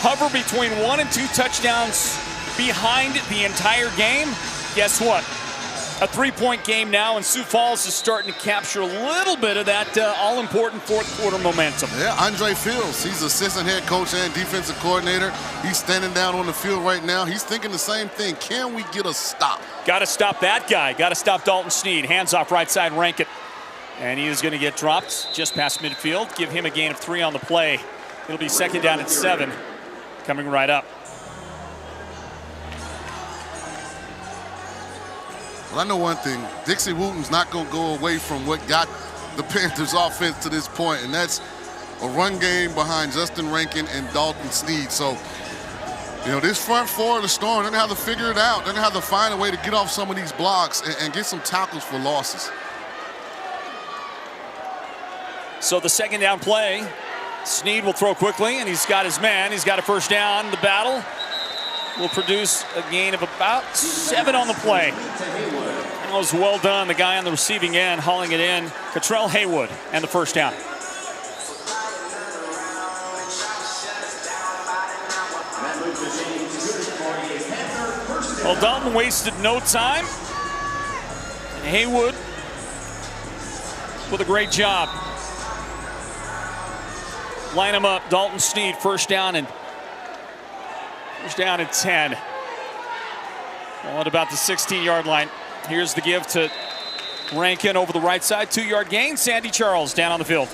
hover between 1 and 2 touchdowns behind the entire game. Guess what? A 3-point game now, and Sioux Falls is starting to capture a little bit of that all-important 4th quarter momentum. Yeah, Andre Fields, he's assistant head coach and defensive coordinator. He's standing down on the field right now. He's thinking the same thing. Can we get a stop? Got to stop that guy. Got to stop Dalton Sneed. Hands off right side Rankin. And he is going to get dropped just past midfield. Give him a gain of 3 on the play. It'll be 2nd down and 7 coming right up. Well, I know one thing. Dixie Wooten's not going to go away from what got the Panthers offense to this point, and that's a run game behind Justin Rankin and Dalton Sneed. So, you know, this front 4 of the Storm, they're going to have to figure it out. They're going to have to find a way to get off some of these blocks and get some tackles for losses. So the 2nd down play, Sneed will throw quickly, and he's got his man. He's got a 1st down. The battle will produce a gain of about 7 on the play. That was well done. The guy on the receiving end hauling it in, Cottrell Haywood, and the 1st down. Well, Dalton wasted no time. And Haywood with a great job. Line him up. Dalton Sneed, 1st down and 10. Well, at about the 16-yard line. Here's the give to Rankin over the right side. 2-yard gain. Sandy Charles down on the field.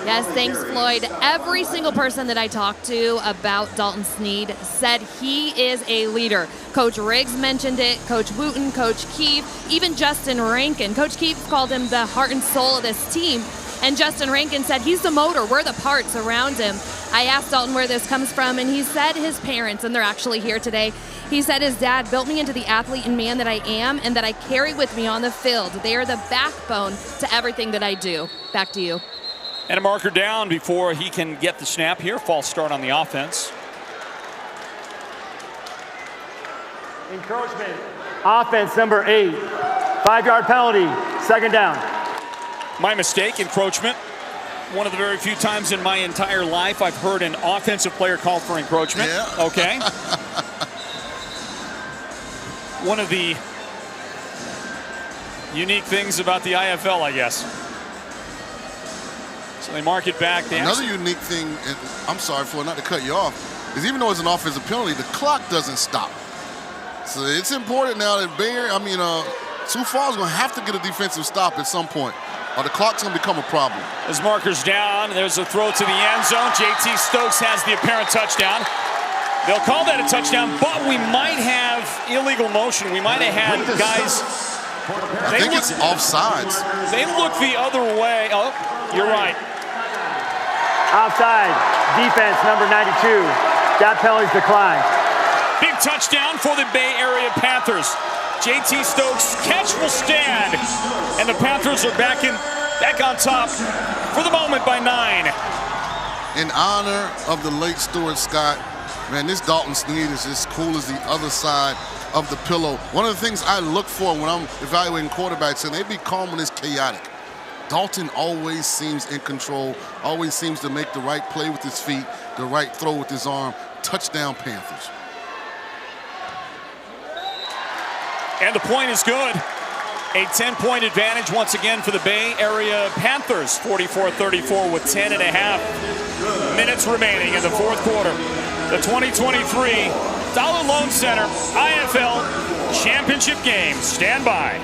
Yes, thanks, Floyd. Every single person that I talked to about Dalton Sneed said he is a leader. Coach Riggs mentioned it, Coach Wooten, Coach Keefe, even Justin Rankin. Coach Keefe called him the heart and soul of this team. And Justin Rankin said he's the motor, we're the parts around him. I asked Dalton where this comes from, and he said his parents, and they're actually here today. He said his dad built me into the athlete and man that I am and that I carry with me on the field. They are the backbone to everything that I do. Back to you. And a marker down before he can get the snap here. False start on the offense. Encroachment. Offense number 8. 5-yard penalty. 2nd down. My mistake, encroachment. One of the very few times in my entire life I've heard an offensive player called for encroachment. Yeah. Okay. One of the unique things about the IFL, I guess. So they mark it back. Another unique thing, and I'm sorry for not to cut you off, is even though it's an offensive penalty, the clock doesn't stop. So it's important now that Sioux Falls is going to have to get a defensive stop at some point. or the clock's going to become a problem. As markers down, there's a throw to the end zone. JT Stokes has the apparent touchdown. They'll call that a touchdown, but we might have illegal motion. We might have had guys. I think it's offsides. They look the other way. Oh, you're right. Offside, defense number 92. That penalty's declined. Big touchdown for the Bay Area Panthers. JT Stokes' catch will stand, and the Panthers are back on top for the moment by 9. In honor of the late Stuart Scott, man, this Dalton Snead is as cool as the other side of the pillow. One of the things I look for when I'm evaluating quarterbacks, and they be calm when it's chaotic. Dalton always seems in control, always seems to make the right play with his feet, the right throw with his arm. Touchdown, Panthers. And the point is good. A 10-point advantage once again for the Bay Area Panthers. 44-34 with 10.5 minutes remaining in the fourth quarter. The 2023 Dollar Loan Center IFL Championship game. Stand by.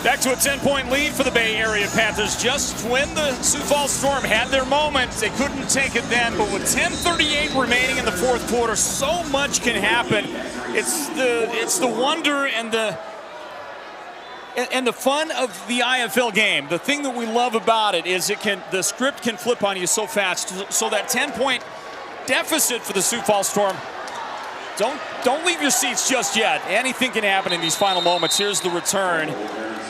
Back to a 10-point lead for the Bay Area Panthers. Just when the Sioux Falls Storm had their moment, they couldn't take it then. But with 10:38 remaining in the fourth quarter, so much can happen. It's the wonder and the fun of the IFL game. The thing that we love about it is the script can flip on you so fast. So that 10-point deficit for the Sioux Falls Storm. Don't leave your seats just yet. Anything can happen in these final moments. Here's the return.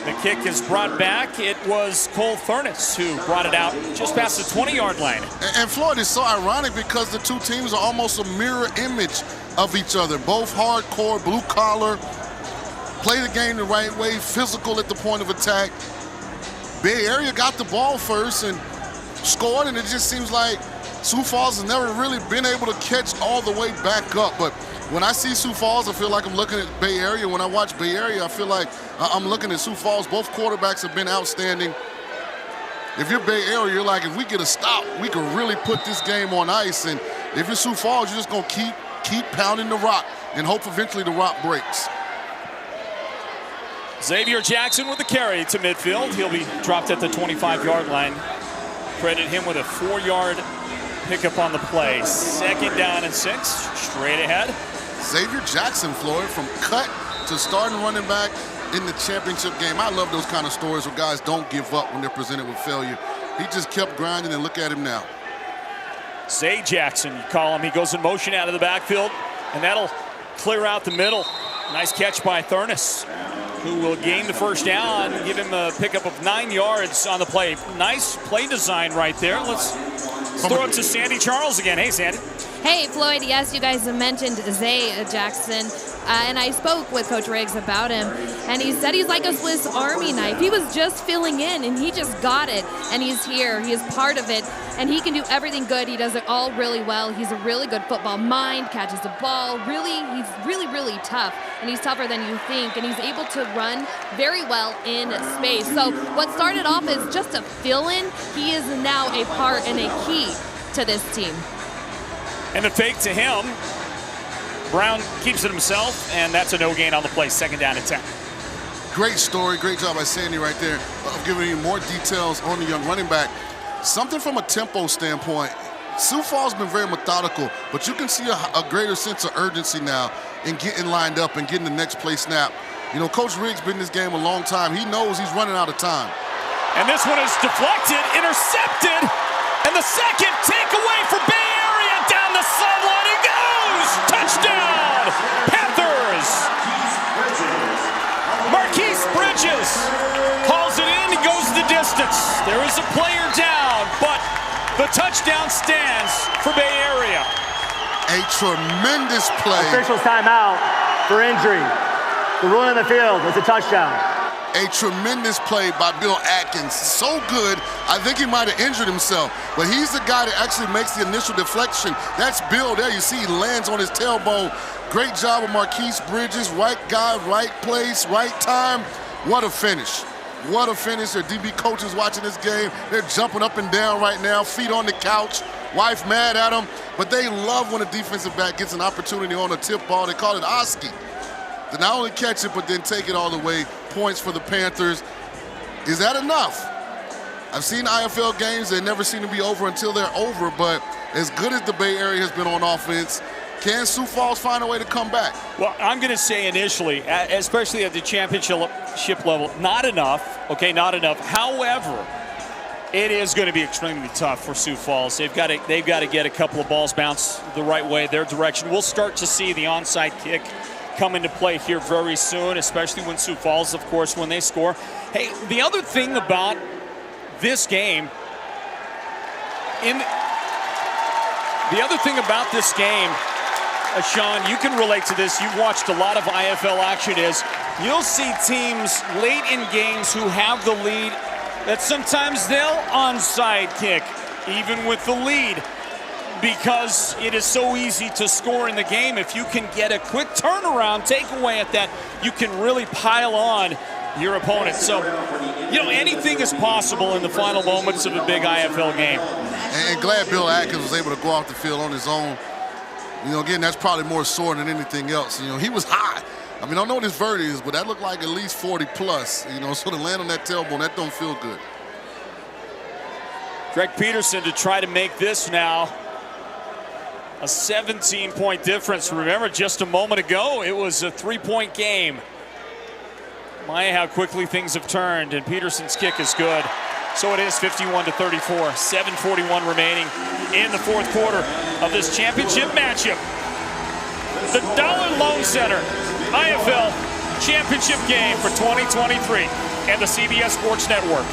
The kick is brought back. It was Cole Furness who brought it out just past the 20-yard line. And Floyd, is so ironic because the two teams are almost a mirror image of each other. Both hardcore, blue collar, play the game the right way, physical at the point of attack. Bay Area got the ball first and scored, and it just seems like Sioux Falls has never really been able to catch all the way back up. But when I see Sioux Falls, I feel like I'm looking at Bay Area. When I watch Bay Area, I feel like I'm looking at Sioux Falls. Both quarterbacks have been outstanding. If you're Bay Area, you're like, if we get a stop, we can really put this game on ice. And if you're Sioux Falls, you're just going to keep pounding the rock and hope eventually the rock breaks. Xavier Jackson with the carry to midfield. He'll be dropped at the 25-yard line. Credit him with a 4-yard pickup on the play. 2nd down and 6, straight ahead. Xavier Jackson, Floyd, from cut to starting running back in the championship game. I love those kind of stories where guys don't give up when they're presented with failure. He just kept grinding, and look at him now. Zay Jackson, you call him. He goes in motion out of the backfield, and that'll clear out the middle. Nice catch by Furness, who will gain the first down and give him a pickup of 9 yards on the play. Nice play design right there. Let's throw it to Sandy Charles again. Hey, Sandy. Hey, Floyd. Yes, you guys have mentioned Zay Jackson. And I spoke with Coach Riggs about him, and he said he's like a Swiss Army knife. He was just filling in, and he just got it, and he's here. He is part of it, and he can do everything good. He does it all really well. He's a really good football mind, catches the ball. He's really tough, and he's tougher than you think, and he's able to run very well in space. So what started off as just a fill-in, he is now a part and a key to this team. And the fake to him. Brown keeps it himself, and that's a no gain on the play, 2nd down and 10. Great story, great job by Sandy right there of giving you more details on the young running back. Something from a tempo standpoint, Sioux Falls has been very methodical, but you can see a greater sense of urgency now in getting lined up and getting the next play snap. You know, Coach Riggs been in this game a long time. He knows he's running out of time. And this one is deflected, intercepted, and the second takeaway for Bay Area down the sideline. It goes! Touchdown! Panthers! Marquise Bridges hauls it in, he goes the distance. There is a player down, but the touchdown stands for Bay Area. A tremendous play. Officials timeout for injury. The rule in the field was a touchdown. A tremendous play by Bill Atkins. So good, I think he might have injured himself. But he's the guy that actually makes the initial deflection. That's Bill there. You see he lands on his tailbone. Great job of Marquise Bridges. Right guy, right place, right time. What a finish. What a finish. Their DB coaches watching this game. They're jumping up and down right now, feet on the couch. Wife mad at them. But they love when a defensive back gets an opportunity on a tip ball. They call it Oski. To not only catch it, but then take it all the way. Points for the Panthers. Is that enough? I've seen IFL games, they never seem to be over until they're over, but as good as the Bay Area has been on offense, can Sioux Falls find a way to come back? Well, I'm going to say initially, especially at the championship level, not enough, okay, not enough. However, it is going to be extremely tough for Sioux Falls. They've got to get a couple of balls bounced the right way, their direction. We'll start to see the onside kick come into play here very soon, especially when Sioux Falls, of course, when they score. Hey, the other thing about this game, Sean, you can relate to this. You've watched a lot of IFL action. Is you'll see teams late in games who have the lead that sometimes they'll onside kick, even with the lead, because it is so easy to score in the game. If you can get a quick turnaround, take away at that, you can really pile on your opponent. So, you know, anything is possible in the final moments of a big IFL game. And glad Bill Atkins was able to go off the field on his own. You know, again, that's probably more sore than anything else. You know, he was high. I mean, I don't know what his vert is, but that looked like at least 40 plus. You know, so to land on that tailbone, that don't feel good. Greg Peterson to try to make this now a 17-point difference. Remember, just a moment ago, it was a 3-point game. My, how quickly things have turned, and Peterson's kick is good. So it is 51-34, 7:41 remaining in the fourth quarter of this championship matchup. The Dollar Loan Center IFL championship game for 2023 and the CBS Sports Network.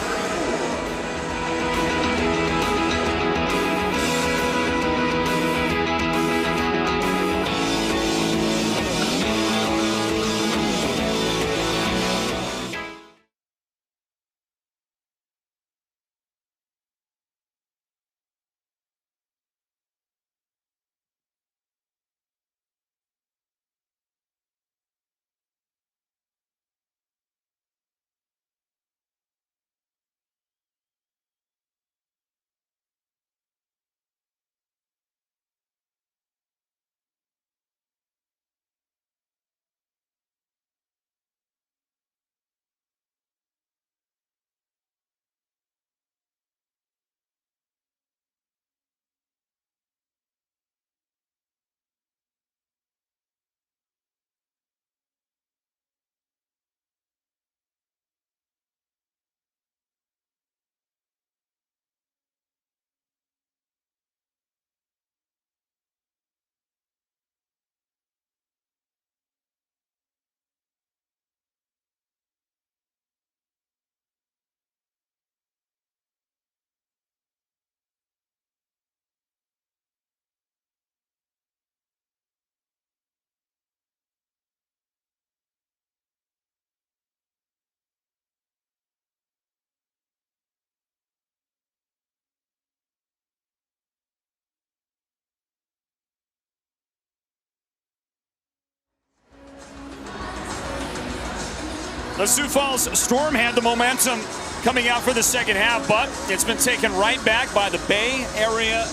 The Sioux Falls Storm had the momentum coming out for the second half, but it's been taken right back by the Bay Area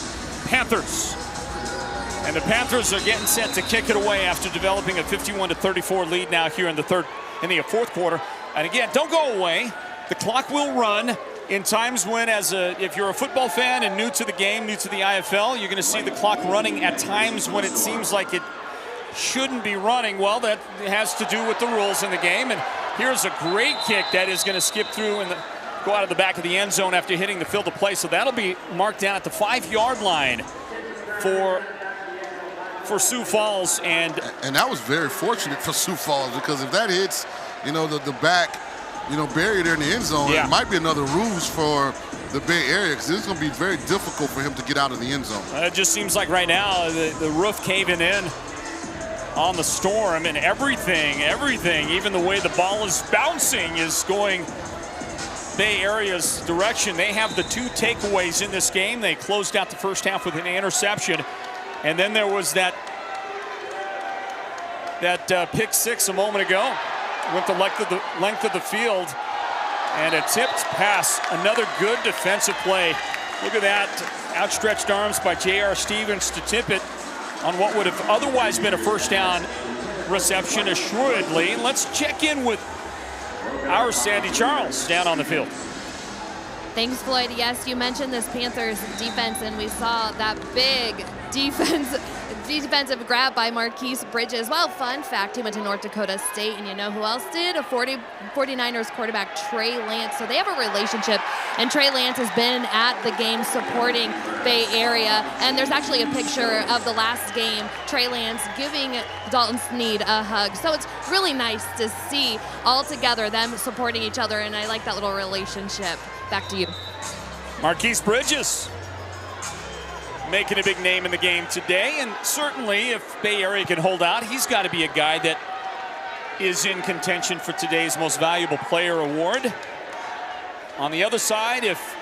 Panthers. And the Panthers are getting set to kick it away after developing a 51-34 lead now here in the fourth quarter. And again, don't go away. The clock will run in times when, if you're a football fan and new to the game, new to the IFL, you're going to see the clock running at times when it seems like it shouldn't be running. Well, that has to do with the rules in the game. And here's a great kick that is going to skip through and go out of the back of the end zone after hitting the field of play. So that'll be marked down at the 5-yard line for Sioux Falls. And that was very fortunate for Sioux Falls, because if that hits, the back, barrier there in the end zone, it might be another ruse for the Bay Area, because it's going to be very difficult for him to get out of the end zone. It just seems like right now the roof caving in on the Storm, and everything, even the way the ball is bouncing is going Bay Area's direction. They have the 2 takeaways in this game. They closed out the first half with an interception. And then there was that pick 6 a moment ago. Went the length of the field, and a tipped pass. Another good defensive play. Look at that, outstretched arms by J.R. Stevens to tip it on what would have otherwise been a first down reception assuredly. And let's check in with our Sandy Charles down on the field. Thanks, Floyd. Yes, you mentioned this Panthers defense, and we saw that big defensive grab by Marquise Bridges. Well, fun fact, he went to North Dakota State, and you know who else did? 49ers quarterback Trey Lance. So they have a relationship, and Trey Lance has been at the game supporting Bay Area. And there's actually a picture of the last game, Trey Lance giving Dalton Snead a hug. So it's really nice to see all together them supporting each other, and I like that little relationship. Back to you. Marquise Bridges making a big name in the game today, and certainly if Bay Area can hold out, he's got to be a guy that is in contention for today's Most Valuable Player award. On the other side, if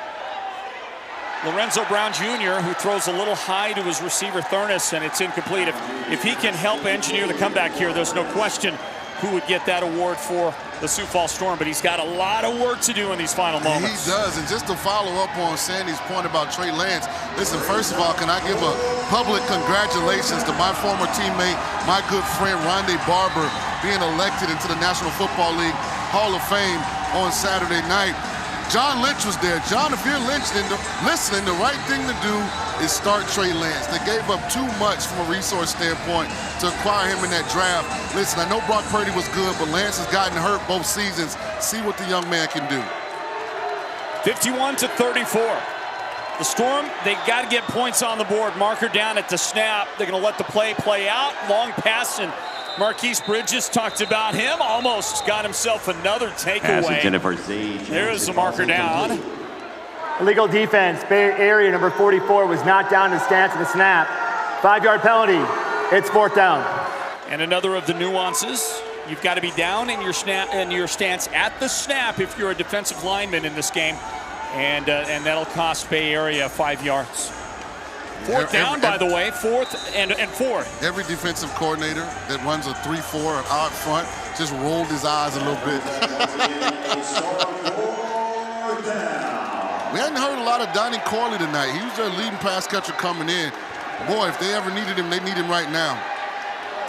Lorenzo Brown Jr., who throws a little high to his receiver Thurnis and it's incomplete, if he can help engineer the comeback here, there's no question who would get that award for the Sioux Falls Storm, but he's got a lot of work to do in these final moments. He does, and just to follow up on Sandy's point about Trey Lance, listen, first of all, can I give a public congratulations to my former teammate, my good friend Rondé Barber, being elected into the National Football League Hall of Fame on Saturday night. John Lynch was there. John, if you're listening, the right thing to do is start Trey Lance. They gave up too much from a resource standpoint to acquire him in that draft. Listen, I know Brock Purdy was good, but Lance has gotten hurt both seasons. See what the young man can do. 51-34. The Storm, they got to get points on the board. Marker down at the snap. They're going to let the play out. Long pass, and Marquise Bridges talked about him. Almost got himself another takeaway. There's the marker down. Illegal defense. Bay Area number 44 was not down to stance at the snap. 5-yard penalty. It's 4th down. And another of the nuances. You've got to be down in your stance at the snap if you're a defensive lineman in this game. And that'll cost Bay Area 5 yards. 4th down, by the way, 4th and 4. Every defensive coordinator that runs a 3-4, an odd front, just rolled his eyes a little bit. We hadn't heard a lot of Donnie Corley tonight. He was their leading pass catcher coming in. Boy, if they ever needed him, they need him right now.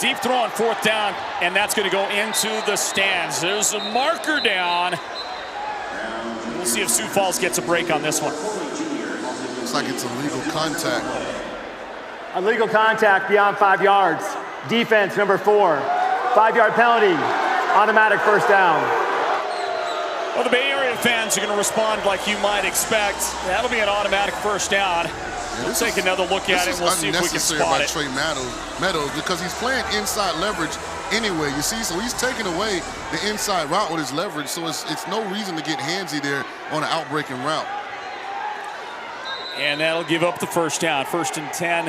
Deep throw on 4th down, and that's going to go into the stands. There's a marker down. We'll see if Sioux Falls gets a break on this one. Looks like it's illegal contact. Illegal contact beyond 5 yards. Defense number 4. 5-yard penalty. Automatic 1st down. Well, the Bay Area fans are going to respond like you might expect. That'll be an automatic 1st down. We'll take another look at it, and we'll see if we can spot it. Trey Meadows, because he's playing inside leverage anyway, you see, so he's taking away the inside route with his leverage, so it's no reason to get handsy there on an outbreaking route. And that'll give up the 1st down. 1st and 10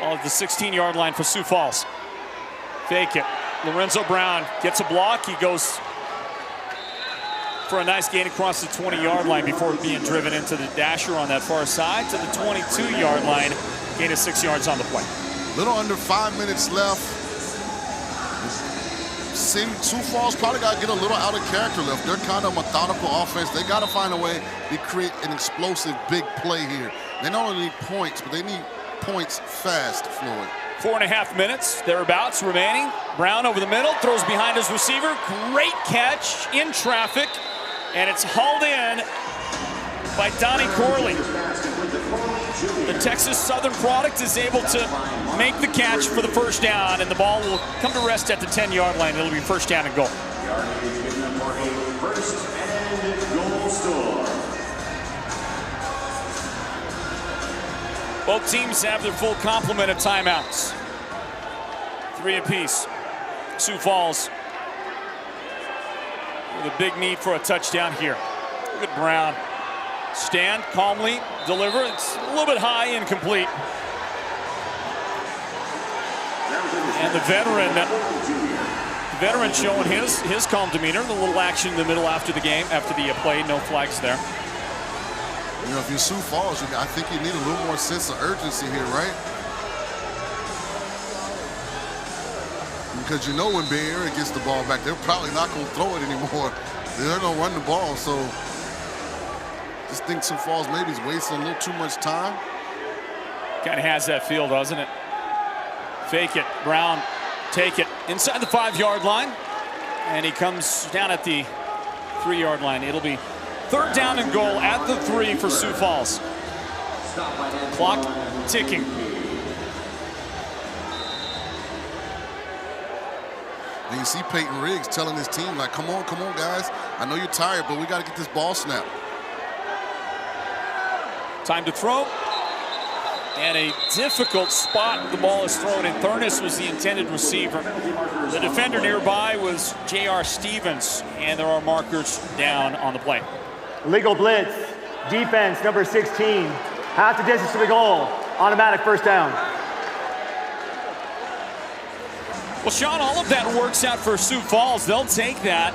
on the 16-yard line for Sioux Falls. Fake it. Lorenzo Brown gets a block. He goes for a nice gain across the 20-yard line before being driven into the dasher on that far side to the 22-yard line. Gain of 6 yards on the play. Little under 5 minutes left. see, Sioux Falls probably got to get a little out of character lift. They're kind of methodical offense. They got to find a way to create an explosive big play here. They not only need points, but they need points fast, Floyd. 4.5 minutes, thereabouts, remaining. Brown over the middle, throws behind his receiver. Great catch in traffic, and it's hauled in by Donnie Corley. The Texas Southern product is able to make the catch for the first down, and the ball will come to rest at the 10-yard line. It'll be first down and goal. Both teams have their full complement of timeouts. 3 apiece. Sioux Falls with a big need for a touchdown here. Look at Brown. Stand, calmly, deliver. It's a little bit high, incomplete. And the veteran showing his calm demeanor. The little action in the middle after the game, after the play. No flags there. You know, if you're Sioux Falls, I think you need a little more sense of urgency here, right? Because you know when Bay Area gets the ball back, they're probably not going to throw it anymore. They're going to run the ball, so just think Sioux Falls maybe is wasting a little too much time. Kind of has that feel, doesn't it? Fake it, Brown, take it inside the 5-yard line, and he comes down at the 3-yard line. It'll be third down and goal at the 3 for Sioux Falls. Clock ticking. And you see Peyton Riggs telling his team, like, come on, guys. I know you're tired, but we got to get this ball snapped. Time to throw. And a difficult spot the ball is thrown in. Thurnis was the intended receiver. The defender nearby was J.R. Stevens, and there are markers down on the play. Legal blitz, defense number 16, half the distance to the goal, automatic first down. Well, Sean, all of that works out for Sioux Falls. They'll take that.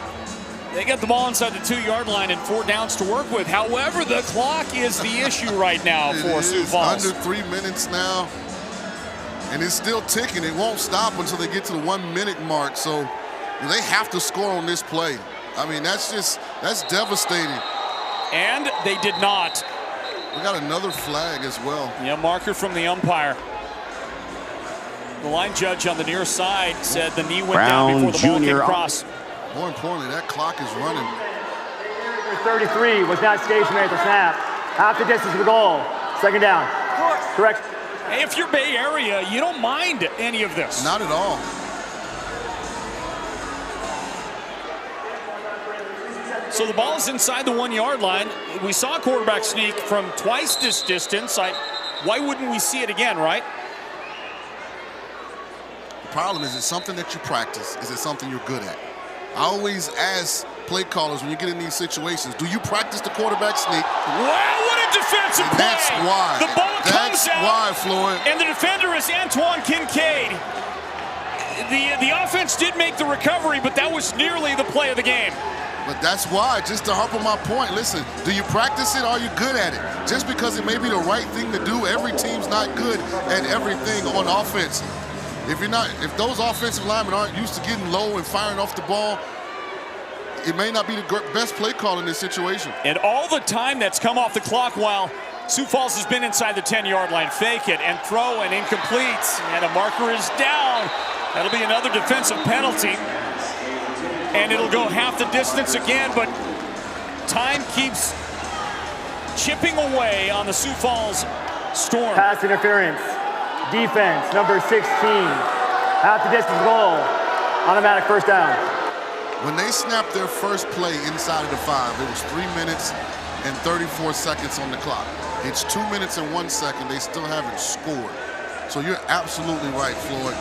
They get the ball inside the 2-yard line and 4 downs to work with. However, the clock is the issue right now for Sioux Falls. Under 3 minutes now, and it's still ticking. It won't stop until they get to the 1-minute mark. So they have to score on this play. I mean, that's devastating. And they did not. We got another flag as well. Yeah, marker from the umpire. The line judge on the near side said the knee went down before the ball came across. More importantly, that clock is running. 33 was not stationary at the snap. Half the distance to the goal. Second down. Correct. Hey, if you're Bay Area, you don't mind any of this. Not at all. So the ball is inside the 1-yard line. We saw a quarterback sneak from twice this distance. Why wouldn't we see it again, right? The problem is, it's something that you practice. Is it something you're good at? I always ask play callers when you get in these situations, do you practice the quarterback sneak? Wow, what a defensive play! That's why. The ball comes out. That's why, Floyd. And the defender is Antoine Kincaid. The offense did make the recovery, but that was nearly the play of the game. But that's why, just to harp on my point, listen, do you practice it or are you good at it? Just because it may be the right thing to do, every team's not good at everything on offense. If those offensive linemen aren't used to getting low and firing off the ball, it may not be the best play call in this situation. And all the time that's come off the clock while Sioux Falls has been inside the 10-yard line. Fake it and throw and incomplete. And a marker is down. That'll be another defensive penalty. And it'll go half the distance again, but time keeps chipping away on the Sioux Falls Storm. Pass interference. Defense, number 16. Half the distance goal. Automatic first down. When they snapped their first play inside of the 5, it was 3 minutes and 34 seconds on the clock. It's 2 minutes and 1 second. They still haven't scored. So you're absolutely right, Floyd.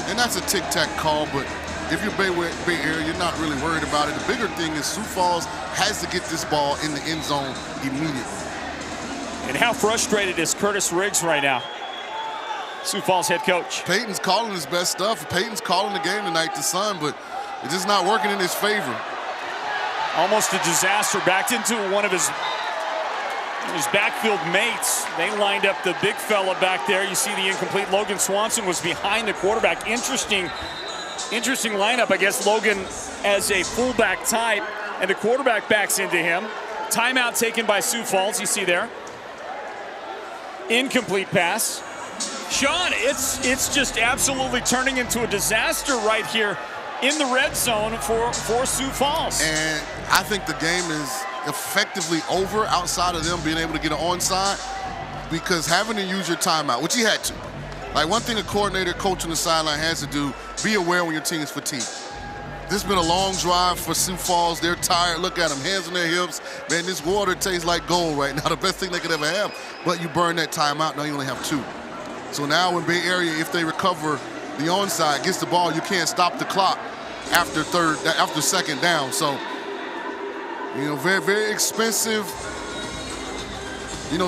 And that's a tic-tac call, but if you're Bay Area, you're not really worried about it. The bigger thing is Sioux Falls has to get this ball in the end zone immediately. And how frustrated is Curtis Riggs right now? Sioux Falls head coach. Peyton's calling his best stuff. Peyton's calling the game tonight to Sun, but it's just not working in his favor. Almost a disaster. Backed into one of his backfield mates. They lined up the big fella back there. You see the incomplete. Logan Swanson was behind the quarterback. Interesting Interesting lineup. I guess Logan as a fullback type, and the quarterback backs into him. Timeout taken by Sioux Falls, you see there. Incomplete pass. Sean, it's just absolutely turning into a disaster right here in the red zone for Sioux Falls. And I think the game is effectively over outside of them being able to get an onside, because having to use your timeout, which he had to. Like, one thing a coordinator, coach on the sideline has to do, be aware when your team is fatigued. This has been a long drive for Sioux Falls. They're tired. Look at them, hands on their hips. Man, this water tastes like gold right now. The best thing they could ever have. But you burn that timeout, now you only have 2. So now in Bay Area, if they recover the onside, gets the ball, you can't stop the clock after second down. So, very, very expensive,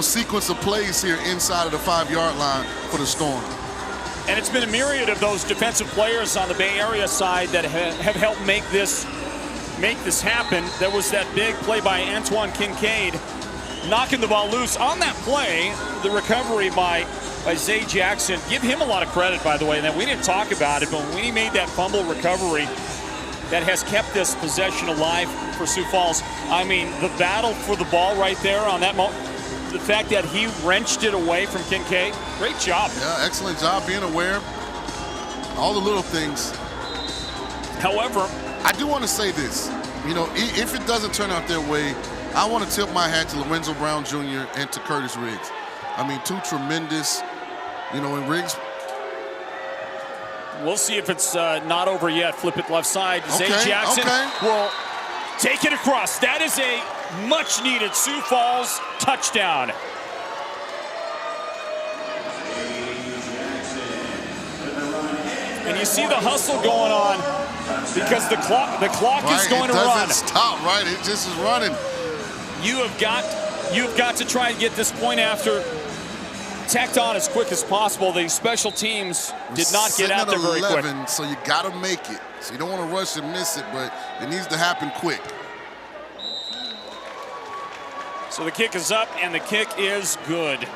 sequence of plays here inside of the 5-yard line for the Storm. And it's been a myriad of those defensive players on the Bay Area side that have helped make this happen. There was that big play by Antoine Kincaid, knocking the ball loose. On that play, the recovery by Zay Jackson, give him a lot of credit, by the way. And then we didn't talk about it, but when he made that fumble recovery that has kept this possession alive for Sioux Falls, I mean, the battle for the ball right there on that moment, the fact that he wrenched it away from Kincaid, great job. Yeah, excellent job being aware. All the little things. However, I do want to say this. If it doesn't turn out their way, I want to tip my hat to Lorenzo Brown Jr. and to Curtis Riggs. I mean, 2 tremendous, and Riggs. We'll see if it's not over yet. Flip it left side. Zay Jackson will take it across. That is a much-needed Sioux Falls touchdown. And you see the hustle going on because the clock is going to run. It doesn't stop, right? It just is running. You've got to try and get this point after tacked on as quick as possible. The special teams did not get out there very quick. So you got to make it. So you don't want to rush and miss it, but it needs to happen quick. So the kick is up, and the kick is good.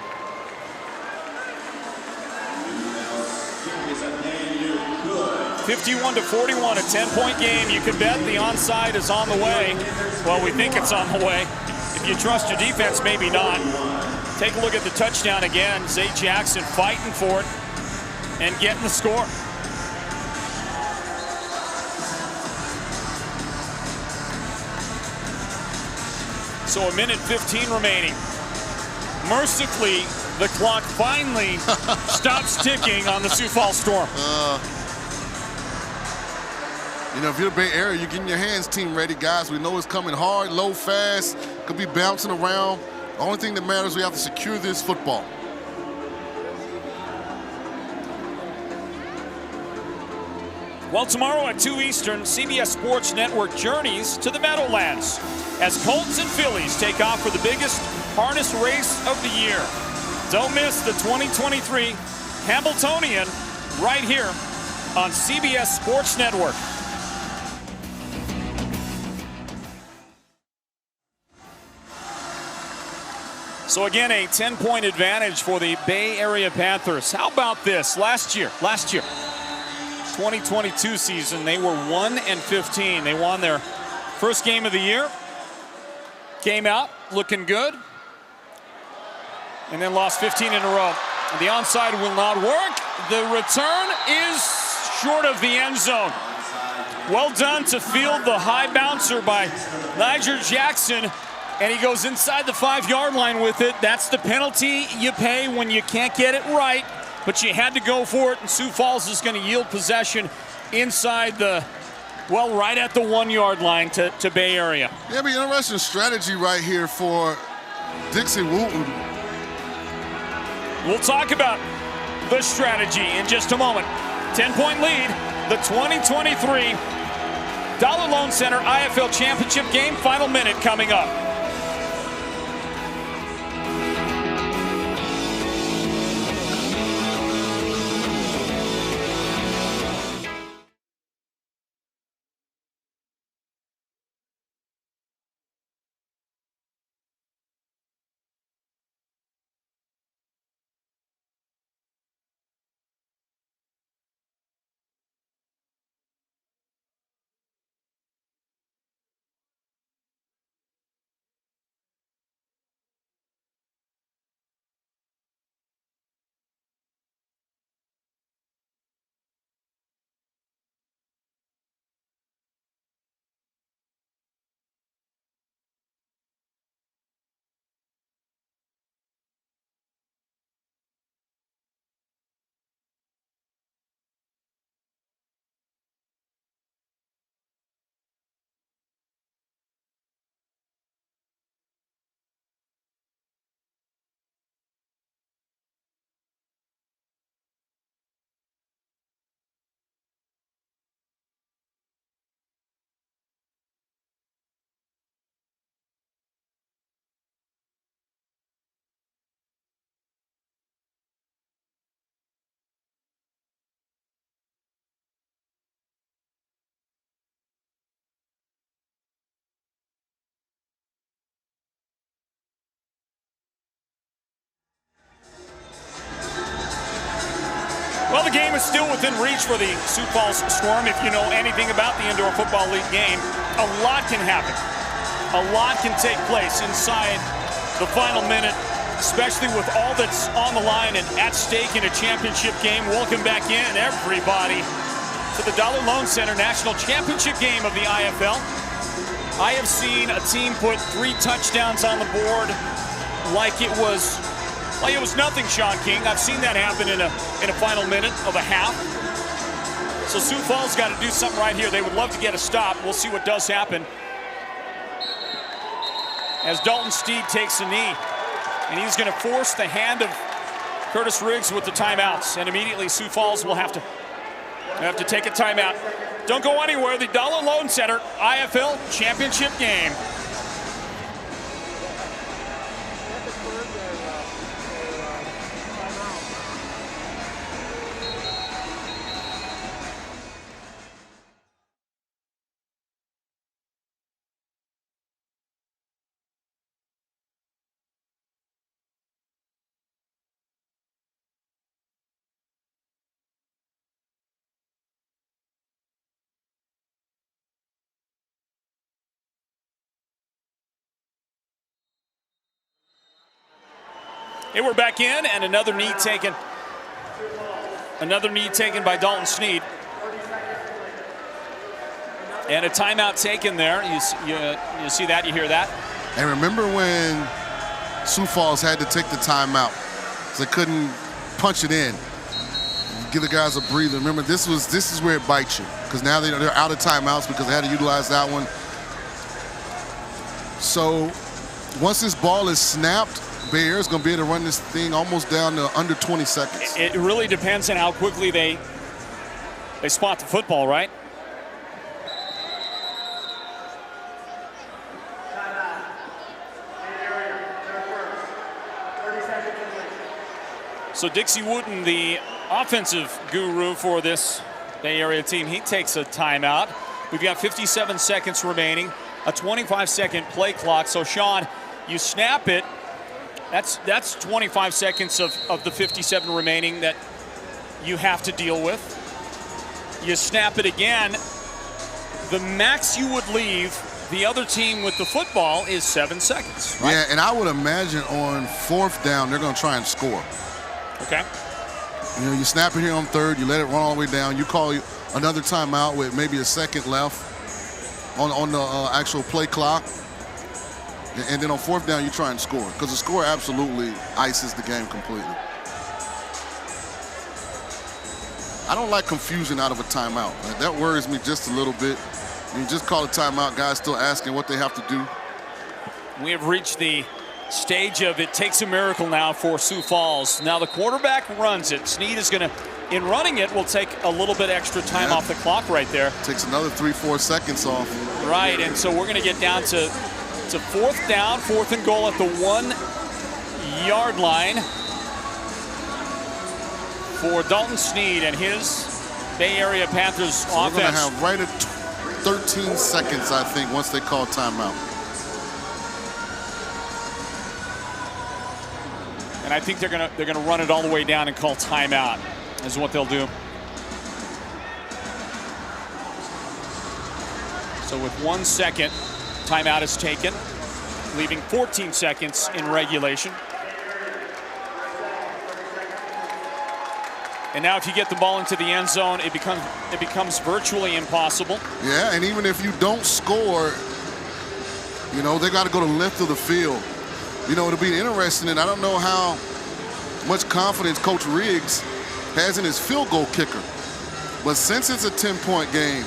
(51-41), a 10-point game. You can bet the onside is on the way. Well, we think it's on the way. If you trust your defense, maybe not. Take a look at the touchdown again. Zay Jackson fighting for it and getting the score. So 1:15 remaining. Mercifully, the clock finally stops ticking on the Sioux Falls Storm. If you're the Bay Area, you're getting your hands team ready, guys. We know it's coming hard, low, fast, could be bouncing around. The only thing that matters, we have to secure this football. Well, tomorrow at 2 Eastern, CBS Sports Network journeys to the Meadowlands as Colts and Phillies take off for the biggest harness race of the year. Don't miss the 2023 Hambletonian right here on CBS Sports Network. So again, a 10-point advantage for the Bay Area Panthers. How about this? Last year, 2022 season, they were 1-15. They won their first game of the year. Came out looking good. And then lost 15 in a row. The onside will not work. The return is short of the end zone. Well done to field the high bouncer by Niger Jackson. And he goes inside the 5-yard line with it. That's the penalty you pay when you can't get it right. But you had to go for it, and Sioux Falls is going to yield possession inside the, right at the 1-yard line to Bay Area. Yeah, but interesting strategy right here for Dixie Wooten. We'll talk about the strategy in just a moment. 10-point lead, the 2023 Dollar Loan Center IFL Championship game. Final minute coming up. game is still within reach for the Sioux Falls Storm. If you know anything about the Indoor Football League game, a lot can happen. A lot can take place inside the final minute, especially with all that's on the line and at stake in a championship game. Welcome back in, everybody, to the Dollar Loan Center National Championship game of the IFL. I have seen a team put 3 touchdowns on the board like it was nothing, Sean King. I've seen that happen in a final minute of a half. So Sioux Falls got to do something right here. They would love to get a stop. We'll see what does happen. As Dalton Steed takes a knee, and he's going to force the hand of Curtis Riggs with the timeouts, and immediately Sioux Falls will have to take a timeout. Don't go anywhere. The Dollar Loan Center IFL Championship game. Hey, we're back in, and another knee taken by Dalton Sneed. And a timeout taken there. You see that, you hear that. And remember when Sioux Falls had to take the timeout because they couldn't punch it in. Give the guys a breather. Remember, this is where it bites you because now they're out of timeouts because they had to utilize that one. So once this ball is snapped, Bay Area is going to be able to run this thing almost down to under 20 seconds. It really depends on how quickly they spot the football, right? So Dixie Wooten, the offensive guru for this Bay Area team, he takes a timeout. We've got 57 seconds remaining, a 25-second play clock. So, Sean, you snap it. That's 25 seconds of the 57 remaining that you have to deal with. You snap it again. The max you would leave the other team with the football is 7 seconds, right? Yeah, and I would imagine on 4th down, they're going to try and score. Okay. You know, you snap it here on 3rd, you let it run all the way down, you call another timeout with maybe a second left on the actual play clock. And then on 4th down, you try and score because the score absolutely ices the game completely. I don't like confusion out of a timeout. That worries me just a little bit. You just call a timeout, guys still asking what they have to do. We have reached the stage of it takes a miracle now for Sioux Falls. Now the quarterback runs it. Sneed is going to, in running it, will take a little bit extra time off the clock right there. Takes another 3-4 seconds off. Right, and so we're going to get down to 4th down, 4th and goal at the 1-yard line for Dalton Sneed and his Bay Area Panthers offense. We're going to have right at 13 seconds, I think, once they call timeout. And I think they're gonna run it all the way down and call timeout is what they'll do. So with 1 second, timeout is taken, leaving 14 seconds in regulation. And now if you get the ball into the end zone, it becomes virtually impossible. Yeah, and even if you don't score, you know, they got to go to the length of the field. You know, it'll be interesting, and I don't know how much confidence Coach Riggs has in his field goal kicker. But since it's a 10-point game,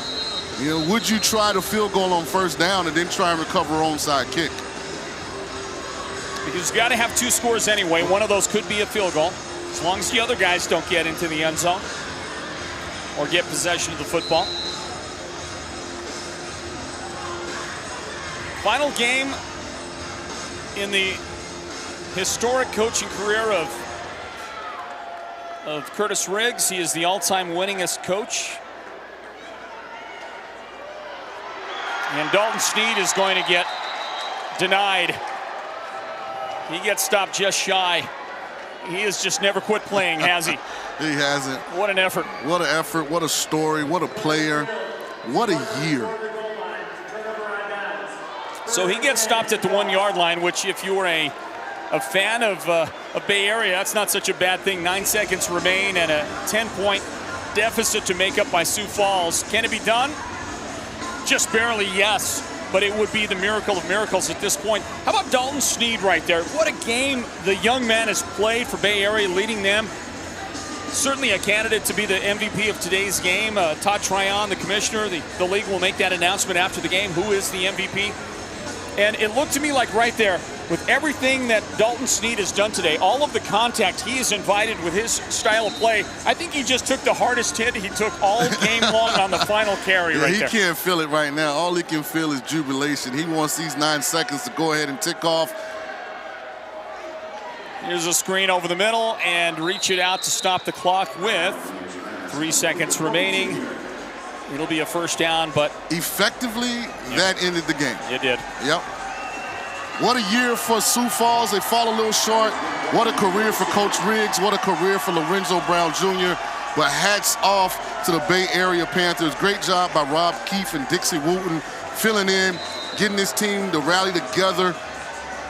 you know, would you try the field goal on 1st down and then try and recover onside kick? Because you've got to have 2 scores anyway. One of those could be a field goal, as long as the other guys don't get into the end zone or get possession of the football. Final game in the historic coaching career of Curtis Riggs. He is the all-time winningest coach. And Dalton Sneed is going to get denied. He gets stopped just shy He has just never quit playing, has he? He hasn't. What an effort. What an effort. What a story. What a player. What a year. So he gets stopped at the 1-yard line, which if you were a fan of Bay Area, that's not such a bad thing. 9 seconds remain and a 10-point deficit to make up by Sioux Falls. Can it be done? Just barely, yes. But it would be the miracle of miracles at this point. How about Dalton Sneed right there? What a game the young man has played for Bay Area, leading them. Certainly a candidate to be the MVP of today's game. Todd Tryon, the commissioner, the league will make that announcement after the game. Who is the MVP? And it looked to me like right there, with everything that Dalton Sneed has done today, all of the contact he has invited with his style of play, I think he just took the hardest hit he took all game long on the final carry right there. He can't feel it right now. All he can feel is jubilation. He wants these 9 seconds to go ahead and tick off. Here's a screen over the middle and reach it out to stop the clock with 3 seconds remaining. It'll be a first down, but effectively, that ended the game. It did. Yep. What a year for Sioux Falls. They fall a little short. What a career for Coach Riggs. What a career for Lorenzo Brown Jr. But hats off to the Bay Area Panthers. Great job by Rob Keefe and Dixie Wooten filling in, getting this team to rally together.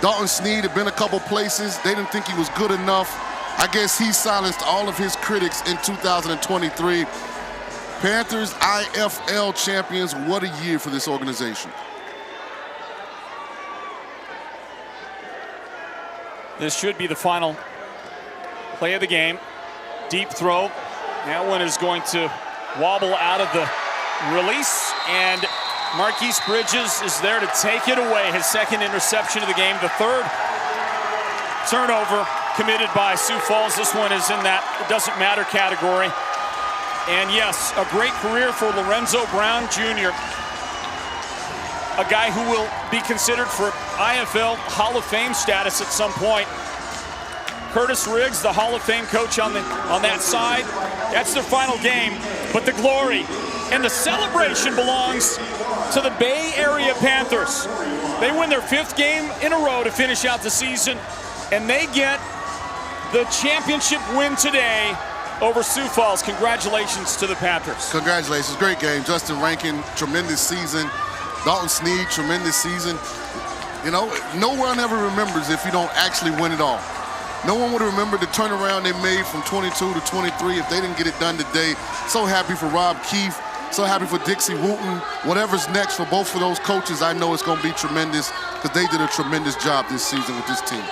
Dalton Sneed had been a couple places. They didn't think he was good enough. I guess he silenced all of his critics in 2023. Panthers IFL champions. What a year for this organization. This should be the final play of the game. Deep throw. That one is going to wobble out of the release, and Marquise Bridges is there to take it away. His second interception of the game, the third turnover committed by Sioux Falls. This one is in that it doesn't matter category. And yes, a great career for Lorenzo Brown Jr., a guy who will be considered for IFL Hall of Fame status at some point. Curtis Riggs, the Hall of Fame coach on that side. That's their final game, but the glory and the celebration belongs to the Bay Area Panthers. They win their 5th game in a row to finish out the season, and they get the championship win today over Sioux Falls. Congratulations to the Panthers. Congratulations, great game. Justin Rankin, tremendous season. Dalton Sneed, tremendous season. You know, no one ever remembers if you don't actually win it all. No one would remember the turnaround they made from 22 to 23 if they didn't get it done today. So happy for Rob Keefe. So happy for Dixie Wooten. Whatever's next for both of those coaches, I know it's going to be tremendous because they did a tremendous job this season with this team.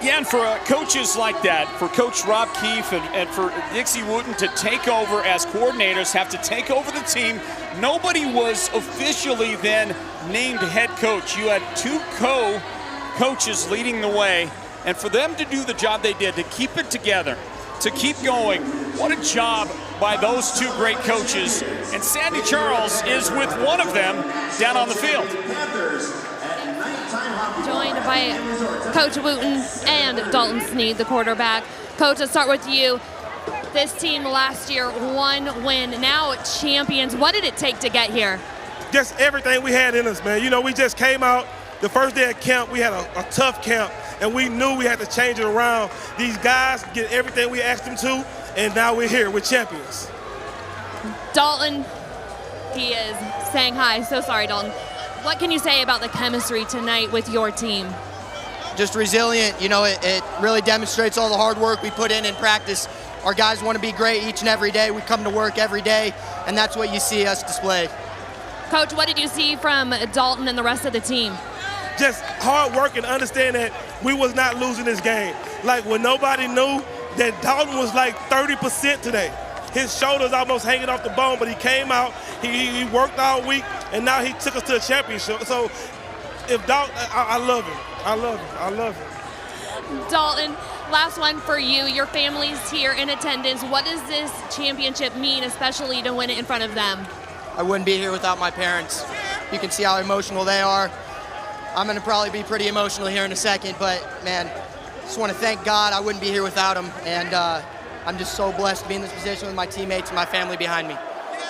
Yeah, and for coaches like that, for Coach Rob Keefe and for Dixie Wooten to take over as coordinators, have to take over the team. Nobody was officially then named head coach. You had 2 co-coaches leading the way, and for them to do the job they did, to keep it together, to keep going, what a job by those 2 great coaches. And Sandy Charles is with one of them down on the field. Joined by Coach Wooten and Dalton Sneed, the quarterback. Coach, let's start with you. This team last year, 1 win, now champions. What did it take to get here? Just everything we had in us, man. You know, we just came out the first day of camp. We had a tough camp, and we knew we had to change it around. These guys get everything we asked them to, and now we're here. We're champions. Dalton, he is saying hi. So sorry, Dalton. What can you say about the chemistry tonight with your team? Just resilient. You know, it really demonstrates all the hard work we put in practice. Our guys want to be great each and every day. We come to work every day, and that's what you see us display. Coach, what did you see from Dalton and the rest of the team? Just hard work and understand that we was not losing this game. Like when nobody knew that Dalton was like 30% today. His shoulders almost hanging off the bone, but he came out, he worked all week, and now he took us to a championship. So if Dalton, I love him. I love him. I love him. Dalton, last one for you. Your family's here in attendance. What does this championship mean, especially to win it in front of them? I wouldn't be here without my parents. You can see how emotional they are. I'm going to probably be pretty emotional here in a second, but, man, just want to thank God I wouldn't be here without them, and I'm just so blessed to be in this position with my teammates and my family behind me.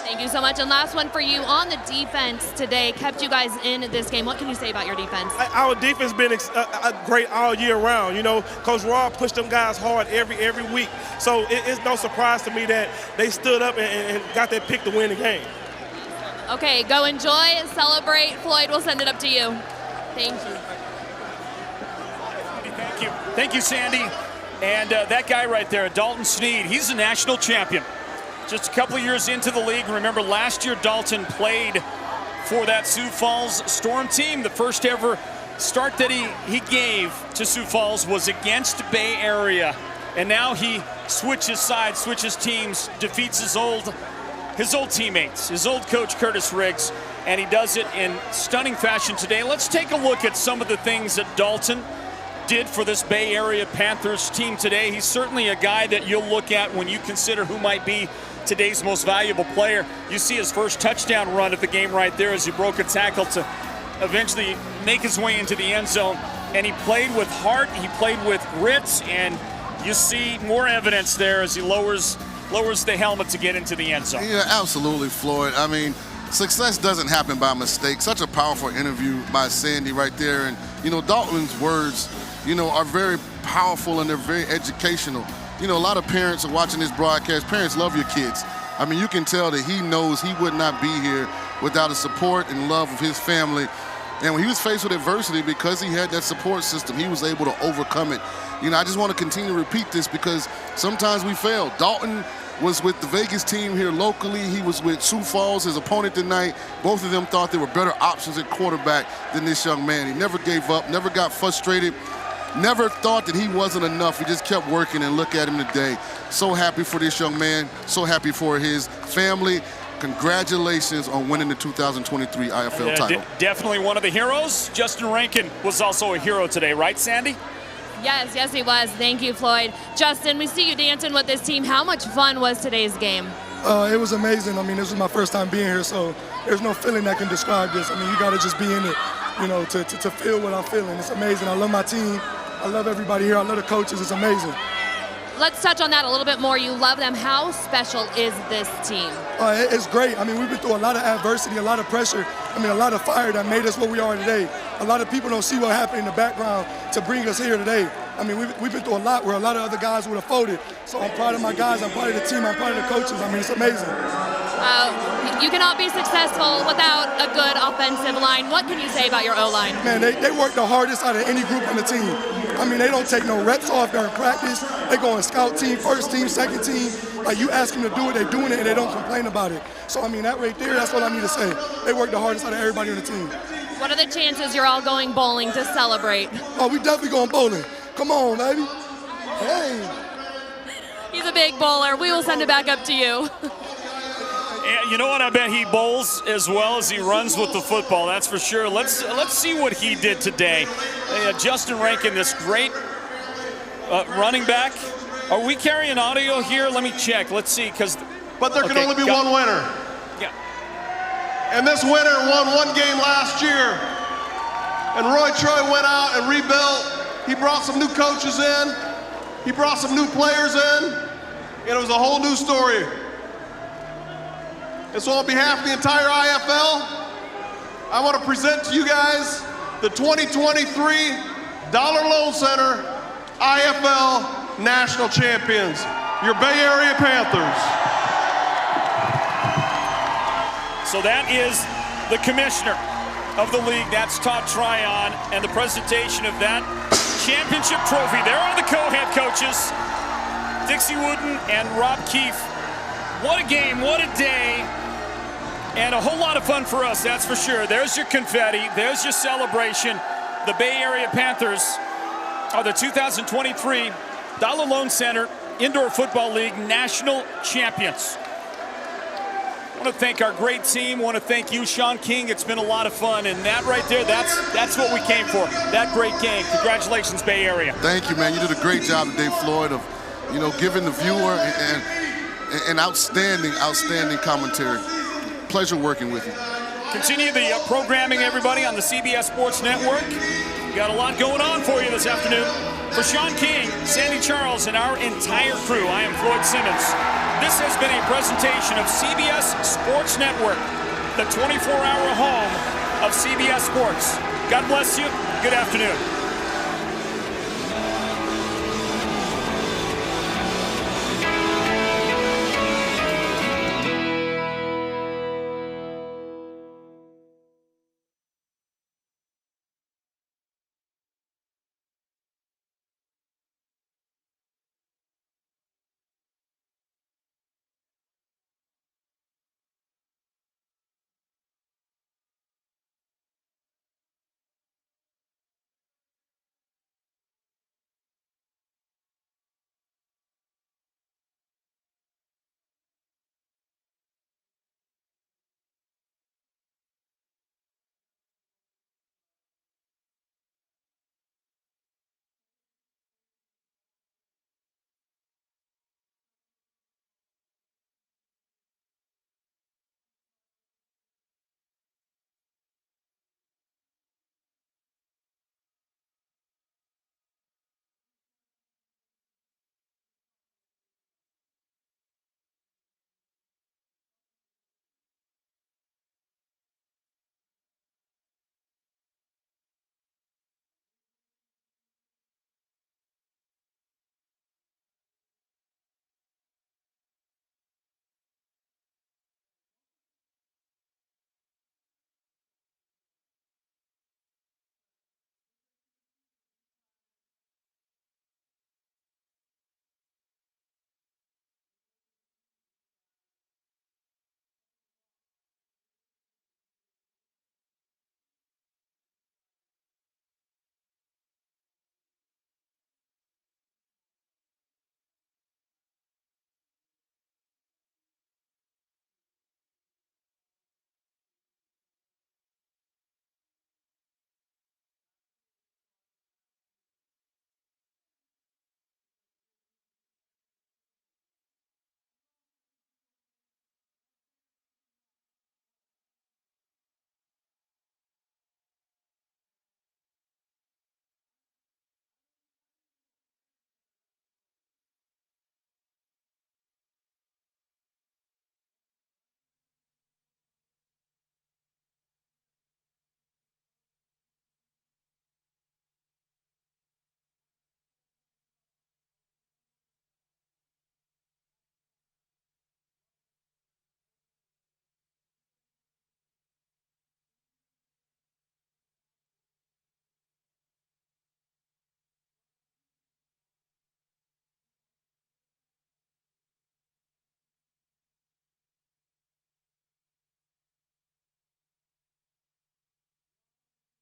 Thank you so much. And last one for you on the defense today, kept you guys in this game. What can you say about your defense? Our defense been great all year round. You know, Coach Roy pushed them guys hard every week. So it's no surprise to me that they stood up and got that pick to win the game. Okay, go enjoy, celebrate. Floyd, we'll send it up to you. Thank you. Thank you. Thank you, Sandy. And that guy right there, Dalton Sneed, he's a national champion. Just a couple of years into the league. Remember, last year Dalton played for that Sioux Falls Storm team. The first ever start that he gave to Sioux Falls was against Bay Area. And now he switches sides, switches teams, defeats his old teammates, his old coach Curtis Riggs, and he does it in stunning fashion today. Let's take a look at some of the things that Dalton did for this Bay Area Panthers team today. He's certainly a guy that you'll look at when you consider who might be today's most valuable player. You see his first touchdown run of the game right there as he broke a tackle to eventually make his way into the end zone. And he played with heart, he played with grit, and you see more evidence there as he lowers the helmet to get into the end zone. Yeah, absolutely, Floyd. I mean, success doesn't happen by mistake. Such a powerful interview by Sandy right there. And, you know, Dalton's words, you know, are very powerful and they're very educational. You know, a lot of parents are watching this broadcast. Parents love your kids. I mean, you can tell that he knows he would not be here without the support and love of his family. And when he was faced with adversity, because he had that support system, he was able to overcome it. You know, I just want to continue to repeat this because sometimes we fail. Dalton was with the Vegas team here locally. He was with Sioux Falls, his opponent tonight. Both of them thought there were better options at quarterback than this young man. He never gave up, never got frustrated, never thought that he wasn't enough. He just kept working, and look at him today. So happy for this young man, so happy for his family. Congratulations on winning the 2023 IFL title. Definitely one of the heroes. Justin Rankin was also a hero today, right, Sandy? Yes, he was. Thank you, Floyd. Justin, we see you dancing with this team. How much fun was today's game? It was amazing. I mean, this was my first time being here, so there's no feeling that can describe this. I mean, you got to just be in it, you know, to feel what I'm feeling. It's amazing. I love my team. I love everybody here. I love the coaches. It's amazing. Let's touch on that a little bit more. You love them. How special is this team? It's great. I mean, we've been through a lot of adversity, a lot of pressure. I mean, a lot of fire that made us what we are today. A lot of people don't see what happened in the background to bring us here today. I mean, we've been through a lot where a lot of other guys would have folded. So I'm proud of my guys. I'm proud of the team. I'm proud of the coaches. I mean, it's amazing. You cannot be successful without a good offensive line. What can you say about your O-line? Man, they work the hardest out of any group on the team. I mean, they don't take no reps off during practice. They go on scout team, first team, second team. Like, you ask them to do it, they're doing it, and they don't complain about it. So, I mean, that right there, that's what I need to say. They work the hardest out of everybody on the team. What are the chances you're all going bowling to celebrate? Oh, we definitely going bowling. Come on, baby. Hey. He's a big bowler. We will send it back up to you. Yeah, you know what? I bet he bowls as well as he runs with the football. That's for sure. Let's see what he did today. Justin Rankin, this great running back. Are we carrying audio here? Let me check. Let's see, but there can only be one winner. Yeah. And this winner won one game last year. And Roy Troy went out and rebuilt. He brought some new coaches in. He brought some new players in. And it was a whole new story. And so on behalf of the entire IFL, I want to present to you guys the 2023 Dollar Loan Center IFL National Champions, your Bay Area Panthers. So that is the commissioner of the league. That's Todd Tryon, and the presentation of that championship trophy. There are the co-head coaches, Dixie Wooden and Rob Keefe. What a game, what a day. And a whole lot of fun for us, that's for sure. There's your confetti, there's your celebration. The Bay Area Panthers are the 2023 Dollar Loan Center Indoor Football League National Champions. I want to thank our great team. I want to thank you, Sean King. It's been a lot of fun, and that right there, that's what we came for. That great game. Congratulations, Bay Area. Thank you, man. You did a great job today, Floyd, of, you know, giving the viewer an outstanding commentary. Pleasure working with you. Continue the programming, everybody, on the CBS Sports Network. We got a lot going on for you this afternoon. For Sean King, Sandy Charles, and our entire crew, I am Floyd Simmons. This has been a presentation of CBS Sports Network, the 24-hour home of CBS Sports. God bless you. Good afternoon.